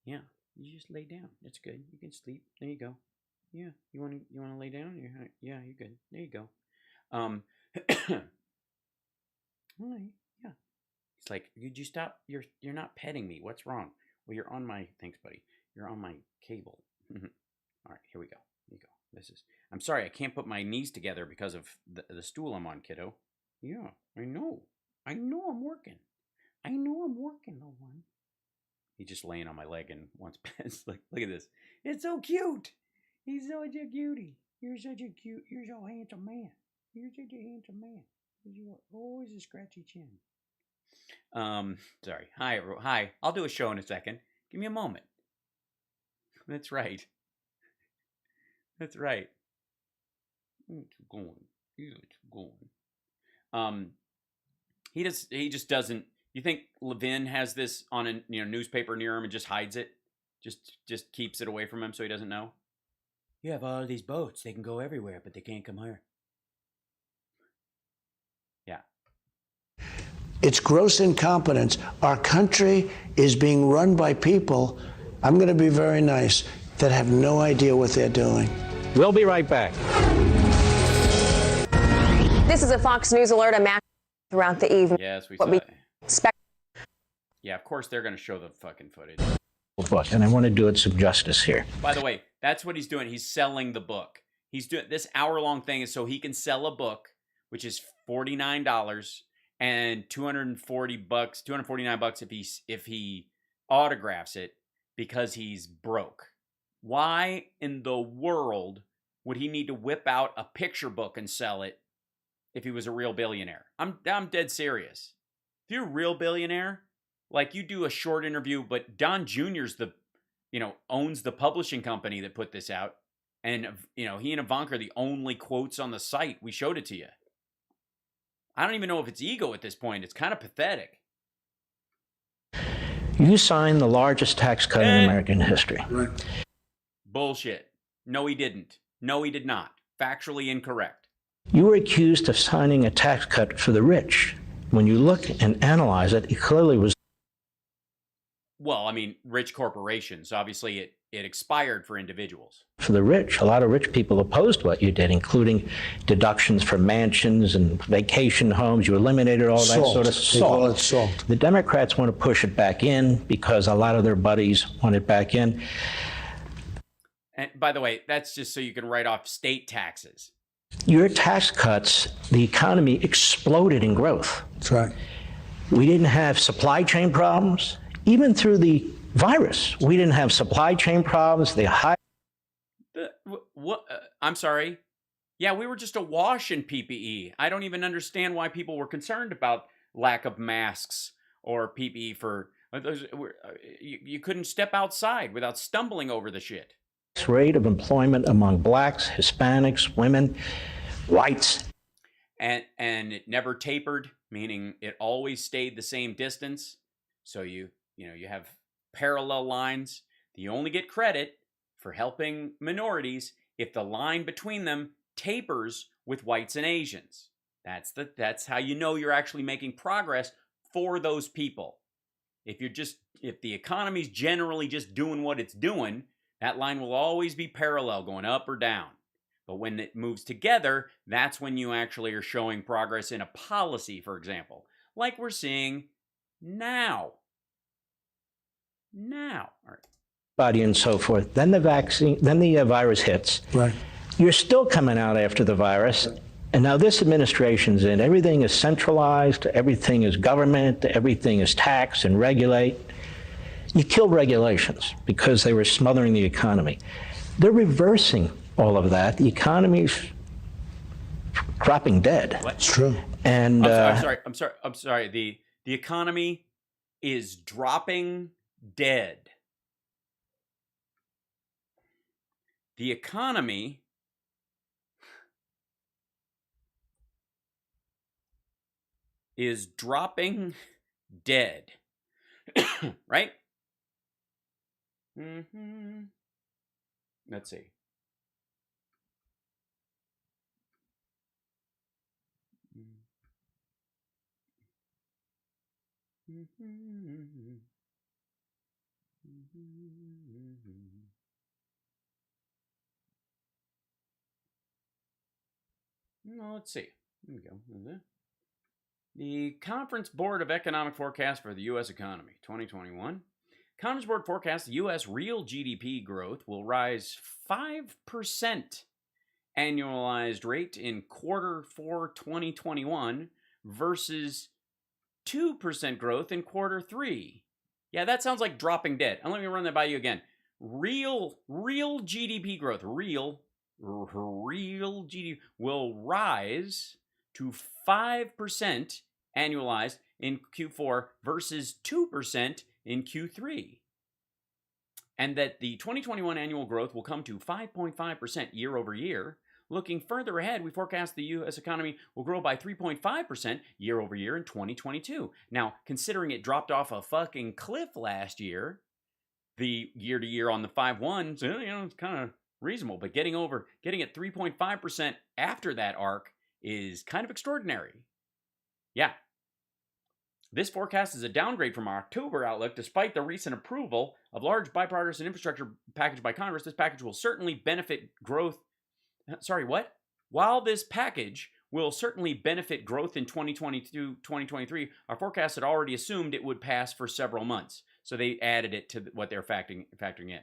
Yeah. You just lay down. That's good. You can sleep. There you go. Yeah. You wanna lay down? Yeah, you're good. There you go. Hi. Yeah. It's like, could you stop? You're not petting me. What's wrong? Well, you're on my, thanks, buddy. You're on my cable. All right, here we go. Here you go. I'm sorry, I can't put my knees together because of the stool I'm on, kiddo. Yeah, I know. I know I'm working. No one. He's just laying on my leg and wants pets. Like, look at this. It's so cute. He's such a cutie. You're so handsome man. You're such a handsome man. You're always a scratchy chin. Sorry. Hi. I'll do a show in a second. Give me a moment. That's right. It's going. He just doesn't. You think Levin has this on a newspaper near him and just hides it? Just keeps it away from him so he doesn't know? You have all these boats. They can go everywhere, but they can't come here. Yeah. It's gross incompetence. Our country is being run by people, I'm going to be very nice, that have no idea what they're doing. We'll be right back. This is a Fox News alert. I'm throughout the evening. Yes, we saw it. Yeah, of course they're going to show the fucking footage. Book, and I want to do it some justice here. By the way, that's what he's doing. He's selling the book. He's doing this hour-long thing is so he can sell a book, which is $49 and $249 if he autographs it because he's broke. Why in the world would he need to whip out a picture book and sell it if he was a real billionaire? I'm dead serious. If you're a real billionaire, like you do a short interview, but Don Jr.'s owns the publishing company that put this out. And, he and Ivanka are the only quotes on the site. We showed it to you. I don't even know if it's ego at this point. It's kind of pathetic. You signed the largest tax cut in American history. Right. Bullshit. No, he didn't. No, he did not. Factually incorrect. You were accused of signing a tax cut for the rich. When you look and analyze it, it clearly was. Well, I mean, rich corporations. Obviously, it expired for individuals. For the rich, a lot of rich people opposed what you did, including deductions for mansions and vacation homes. You eliminated all that sort of salt. They call it salt. The Democrats want to push it back in because a lot of their buddies want it back in. And by the way, that's just so you can write off state taxes. Your tax cuts, the economy exploded in growth. That's right. We didn't have supply chain problems. Even through the virus, we didn't have supply chain problems. I'm sorry. Yeah, we were just awash in PPE. I don't even understand why people were concerned about lack of masks or PPE for you couldn't step outside without stumbling over the shit. Rate of employment among blacks, Hispanics, women, whites. And it never tapered, meaning it always stayed the same distance. So you have parallel lines. You only get credit for helping minorities if the line between them tapers with whites and Asians. That's how you know you're actually making progress for those people. If the economy's generally just doing what it's doing, that line will always be parallel, going up or down. But when it moves together, that's when you actually are showing progress in a policy, for example, like we're seeing now. All right. Body and so forth. Then the vaccine, then the virus hits. Right. You're still coming out after the virus. And now this administration's in. Everything is centralized. Everything is government. Everything is tax and regulate. You killed regulations because they were smothering the economy. They're reversing all of that. The economy's dropping dead. It's true. And I'm sorry. The economy is dropping dead. The economy is dropping dead. Right? Let's see. Well, let's see. Here we go. The Conference Board of Economic Forecast for the U.S. Economy, 2021. Conference Board forecasts the U.S. real GDP growth will rise 5% annualized rate in quarter 4 2021 versus 2% growth in quarter 3. Yeah, that sounds like dropping dead. And let me run that by you again. Real GDP growth, real GDP will rise to 5% annualized in Q4 versus 2% in Q3. And that the 2021 annual growth will come to 5.5% year over year. Looking further ahead, we forecast the U.S. economy will grow by 3.5% year over year in 2022. Now, considering it dropped off a fucking cliff last year, the year to year on the 5.1s, it's kind of reasonable. But getting at 3.5% after that arc is kind of extraordinary. Yeah. This forecast is a downgrade from our October outlook. Despite the recent approval of large bipartisan infrastructure package by Congress, this package will certainly benefit growth. Sorry, what? While this package will certainly benefit growth in 2022, 2023, our forecast had already assumed it would pass for several months. So they added it to what they're factoring in.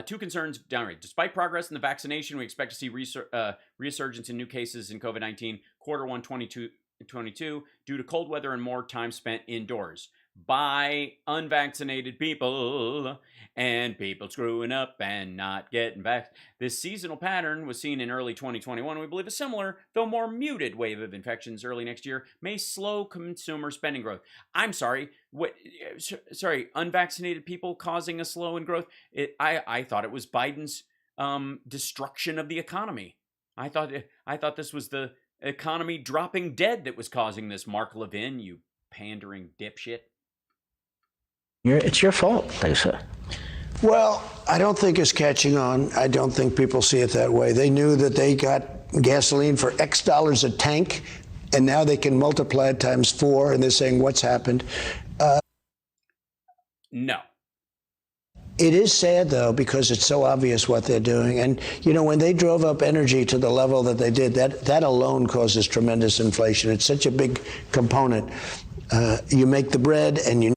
Two concerns downgrade. Despite progress in the vaccination, we expect to see resurgence in new cases in COVID-19 quarter 1 2022 due to cold weather and more time spent indoors by unvaccinated people and people screwing up and not getting vaccinated. This seasonal pattern was seen in early 2021. We believe a similar, though more muted wave of infections early next year may slow consumer spending growth. I'm sorry, unvaccinated people causing a slow in growth? I thought it was Biden's destruction of the economy. I thought this was the economy dropping dead that was causing this. Mark Levin, you pandering dipshit. It's your fault, Lisa. Well, I don't think it's catching on. I don't think people see it that way. They knew that they got gasoline for X dollars a tank, and now they can multiply it times 4, and they're saying, what's happened? No. It is sad, though, because it's so obvious what they're doing. And, when they drove up energy to the level that they did, that alone causes tremendous inflation. It's such a big component. You make the bread and you...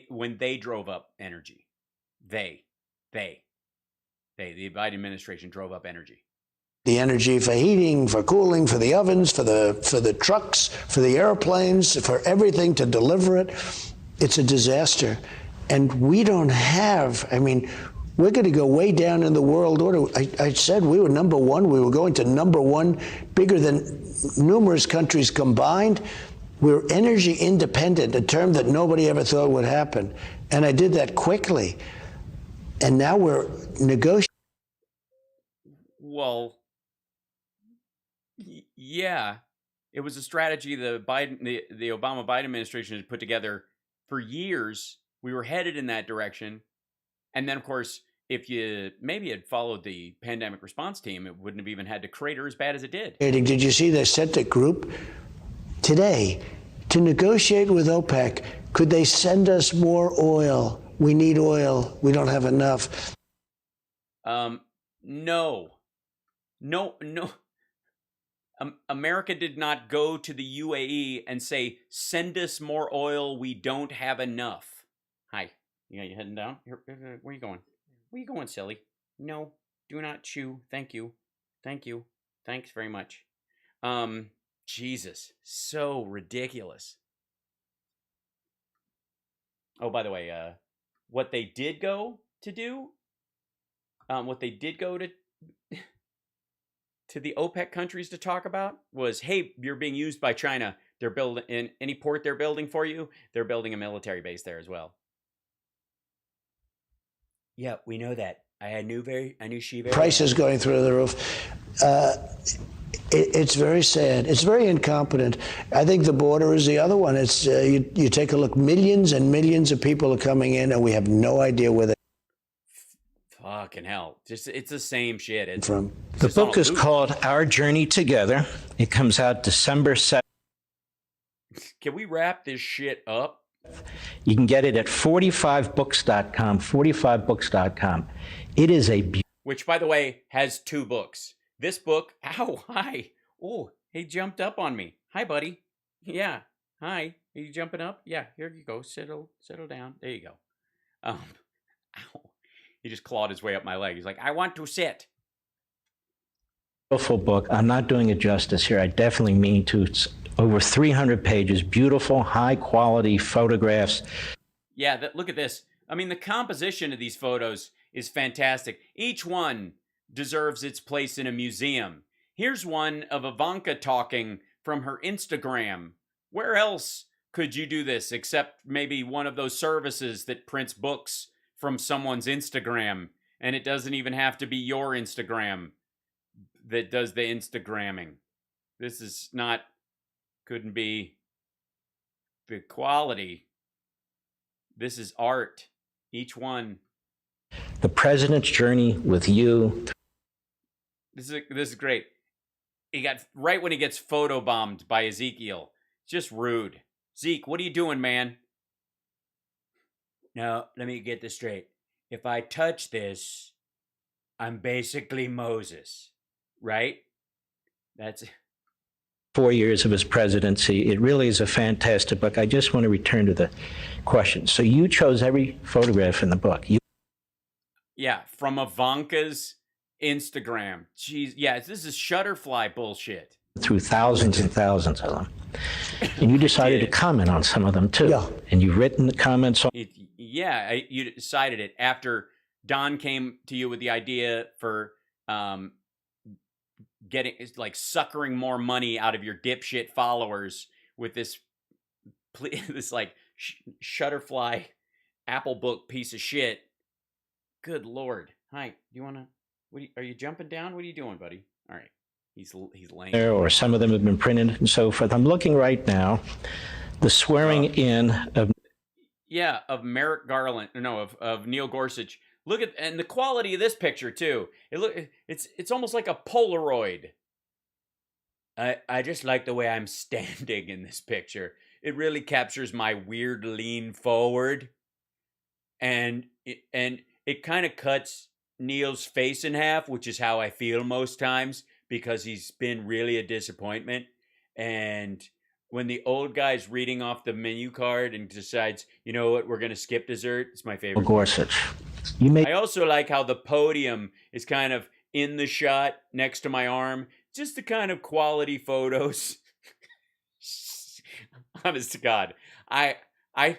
When they drove up energy, the Biden administration drove up energy. The energy for heating, for cooling, for the ovens, for the trucks, for the airplanes, for everything to deliver it. It's a disaster. And we don't have, we're going to go way down in the world order. I said we were number 1. We were going to number 1, bigger than numerous countries combined. We're energy independent, a term that nobody ever thought would happen. And I did that quickly. And now we're negotiating. Well, yeah, it was a strategy the Obama-Biden administration had put together for years. We were headed in that direction. And then, of course, if you maybe had followed the pandemic response team, it wouldn't have even had to crater as bad as it did. Did you see they sent a group today to negotiate with OPEC? Could they send us more oil? We need oil. We don't have enough. No. America did not go to the UAE and say, send us more oil. We don't have enough. Hi. You heading down? Where are you going? Where are you going, silly? No, do not chew. Thank you. Thank you. Thanks very much. Jesus. So ridiculous. Oh, by the way, what they did go to do, what they did go to the OPEC countries to talk about was, hey, you're being used by China. They're building in any port they're building for you. They're building a military base there as well. Yeah, we know that. I knew she very. Prices going through the roof. It's very sad. It's very incompetent. I think the border is the other one. It's you take a look. Millions and millions of people are coming in, and we have no idea where they're fucking hell. Just it's the same shit. It's from. The book is called Our Journey Together. It comes out December 7th. Can we wrap this shit up? You can get it at 45books.com, 45books.com. It is a which, by the way, has 2 books. This book, ow, hi. Oh, he jumped up on me. Hi, buddy. Yeah, hi. Are you jumping up? Yeah, here you go. Settle down. There you go. Ow. He just clawed his way up my leg. He's like, I want to sit. Beautiful book. I'm not doing it justice here. I definitely mean to. It's over 300 pages, beautiful, high-quality photographs. Yeah, look at this. I mean, the composition of these photos is fantastic. Each one deserves its place in a museum. Here's one of Ivanka talking from her Instagram. Where else could you do this except maybe one of those services that prints books from someone's Instagram, and it doesn't even have to be your Instagram that does the Instagramming. This is not, couldn't be the quality. This is art. Each one. The President's Journey with You. This is great. He got right when he gets photobombed by Ezekiel. Just rude. Zeke, what are you doing, man? Now, let me get this straight. If I touch this, I'm basically Moses, right? That's 4 years of his presidency. It really is a fantastic book. I just want to return to the question. So you chose every photograph in the book. Yeah, from Ivanka's Instagram. Jeez, yeah, this is Shutterfly bullshit. Through thousands and thousands of them. And you decided to comment on some of them, too. Yeah. And you've written the comments on... You decided it after Don came to you with the idea for getting, like, suckering more money out of your dipshit followers with this like, Shutterfly Apple book piece of shit. Good Lord. Hi, do you want to... are you jumping down? What are you doing, buddy? All right. He's lame. Or some of them have been printed and so forth. I'm looking right now. The swearing in of... Yeah, of Merrick Garland. No, of Neil Gorsuch. Look at, and the quality of this picture too. It's almost like a Polaroid. I just like the way I'm standing in this picture. It really captures my weird lean forward. And it kind of cuts Neil's face in half, which is how I feel most times, because he's been really a disappointment. And when the old guy's reading off the menu card and decides, you know what, we're going to skip dessert, it's my favorite. Gorsuch. I also like how the podium is kind of in the shot next to my arm. Just the kind of quality photos. Honest to God. I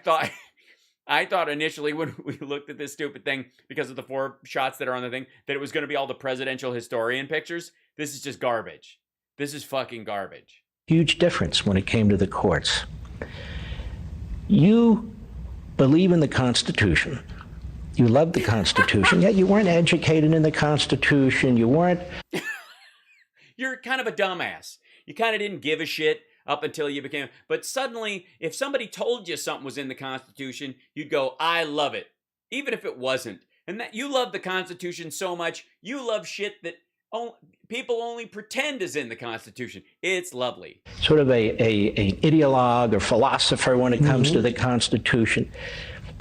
thought initially when we looked at this stupid thing, because of the 4 shots that are on the thing, that it was going to be all the presidential historian pictures. This is just garbage. This is fucking garbage. Huge difference when it came to the courts. You believe in the Constitution. You love the Constitution, yet you weren't educated in the Constitution. You weren't... You're kind of a dumbass. You kind of didn't give a shit up until you became... But suddenly, if somebody told you something was in the Constitution, you'd go, I love it. Even if it wasn't. And that you love the Constitution so much, you love shit that people only pretend is in the Constitution. It's lovely. Sort of an ideologue or philosopher when it comes to the Constitution.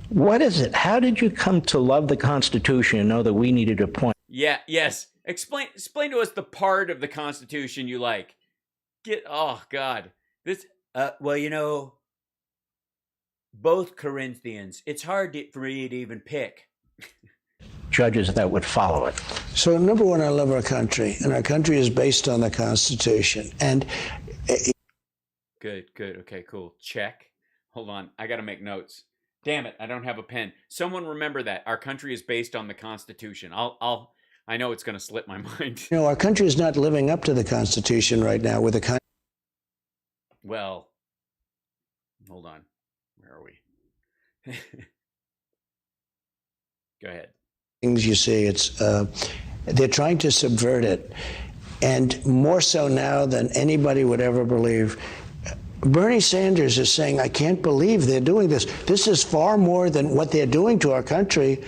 What is it? How did you come to love the Constitution and know that we needed a point? Yeah, yes. Explain to us the part of the Constitution you like. Oh, God. Well, you know, both Corinthians, it's hard for me to even pick. Judges that would follow it. So, number one, I love our country, and our country is based on the Constitution. And Good. Okay, cool. Check. Hold on. I got to make notes. Damn it, I don't have a pen. Someone remember that. Our country is based on the Constitution. I know it's going to slip my mind. you know, our country is not living up to the Constitution right now with the Well, hold on. Where are we? Go ahead. things you see. They're trying to subvert it, and more so now than anybody would ever believe. Bernie Sanders is saying, I can't believe they're doing this. This is far more than what they're doing to our country.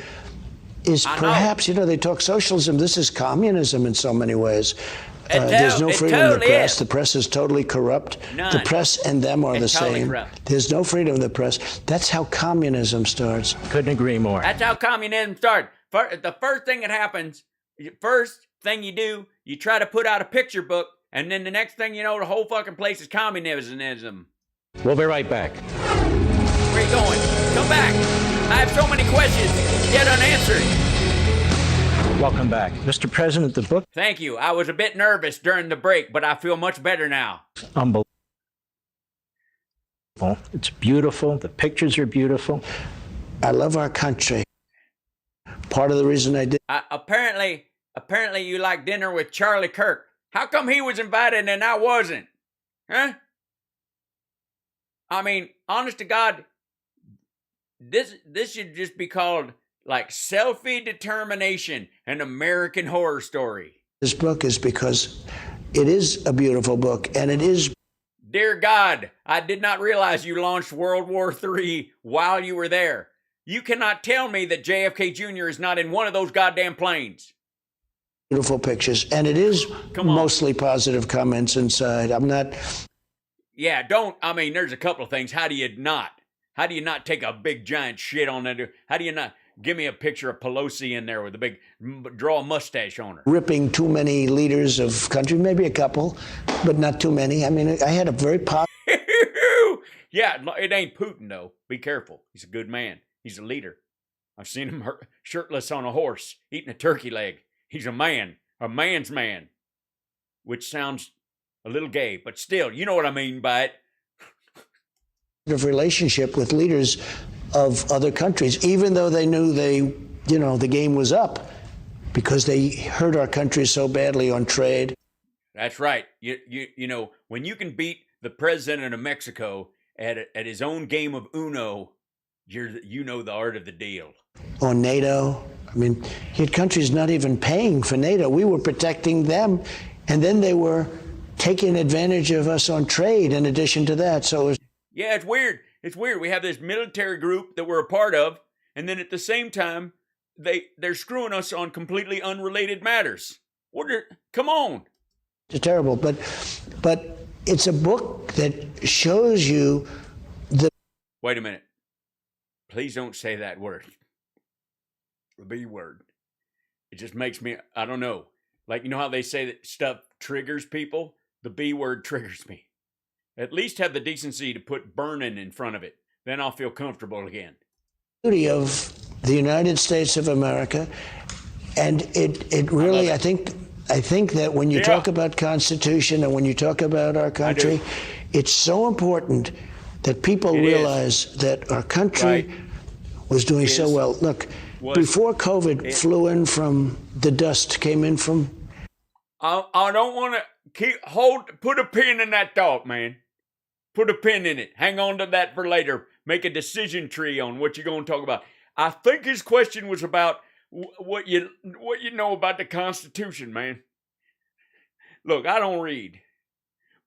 Is perhaps, they talk socialism. This is communism in so many ways. There's no freedom of the press. The press is totally corrupt. None. The press and them are the Totally same. corrupt. There's no freedom of the press. That's how communism starts. Couldn't agree more. That's how communism started. The first thing that happens, first thing you do, you try to put out a picture book, and then the next thing you know, the whole fucking place is communism. We'll be right back. Where you going? Come back. I have so many questions yet unanswered. Welcome back. Mr. President, the book Thank you. I was a bit nervous during the break, but I feel much better now. is unbelievable. It's beautiful. The pictures are beautiful. I love our country. Part of the reason I did. Apparently you like dinner with Charlie Kirk. How come he was invited and I wasn't? Huh? I mean, honest to God, this should just be called like Selfie Determination, an American Horror Story. This book is because it is a beautiful book, and it is. Dear God, I did not realize you launched World War III while you were there. You cannot tell me that JFK Jr. is not in one of those goddamn planes. Beautiful pictures, and it is mostly positive comments inside. I'm not. Yeah, there's a couple of things. How do you not take a big giant shit on that? How do you not give me a picture of Pelosi in there with a big, draw a mustache on her? Ripping too many leaders of country, maybe a couple, but not too many. I mean, I had a very positive. Yeah, it ain't Putin, though. Be careful. He's a good man. He's a leader. I've seen him shirtless on a horse, eating a turkey leg. He's a man, a man's man, which sounds a little gay, but still, you know what I mean by it. Relationship with leaders of other countries, even though they knew the game was up, because they hurt our country so badly on trade. That's right. You know, when you can beat the president of Mexico at his own game of Uno, you know the art of the deal. On NATO, I mean, you had countries not even paying for NATO. We were protecting them, and then they were taking advantage of us on trade in addition to that. So yeah, it's weird. It's weird. We have this military group that we're a part of, and then at the same time, they're screwing us on completely unrelated matters. Come on. It's terrible, but it's a book that shows you the. Wait a minute. Please don't say that word. The B word. It just makes me, I don't know. Like, you know how they say that stuff triggers people? The B word triggers me. At least have the decency to put burning in front of it. Then I'll feel comfortable again. Beauty of the United States of America, and it really, I think that when you talk about Constitution and when you talk about our country, it's so important that people realize that our country was doing so well. Look, before COVID flew in from the dust, came in from. I don't want to put a pin in that thought, man. Put a pin in it. Hang on to that for later. Make a decision tree on what you're going to talk about. I think his question was about what you know about the Constitution, man. Look, I don't read,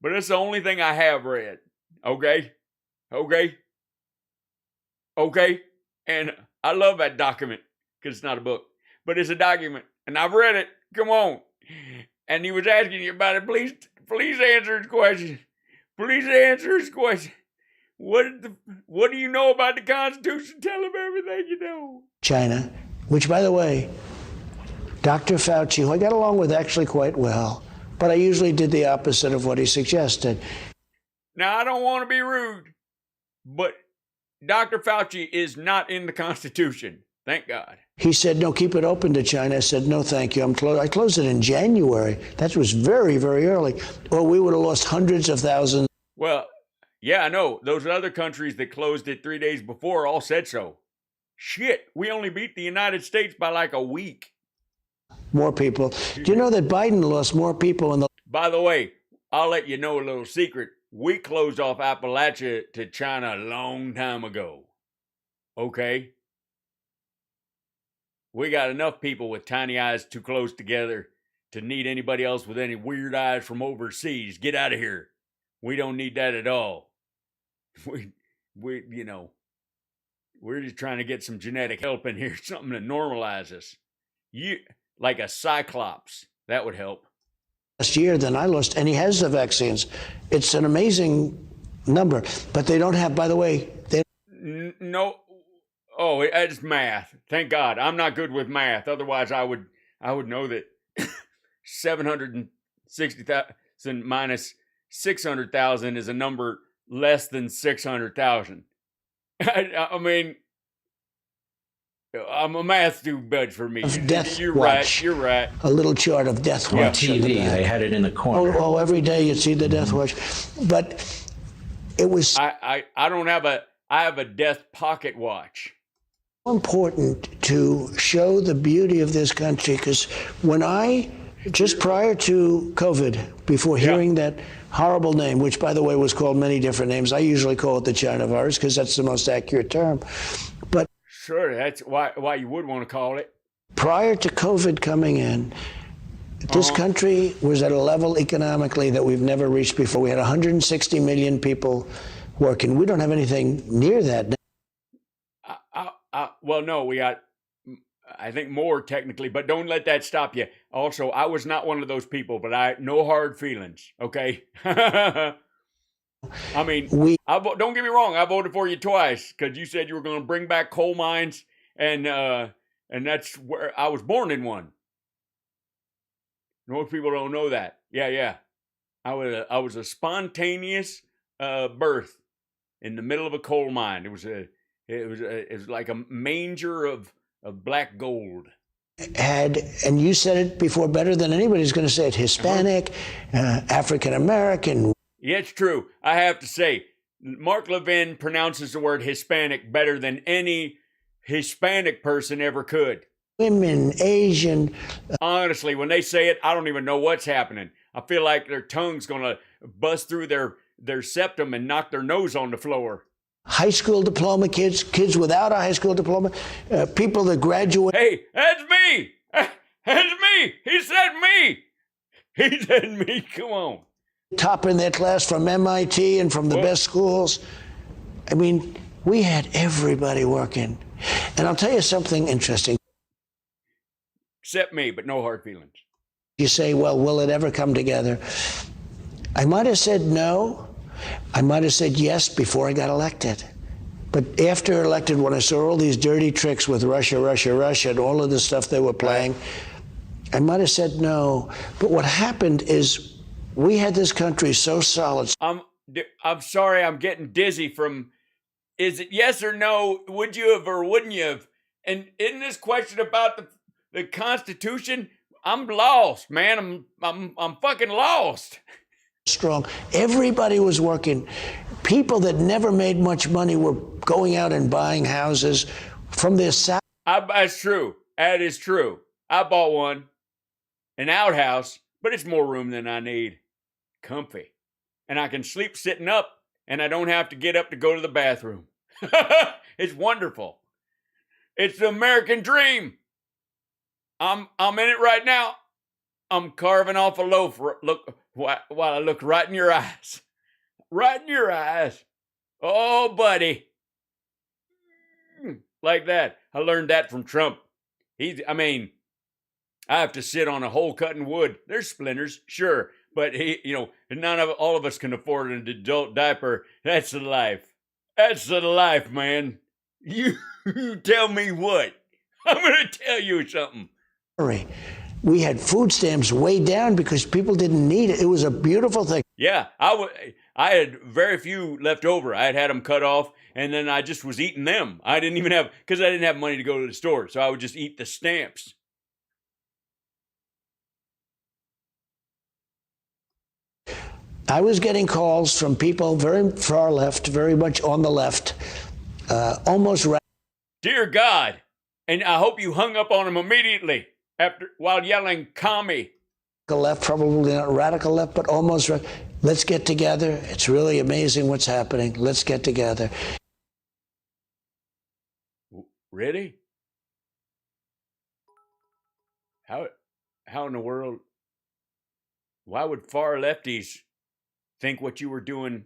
but it's the only thing I have read. Okay? And I love that document. because it's not a book, but it's a document, and I've read it. Come on. And he was asking you about it. Please answer his question. Please answer his question. What do you know about the Constitution? Tell him everything you know. China, which, by the way, Dr. Fauci, who I got along with actually quite well, but I usually did the opposite of what he suggested. Now, I don't want to be rude, but Dr. Fauci is not in the Constitution. Thank God. He said, no, keep it open to China. I said, no, thank you. I closed it in January. That was very, very early. Or we would have lost hundreds of thousands. Well, yeah, I know. Those other countries that closed it 3 days before all said so. Shit, we only beat the United States by like a week. More people. Do you know that Biden lost more people in the... By the way, I'll let you know a little secret. We closed off Appalachia to China a long time ago. Okay? We got enough people with tiny eyes too close together to need anybody else with any weird eyes from overseas. Get out of here. We don't need that at all. We're just trying to get some genetic help in here, something to normalize us. Like a cyclops, that would help. Last year than I lost, and he has the vaccines. It's an amazing number, but they don't have, by the way, no. Oh, it's math. Thank God. I'm not good with math. Otherwise, I would know that 760,000 minus 600,000 is a number less than 600,000. I mean, I'm a math too much for me. You're Watch. right. You're right. A little chart of Death Watch. On TV, they had it in the corner. Oh, every day you'd see the Death Watch. But it was I don't have I have a death pocket watch. important to show the beauty of this country, because when just prior to COVID, before hearing that horrible name, which, by the way, was called many different names, I usually call it the China virus because that's the most accurate term. But sure, that's why you would want to call it. Prior to COVID coming in, this country was at a level economically that we've never reached before. We had 160 million people working. We don't have anything near that now. Well, no, we got, I think, more technically, but don't let that stop you. Also, I was not one of those people, but no hard feelings, okay? I mean, don't get me wrong, I voted for you twice because you said you were going to bring back coal mines, and that's where I was born in one. Most people don't know that. Yeah. I was a spontaneous birth in the middle of a coal mine. It was like a manger of black gold. And you said it before better than anybody's going to say it, Hispanic, African American. Yeah, it's true. I have to say, Mark Levin pronounces the word Hispanic better than any Hispanic person ever could. Women, Asian. Honestly, when they say it, I don't even know what's happening. I feel like their tongue's going to bust through their septum and knock their nose on the floor. High school diploma kids without a high school diploma, people that graduate. Hey, that's me. That's me. He said me. He said me. Come on. Top in their class from MIT and from the best schools. I mean, we had everybody working. And I'll tell you something interesting. Except me, but no hard feelings. You say, well, will it ever come together? I might have said no. I might have said yes before I got elected. But after elected, when I saw all these dirty tricks with Russia, and all of the stuff they were playing, I might have said no. But what happened is we had this country so solid. I'm sorry, I'm getting dizzy from, is it yes or no? Would you have or wouldn't you have? And in this question about the Constitution, I'm lost, man. I'm fucking lost. Strong. Everybody was working. People that never made much money were going out and buying houses from their salary. That's true. That is true. I bought one, an outhouse, but it's more room than I need. Comfy. And I can sleep sitting up, and I don't have to get up to go to the bathroom. It's wonderful. It's the American dream. I'm in it right now. I'm carving off a loaf. Look, while I look right in your eyes. Right in your eyes. Oh, buddy. Like that. I learned that from Trump. I mean, I have to sit on a hole cutting wood. There's splinters, sure, but all of us can afford an adult diaper. That's the life. That's the life, man. You tell me what? I'm going to tell you something. We had food stamps way down because people didn't need it. It was a beautiful thing. Yeah, I had very few left over. I had them cut off, and then I just was eating them. I didn't even have, because I didn't have money to go to the store, so I would just eat the stamps. I was getting calls from people very far left, very much on the left, almost. Dear God, and I hope you hung up on him immediately while yelling "commie." Left, probably not radical left, but almost. Let's get together. It's really amazing what's happening. Let's get together. Really? How in the world? Why would far lefties think what you were doing?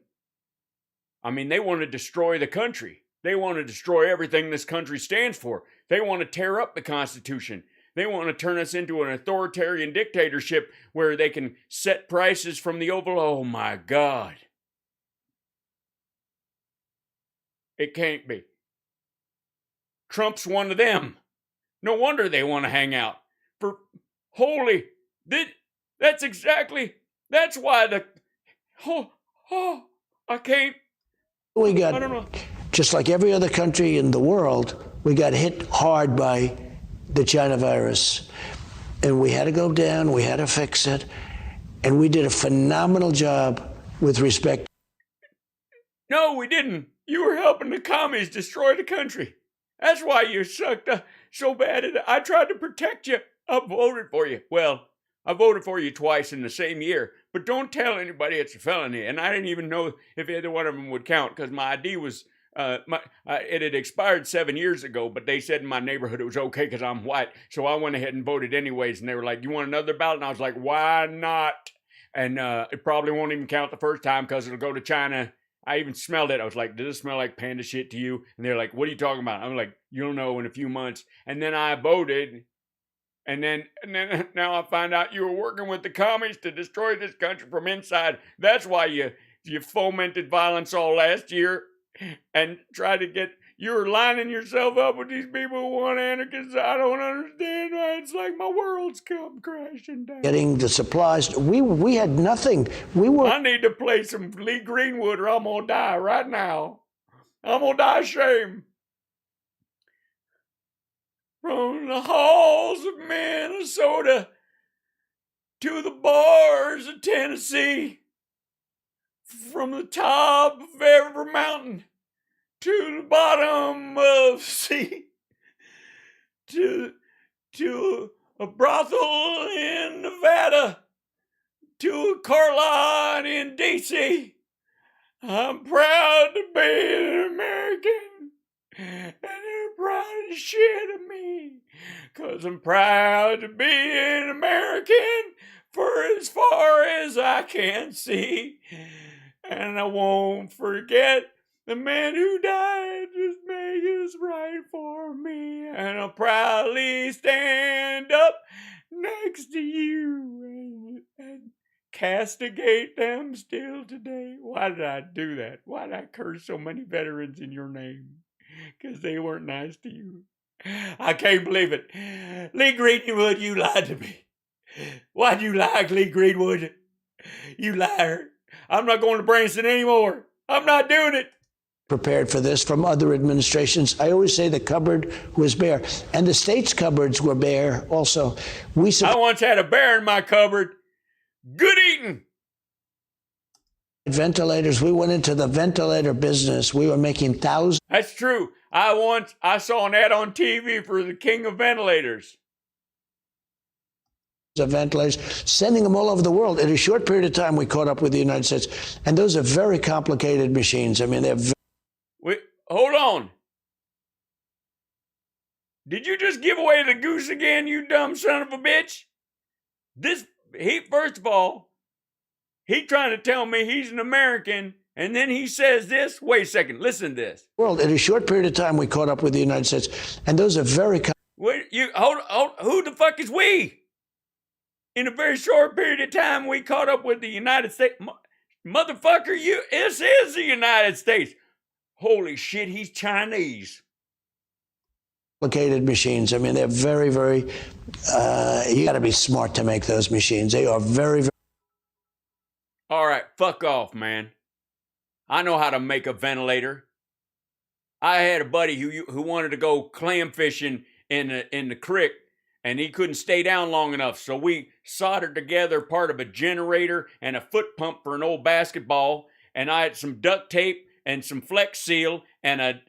I mean, they want to destroy the country. They want to destroy everything this country stands for. They want to tear up the Constitution. They want to turn us into an authoritarian dictatorship where they can set prices from the Oval. Oh, my God. It can't be. Trump's one of them. No wonder they want to hang out. That's why I can't. I don't know. Just like every other country in the world, we got hit hard by the China virus. And we had to go down, we had to fix it. And we did a phenomenal job with respect. No, we didn't. You were helping the commies destroy the country. That's why you sucked so bad at it. I tried to protect you. I voted for you. Well, I voted for you twice in the same year. But don't tell anybody it's a felony. And I didn't even know if either one of them would count because my ID was... it had expired 7 years ago, but they said in my neighborhood it was okay because I'm white. So I went ahead and voted anyways. And they were like, "You want another ballot?" And I was like, "Why not?" And it probably won't even count the first time because it'll go to China. I even smelled it. I was like, "Does it smell like panda shit to you?" And they're like, "What are you talking about?" I'm like, "You'll know in a few months." And then I voted. And then now I find out you were working with the commies to destroy this country from inside. That's why you fomented violence all last year. And try to you're lining yourself up with these people who want anarchists. I don't understand why it's like my world's come crashing down. Getting the supplies. We had nothing. I need to play some Lee Greenwood or I'm gonna die right now. I'm gonna die of shame. From the halls of Minnesota to the bars of Tennessee. From the top of every mountain to the bottom of the sea, to a brothel in Nevada, to a car lot in D.C. I'm proud to be an American, and they're proud of shit of me, 'cause I'm proud to be an American for as far as I can see. And I won't forget the man who died to make us right for me. And I'll proudly stand up next to you and castigate them still today. Why did I do that? Why did I curse so many veterans in your name? Because they weren't nice to you. I can't believe it. Lee Greenwood, you lied to me. Why'd you lie, Lee Greenwood? You liar. I'm not going to Branson anymore. I'm not doing it. Prepared for this from other administrations. I always say the cupboard was bare. And the state's cupboards were bare also. I once had a bear in my cupboard. Good eating. Ventilators. We went into the ventilator business. We were making thousands. That's true. I saw an ad on TV for the king of ventilators. Of ventilators, sending them all over the world. In a short period of time, we caught up with the United States. And those are very complicated machines. I mean, they're... Wait, hold on. Did you just give away the goose again, you dumb son of a bitch? First of all, he trying to tell me he's an American, and then he says this. Wait a second, listen to this. World, in a short period of time, we caught up with the United States. And those are very Wait, hold, who the fuck is we? In a very short period of time, we caught up with the United States. Motherfucker, this is the United States. Holy shit, he's Chinese. Complicated machines. I mean, they're very, very, you got to be smart to make those machines. They are very, very. All right, fuck off, man. I know how to make a ventilator. I had a buddy who wanted to go clam fishing in the creek, and he couldn't stay down long enough, so we soldered together part of a generator and a foot pump for an old basketball, and I had some duct tape and some Flex Seal and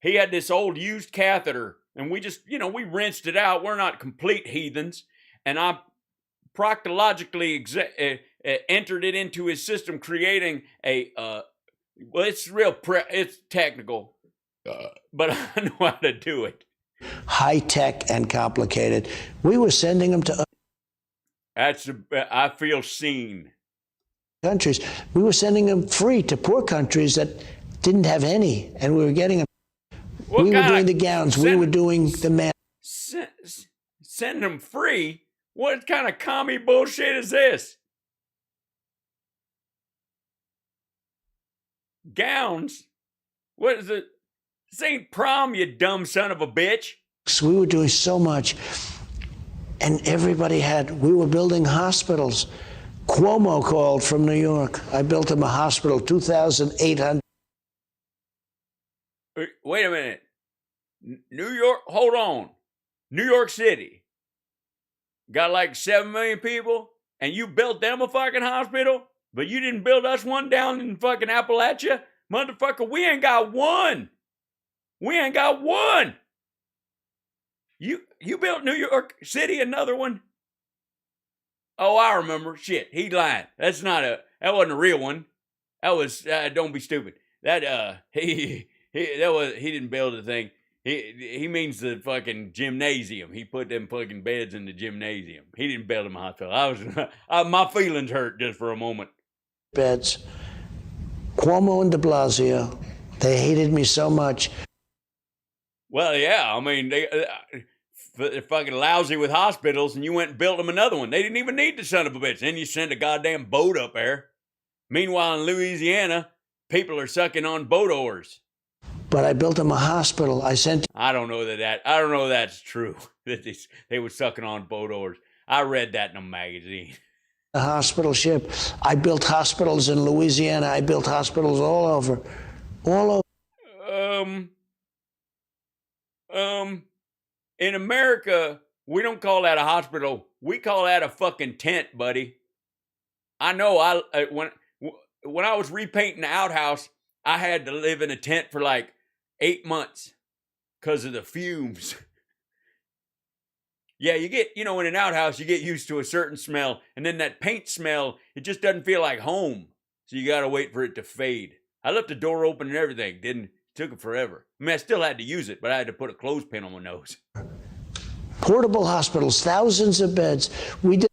he had this old used catheter, and we just, we rinsed it out. We're not complete heathens, and I proctologically entered it into his system, creating a, well, it's it's technical, but I know how to do it. High tech and complicated. We were sending them to I feel seen. Countries. We were sending them free to poor countries that didn't have any, and we were getting them. We were doing the gowns. We were doing the men. Send them free? What kind of commie bullshit is this? Gowns? What is it? This ain't prom, you dumb son of a bitch. So we were doing so much, and we were building hospitals. Cuomo called from New York. I built him a hospital, 2,800. Wait a minute. New York, hold on. New York City got like 7 million people, and you built them a fucking hospital, but you didn't build us one down in fucking Appalachia? Motherfucker, we ain't got one. We ain't got one. You built New York City another one? Oh, I remember. Shit, he lying. That wasn't a real one. That was, don't be stupid. He didn't build the thing. He means the fucking gymnasium. He put them fucking beds in the gymnasium. He didn't build him a hospital. My feelings hurt just for a moment. Beds. Cuomo and de Blasio, they hated me so much. Well, yeah, I mean, they're fucking lousy with hospitals, and you went and built them another one. They didn't even need the son of a bitch. Then you sent a goddamn boat up there. Meanwhile, in Louisiana, people are sucking on boat oars. But I built them a hospital. I don't know that's true, that they were sucking on boat oars. I read that in a magazine. A hospital ship. I built hospitals in Louisiana. I built hospitals all over. In America, we don't call that a hospital. We call that a fucking tent, buddy. I know. When I was repainting the outhouse, I had to live in a tent for like 8 months because of the fumes. Yeah, you get, in an outhouse, you get used to a certain smell, and then that paint smell, it just doesn't feel like home. So you got to wait for it to fade. I left the door open and everything. Took it forever. I mean, I still had to use it, but I had to put a clothespin on my nose. Portable hospitals, thousands of beds. We did.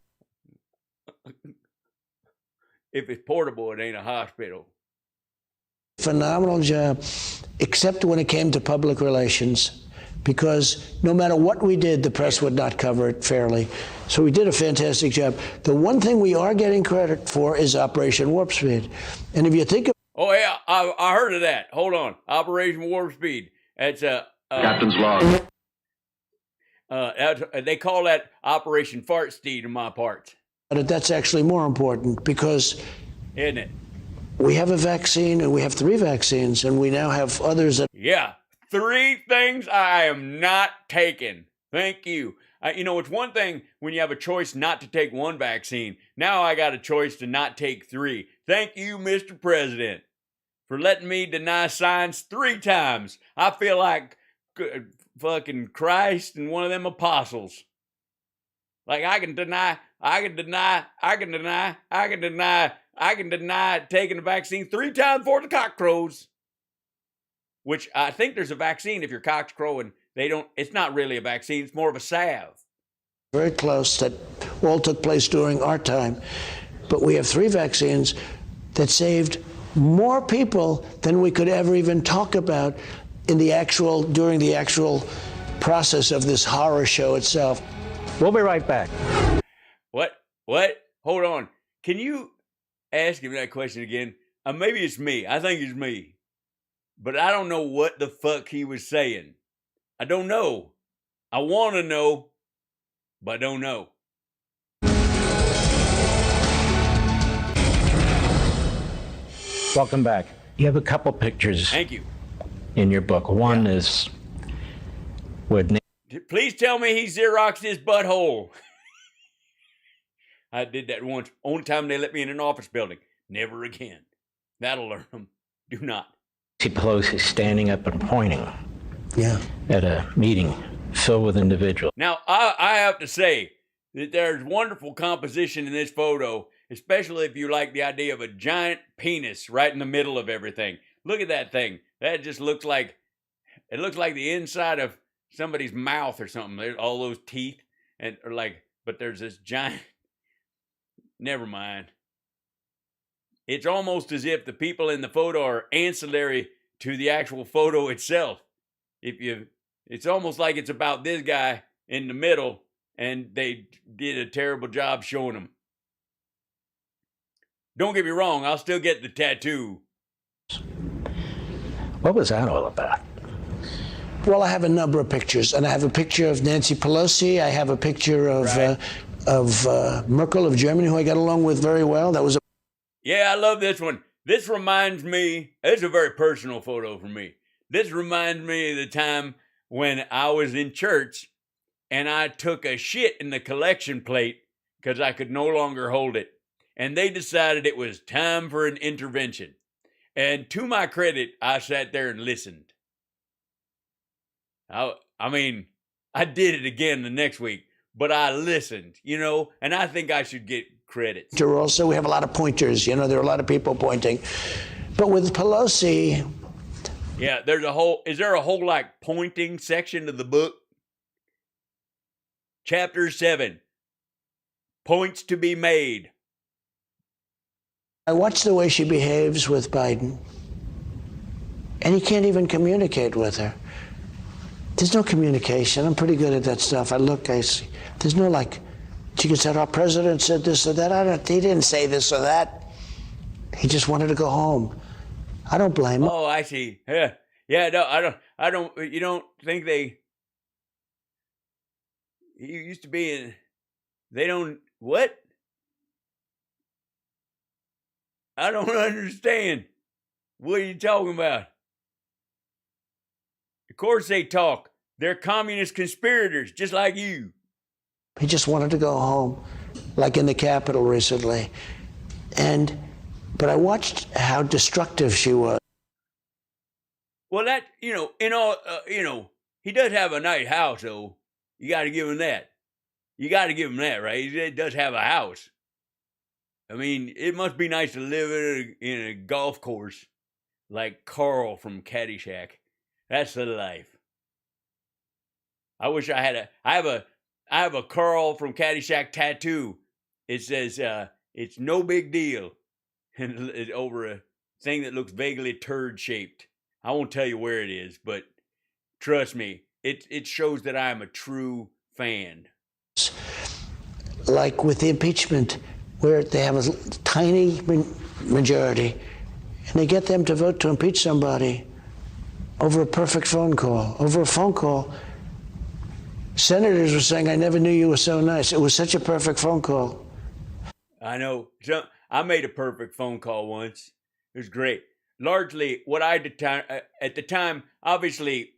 If it's portable, it ain't a hospital. Phenomenal job, except when it came to public relations, because no matter what we did, the press would not cover it fairly. So we did a fantastic job. The one thing we are getting credit for is Operation Warp Speed. And if you think of Oh, yeah, I heard of that. Hold on. Operation Warp Speed. It's Captain's log. They call that Operation Fart Steed in my parts. But that's actually more important because isn't it? We have a vaccine, and we have 3 vaccines, and we now have others that... Yeah, 3 things I am not taking. Thank you. It's one thing when you have a choice not to take 1 vaccine. Now I got a choice to not take 3. Thank you, Mr. President, for letting me deny science 3 times. I feel like fucking Christ and one of them apostles. Like I can deny taking the vaccine 3 times for the cock crows. Which I think there's a vaccine if your cock's crowing. It's not really a vaccine, it's more of a salve. Very close, that all took place during our time. But we have 3 vaccines that saved more people than we could ever even talk about during the actual process of this horror show itself. We'll be right back. What? Hold on. Can you ask him that question again? Maybe it's me. I think it's me. But I don't know what the fuck he was saying. I don't know. I want to know, but I don't know. Welcome back. You have a couple pictures Thank you. in your book. One is with Please tell me he Xeroxed his butthole. I did that once. Only time they let me in an office building. Never again. That'll learn them. Do not. Nancy Pelosi standing up and pointing Yeah. at a meeting filled with individuals. Now, I have to say that there's wonderful composition in this photo, especially if you like the idea of a giant penis right in the middle of everything. Look at that thing. That just looks like, it looks like the inside of somebody's mouth or something. There's all those teeth and or like, but there's this giant, never mind. It's almost as if the people in the photo are ancillary to the actual photo itself. It's almost like it's about this guy in the middle, and they did a terrible job showing him. Don't get me wrong, I'll still get the tattoo. What was that all about? Well, I have a number of pictures, and I have a picture of Nancy Pelosi. I have a picture of Merkel of Germany, who I got along with very well. That was Yeah, I love this one. This reminds me, it's a very personal photo for me. This reminds me of the time when I was in church and I took a shit in the collection plate because I could no longer hold it. And they decided it was time for an intervention. And to my credit, I sat there and listened. I mean, I did it again the next week, but I listened, and I think I should get credit. also, we have a lot of pointers. There are a lot of people pointing. But with Pelosi, yeah, is there a whole like pointing section of the book? Chapter 7, points to be made. I watch the way she behaves with Biden, and he can't even communicate with her. There's no communication. I'm pretty good at that stuff. I see. There's no she could say, our president said this or that. He didn't say this or that. He just wanted to go home. I don't blame him. Oh, I see. Yeah, no, I don't, you don't think he used to be in, they don't, what? I don't understand. What are you talking about? Of course they talk. They're communist conspirators, just like you. He just wanted to go home, like in the Capitol recently. But I watched how destructive she was. Well, that, he does have a nice house, though. You got to give him that. You got to give him that, right? He does have a house. I mean, it must be nice to live in a golf course like Carl from Caddyshack. That's the life. I wish I had I have a Carl from Caddyshack tattoo. It says, it's no big deal. And it's over a thing that looks vaguely turd-shaped. I won't tell you where it is, but trust me, it shows that I am a true fan. Like with the impeachment, where they have a tiny majority, and they get them to vote to impeach somebody over a perfect phone call. Over a phone call, senators were saying, I never knew you were so nice. It was such a perfect phone call. I know. I made a perfect phone call once. It was great. Largely, what I did at the time, obviously,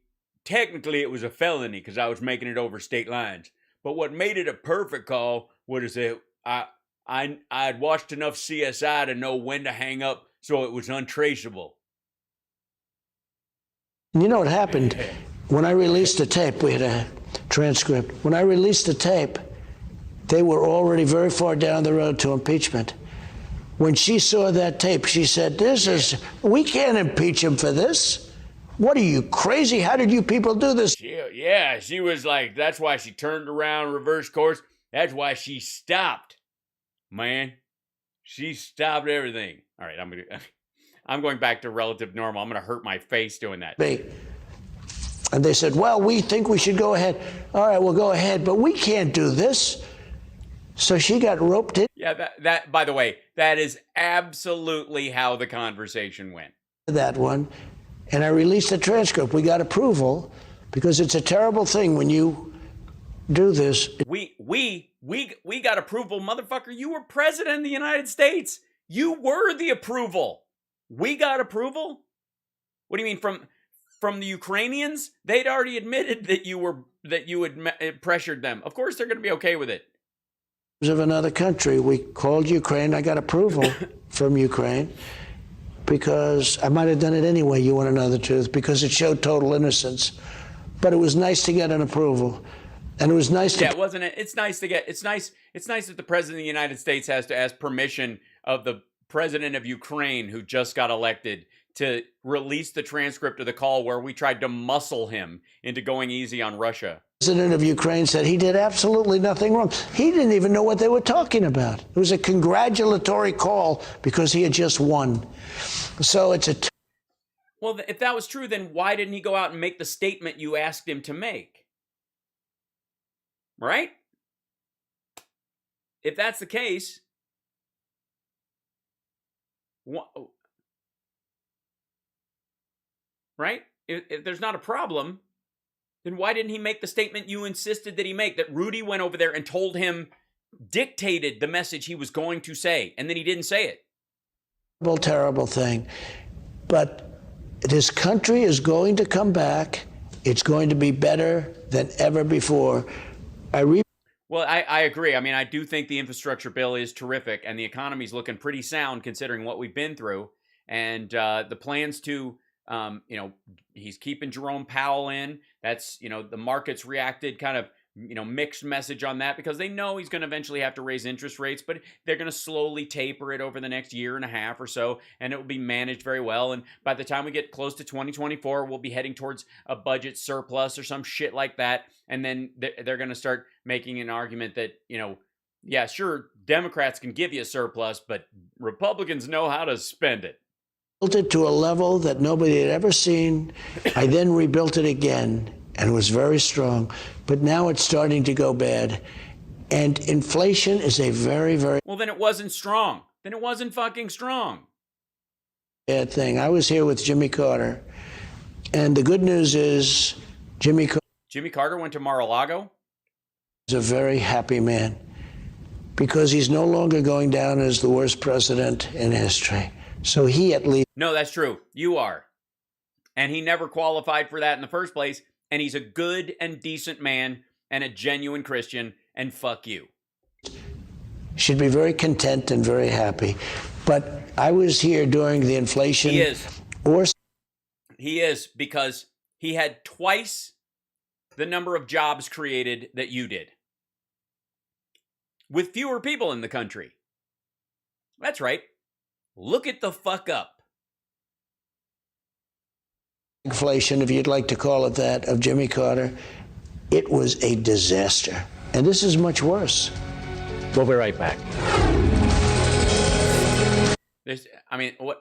technically it was a felony because I was making it over state lines. But what made it a perfect call was that I'd watched enough CSI to know when to hang up so it was untraceable. You know what happened? When I released the tape, we had a transcript. When I released the tape, they were already very far down the road to impeachment. When she saw that tape, she said, we can't impeach him for this. What are you, crazy? How did you people do this? Yeah, she was like, that's why she turned around, reverse course. That's why she stopped, man. She stopped everything. All right, I'm going back to relative normal. I'm going to hurt my face doing that. And they said, well, we think we should go ahead. All right, we'll go ahead, but we can't do this. So she got roped in. Yeah, that by the way, that is absolutely how the conversation went. That one. And I released the transcript. We got approval because it's a terrible thing when you do this. We got approval, motherfucker. You were president of the United States. You were the approval. We got approval? What do you mean from the Ukrainians? They'd already admitted that you had pressured them. Of course they're going to be okay with it. Of another country, we called Ukraine. I got approval from Ukraine because I might have done it anyway, you want to know the truth, because it showed total innocence. But it was nice to get an approval. And it was nice to... Yeah, wasn't it? It's nice that the president of the United States has to ask permission of the president of Ukraine, who just got elected, to release the transcript of the call where we tried to muscle him into going easy on Russia. The president of Ukraine said he did absolutely nothing wrong. He didn't even know what they were talking about. It was a congratulatory call because he had just won. So it's a... Well, if that was true, then why didn't he go out and make the statement you asked him to make? Right? If that's the case, right? If there's not a problem, then why didn't he make the statement you insisted that he make? That Rudy went over there and told him, dictated the message he was going to say, and then he didn't say it. Terrible, terrible thing. But this country is going to come back. It's going to be better than ever before. Well, I agree. I mean, I do think the infrastructure bill is terrific, and the economy's looking pretty sound considering what we've been through. And the plans to, he's keeping Jerome Powell in. That's, the markets reacted kind of, mixed message on that because they know he's going to eventually have to raise interest rates, but they're going to slowly taper it over the next year and a half or so, and it will be managed very well. And by the time we get close to 2024, we'll be heading towards a budget surplus or some shit like that. And then they're going to start making an argument that, yeah, sure, Democrats can give you a surplus, but Republicans know how to spend it. Built it to a level that nobody had ever seen. I then rebuilt it again, and it was very strong. But now it's starting to go bad. And inflation is a very, very... Well, then it wasn't strong. Then it wasn't fucking strong. Bad thing. I was here with Jimmy Carter. And the good news is Jimmy Carter went to Mar-a-Lago? He's a very happy man because he's no longer going down as the worst president in history. So he at least... No, that's true. You are. And he never qualified for that in the first place. And he's a good and decent man and a genuine Christian. And fuck you. Should be very content and very happy. But I was here during the inflation... He is. He is, because he had twice the number of jobs created that you did. With fewer people in the country. That's right. Look it the fuck up. Inflation, if you'd like to call it that, of Jimmy Carter, it was a disaster. And this is much worse. We'll be right back.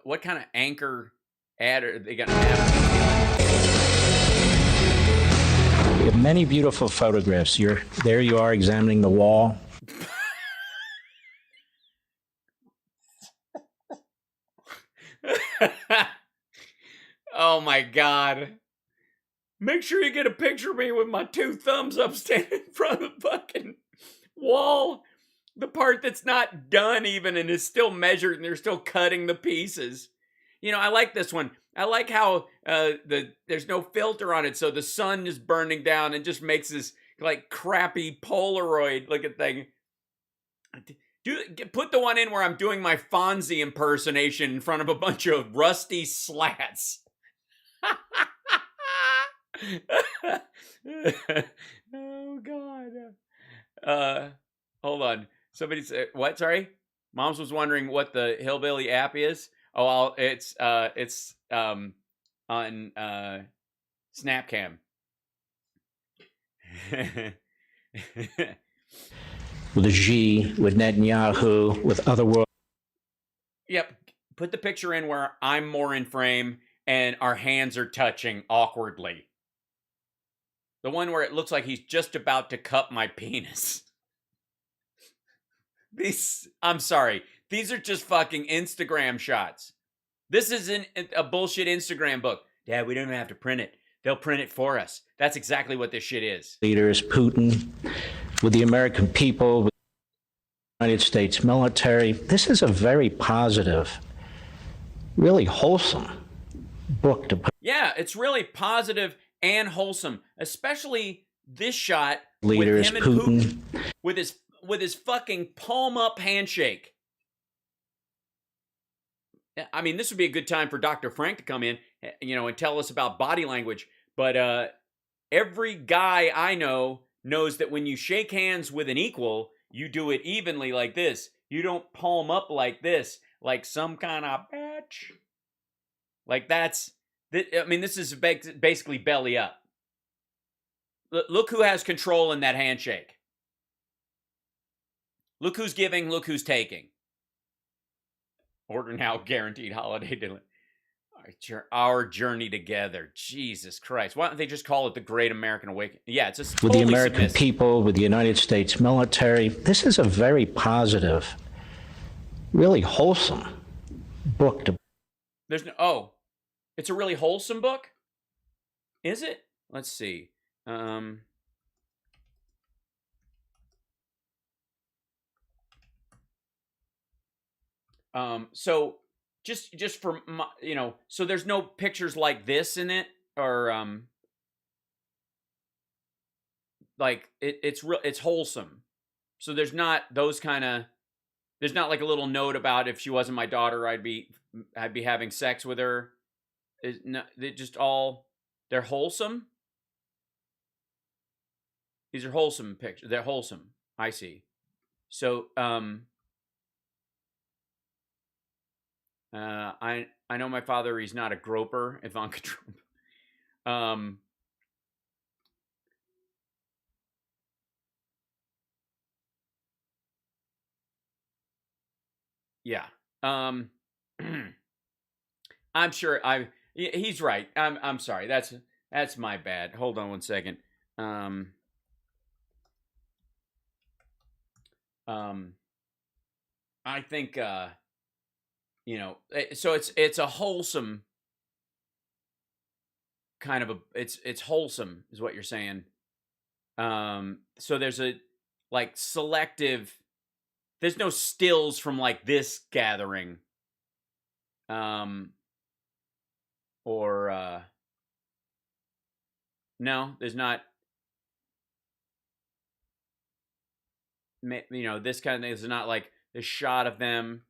What kind of anchor ad are they going to have? We have many beautiful photographs. There you are examining the wall. Oh my God. Make sure you get a picture of me with my two thumbs up standing in front of the fucking wall. The part that's not done even and is still measured and they're still cutting the pieces. I like this one. I like how there's no filter on it, so the sun is burning down and just makes this like crappy Polaroid looking thing. Put the one in where I'm doing my Fonzie impersonation in front of a bunch of rusty slats. Oh God. Hold on. Somebody said what? Sorry, Moms was wondering what the Hillbilly app is. Oh, it's on Snapcam. With a G, with Netanyahu, with other world. Yep. Put the picture in where I'm more in frame and our hands are touching awkwardly. The one where it looks like he's just about to cut my penis. I'm sorry. These are just fucking Instagram shots. This isn't a bullshit Instagram book. Dad, we don't even have to print it. They'll print it for us. That's exactly what this shit is. Leaders, Putin, with the American people, with the United States military. This is a very positive, really wholesome book to put. Yeah, it's really positive and wholesome, especially this shot Leaders, with him and Putin, with his fucking palm up handshake. I mean, this would be a good time for Dr. Frank to come in, and tell us about body language. But every guy I know knows that when you shake hands with an equal, you do it evenly like this. You don't palm up like this, like some kind of bitch. Like this is basically belly up. Look who has control in that handshake. Look who's giving, look who's taking. Order now, guaranteed holiday dinner. Our journey together. Jesus Christ. Why don't they just call it the Great American Awakening? Yeah, it's just with the American people, with the United States military. This is a very positive, really wholesome book to. It's a really wholesome book? Is it? Let's see. So just for so there's no pictures like this in it, or like it's wholesome. So there's not those kind of, there's not like a little note about if she wasn't my daughter, I'd be having sex with her. They're wholesome. These are wholesome pictures. They're wholesome. I see. So I know my father. He's not a groper, Ivanka Trump. Yeah. I'm sure he's right. I'm sorry. That's my bad. Hold on one second. I think so it's a wholesome kind of it's wholesome is what you're saying. So there's a like selective, there's no stills from like this gathering. Or no, there's not. This kind of thing is not like the shot of them,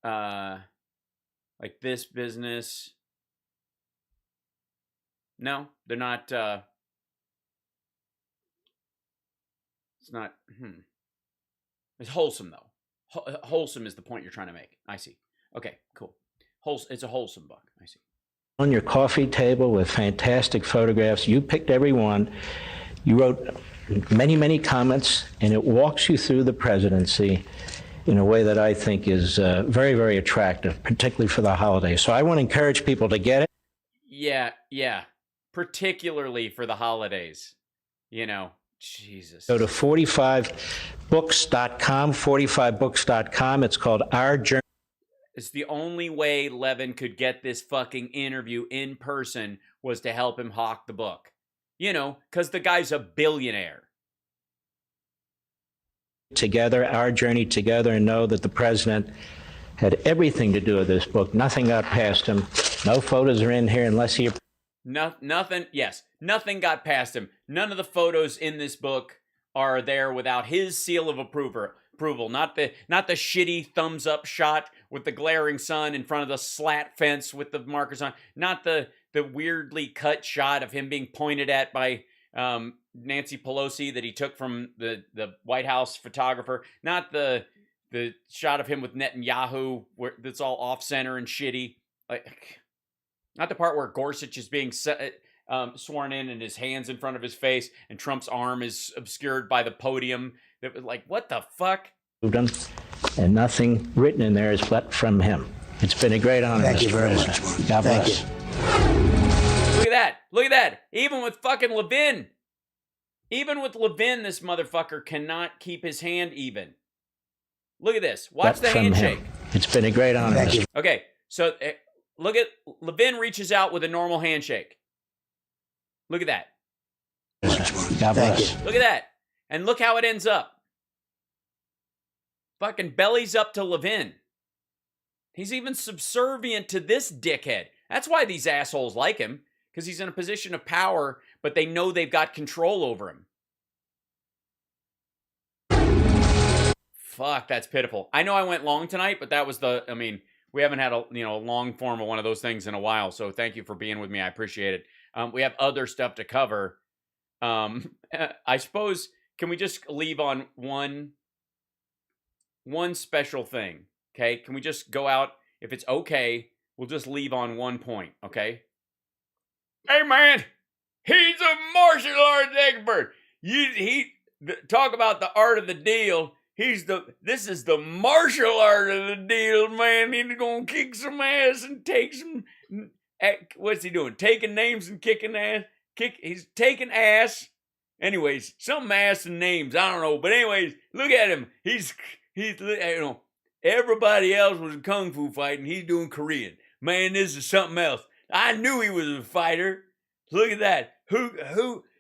like this business. No, they're not. It's not. It's wholesome though. Wholesome is the point you're trying to make. I see. Okay, cool. It's a wholesome book. I see. On your coffee table with fantastic photographs. You picked every one. You wrote many, many comments, and it walks you through the presidency in a way that I think is very, very attractive, particularly for the holidays. So I want to encourage people to get it. Yeah. Particularly for the holidays. Jesus. Go to 45books.com, 45books.com. It's called Our Journey. It's the only way Levin could get this fucking interview in person was to help him hawk the book. Because the guy's a billionaire. Together, our journey together, and know that the president had everything to do with this book. Nothing got past him. No photos are in here unless he... Nothing got past him. None of the photos in this book are there without his seal of approval. Not the shitty thumbs up shot with the glaring sun in front of the slat fence with the markers on. Not the weirdly cut shot of him being pointed at by Nancy Pelosi that he took from the White House photographer. Not the shot of him with Netanyahu that's all off center and shitty. Not the part where Gorsuch is being sworn in and his hands in front of his face and Trump's arm is obscured by the podium. That was like, what the fuck? And nothing written in there is but from him. It's been a great honor. Thank you very much. God bless. Look at that. Even with fucking Levin. Even with Levin, this motherfucker cannot keep his hand even. Look at this. Watch the handshake. It's been a great honor. Thank you. Okay, so look at Levin reaches out with a normal handshake. Look at that. God bless. Look at that. And look how it ends up. Fucking bellies up to Levin. He's even subservient to this dickhead. That's why these assholes like him, because he's in a position of power, but they know they've got control over him. Fuck, that's pitiful. I know I went long tonight, but that was we haven't had a long form of one of those things in a while, so thank you for being with me. I appreciate it. We have other stuff to cover. I suppose, can we just leave on one special thing, okay? Can we just go out? If it's okay, we'll just leave on one point, okay? Hey, man, he's a martial arts expert. Talk about the art of the deal. This is the martial art of the deal, man. He's gonna kick some ass and take some. What's he doing? Taking names and kicking ass. He's taking ass. Anyways, some ass and names. I don't know, but anyways, look at him. He's everybody else was kung fu fighting. He's doing Korean. Man, this is something else. I knew he was a fighter. Look at that.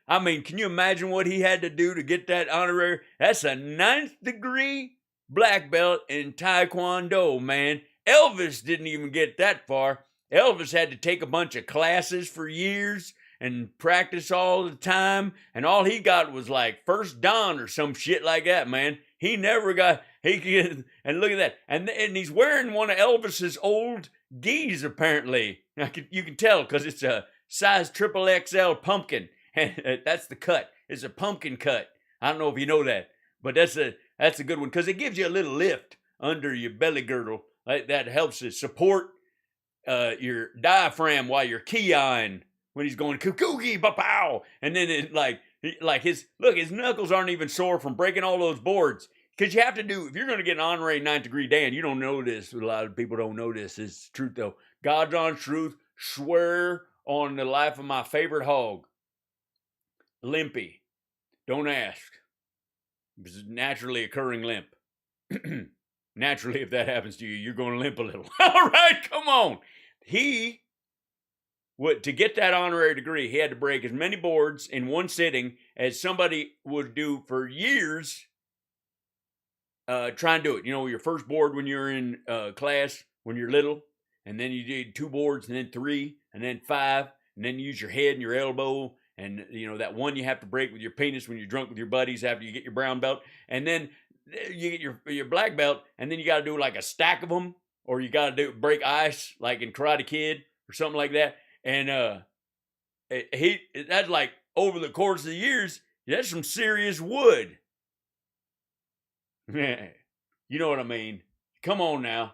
I mean, can you imagine what he had to do to get that honorary? That's a 9th degree black belt in Taekwondo, man. Elvis didn't even get that far. Elvis had to take a bunch of classes for years and practice all the time, and all he got was like first dan or some shit like that, man. He never got, and look at that. And he's wearing one of Elvis's old gis, apparently. You can tell because it's a size XXL pumpkin. And that's the cut. It's a pumpkin cut. I don't know if you know that, but that's a good one because it gives you a little lift under your belly girdle. That helps to support your diaphragm while you're ki-ing when he's going kooky ba-pow. And then his knuckles aren't even sore from breaking all those boards. Because you have to do, if you're going to get an honorary 9th degree Dan, you don't know this. A lot of people don't know this. It's truth though. God's honest truth. Swear on the life of my favorite hog. Limpy. Don't ask. It's a naturally occurring limp. Naturally, if that happens to you, you're going to limp a little. All right, come on. To get that honorary degree, he had to break as many boards in one sitting as somebody would do for years trying to do it. You know, your first board when you're in class, when you're little, and then you did 2 boards, and then 3, and then 5, and then you use your head and your elbow, and, you know, that one you have to break with your penis when you're drunk with your buddies after you get your brown belt. And then you get your black belt, and then you got to do like a stack of them, or you got to break ice like in Karate Kid or something like that. And that's like over the course of the years, that's some serious wood. You know what I mean? Come on now.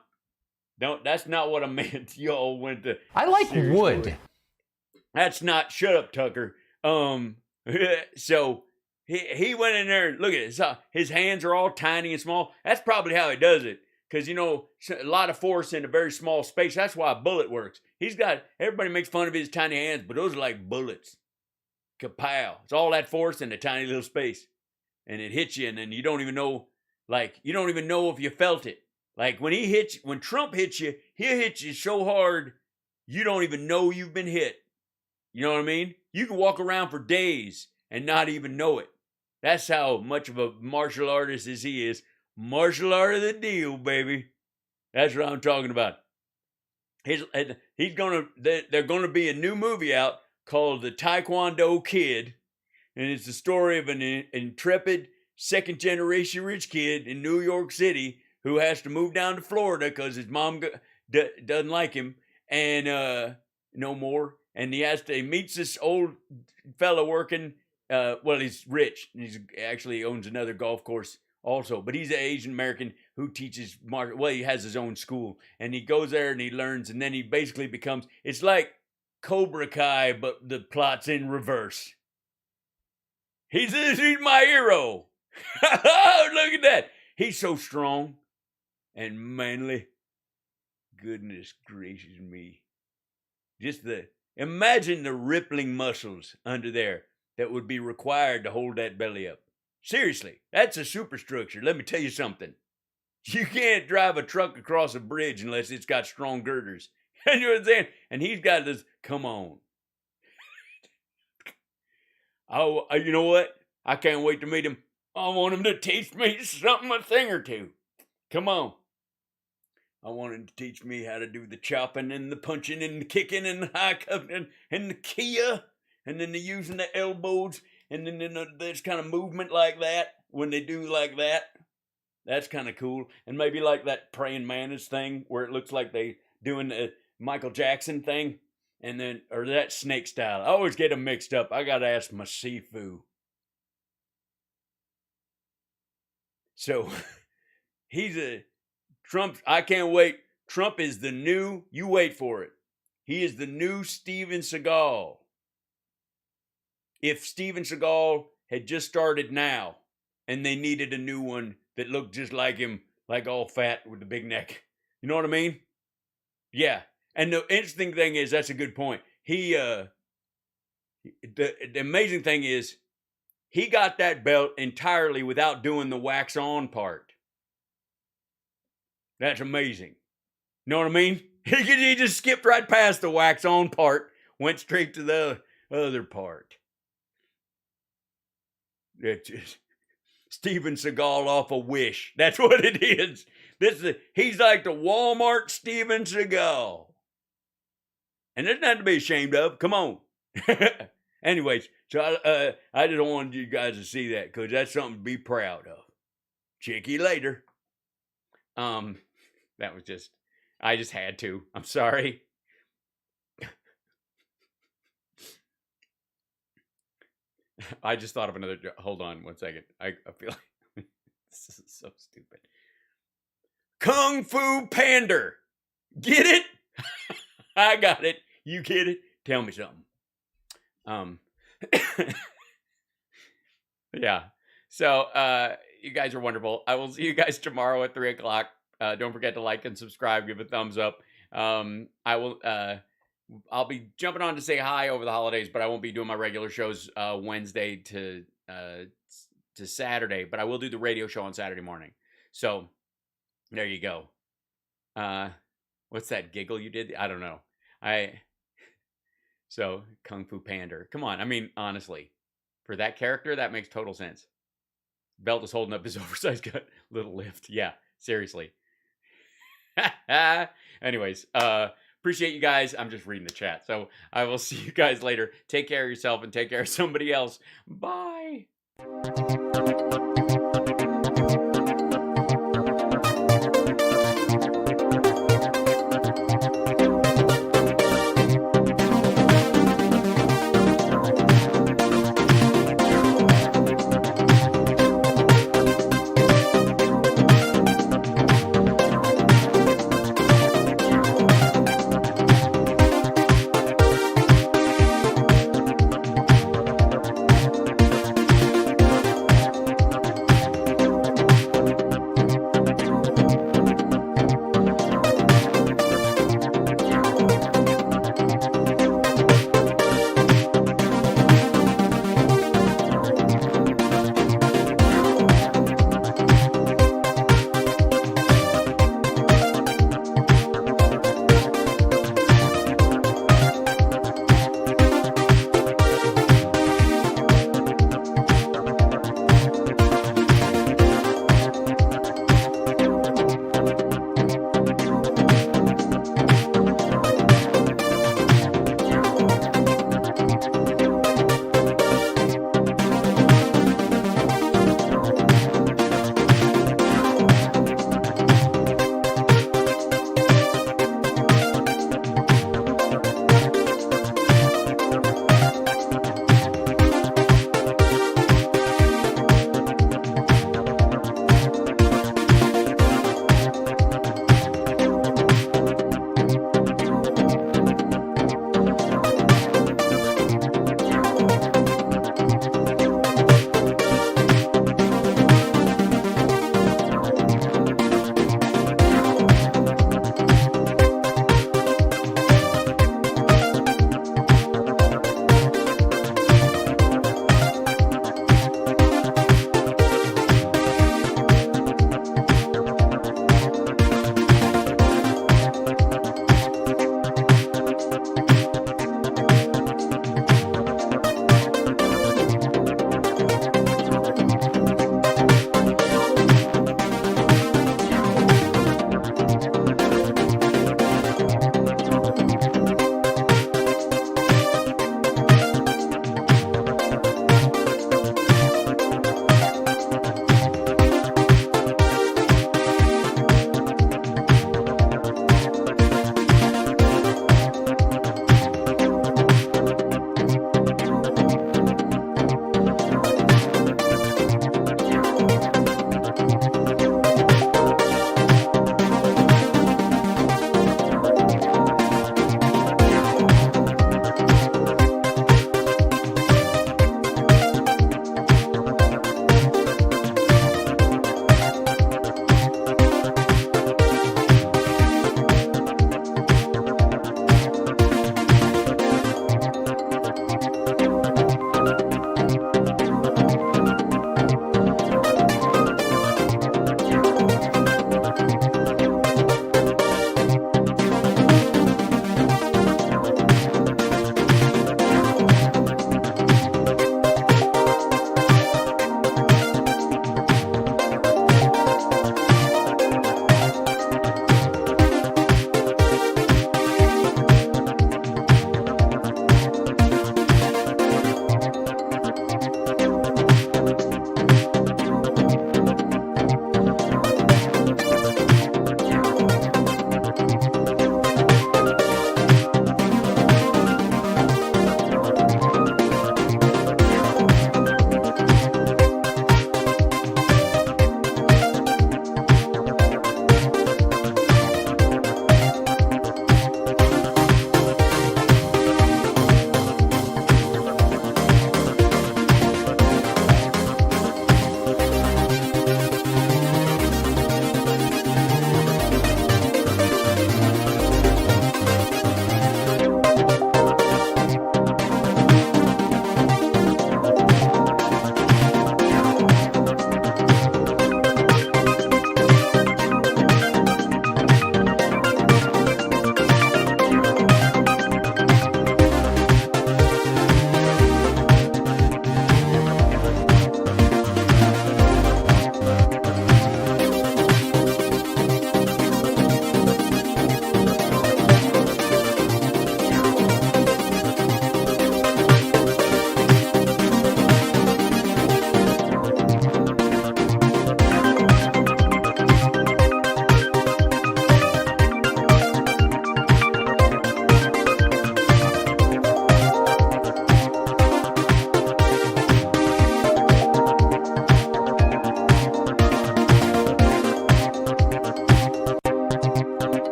That's not what I meant. Y'all went to. I like wood. That's not. Shut up, Tucker. So he went in there. Look at it. His hands are all tiny and small. That's probably how he does it. Because, you know, a lot of force in a very small space. That's why a bullet works. Everybody makes fun of his tiny hands, but those are like bullets. Kapow. It's all that force in a tiny little space. And it hits you, and then you don't even know, if you felt it. Like when Trump hits you, he'll hit you so hard, you don't even know you've been hit. You know what I mean? You can walk around for days and not even know it. That's how much of a martial artist as he is. Martial art of the deal, baby. That's what I'm talking about. They're gonna be a new movie out called The Taekwondo Kid, and it's the story of an intrepid second-generation rich kid in New York City who has to move down to Florida because his mom doesn't like him and no more. And he meets this old fella working. He's rich. He actually owns another golf course also, but he's an Asian American who teaches martial. Well, he has his own school, and he goes there and he learns, and then he basically becomes. It's like Cobra Kai, but the plot's in reverse. He's my hero. Look at that. He's so strong and manly. Goodness gracious me. Imagine the rippling muscles under there. that would be required to hold that belly up. Seriously, that's a superstructure. Let me tell you something. You can't drive a truck across a bridge unless it's got strong girders. You know what I'm saying? And he's got this, come on. Oh, you know what? I can't wait to meet him. I want him to teach me something, a thing or two. Come on. I want him to teach me how to do the chopping and the punching and the kicking and the high cuffing and the kia, and then the using the elbows, and then this kind of movement like that when they do like that. That's kind of cool. And maybe like that praying mantis thing where it looks like they doing the Michael Jackson thing, and then, or that snake style. I always get them mixed up. I got to ask my Sifu. So Trump, I can't wait. Trump is the new, you wait for it. He is the new Steven Seagal. If Steven Seagal had just started now and they needed a new one that looked just like him, like all fat with the big neck. You know what I mean? Yeah. And the interesting thing is, that's a good point. The amazing thing is, he got that belt entirely without doing the wax on part. That's amazing. You know what I mean? He just skipped right past the wax on part, went straight to the other part. That's just Steven Seagal off a Wish. That's what it is. He's like the Walmart Steven Seagal. And there's nothing to be ashamed of. Come on. Anyways, so I just wanted you guys to see that because that's something to be proud of. Check you later. That was just, I just had to. I'm sorry. I just thought of another joke. Hold on one second. I feel like this is so stupid. Kung Fu Pander. Get it? I got it. You get it? Tell me something. Yeah. So, you guys are wonderful. I will see you guys tomorrow at 3:00. Don't forget to like and subscribe. Give a thumbs up. I'll be jumping on to say hi over the holidays, but I won't be doing my regular shows Wednesday to Saturday. But I will do the radio show on Saturday morning. So there you go. What's that giggle you did? I don't know. So Kung Fu Pander. Come on. I mean, honestly, for that character, that makes total sense. Belt is holding up his oversized gut. Little lift. Yeah, seriously. Anyways, appreciate you guys. I'm just reading the chat. So I will see you guys later. Take care of yourself and take care of somebody else. Bye.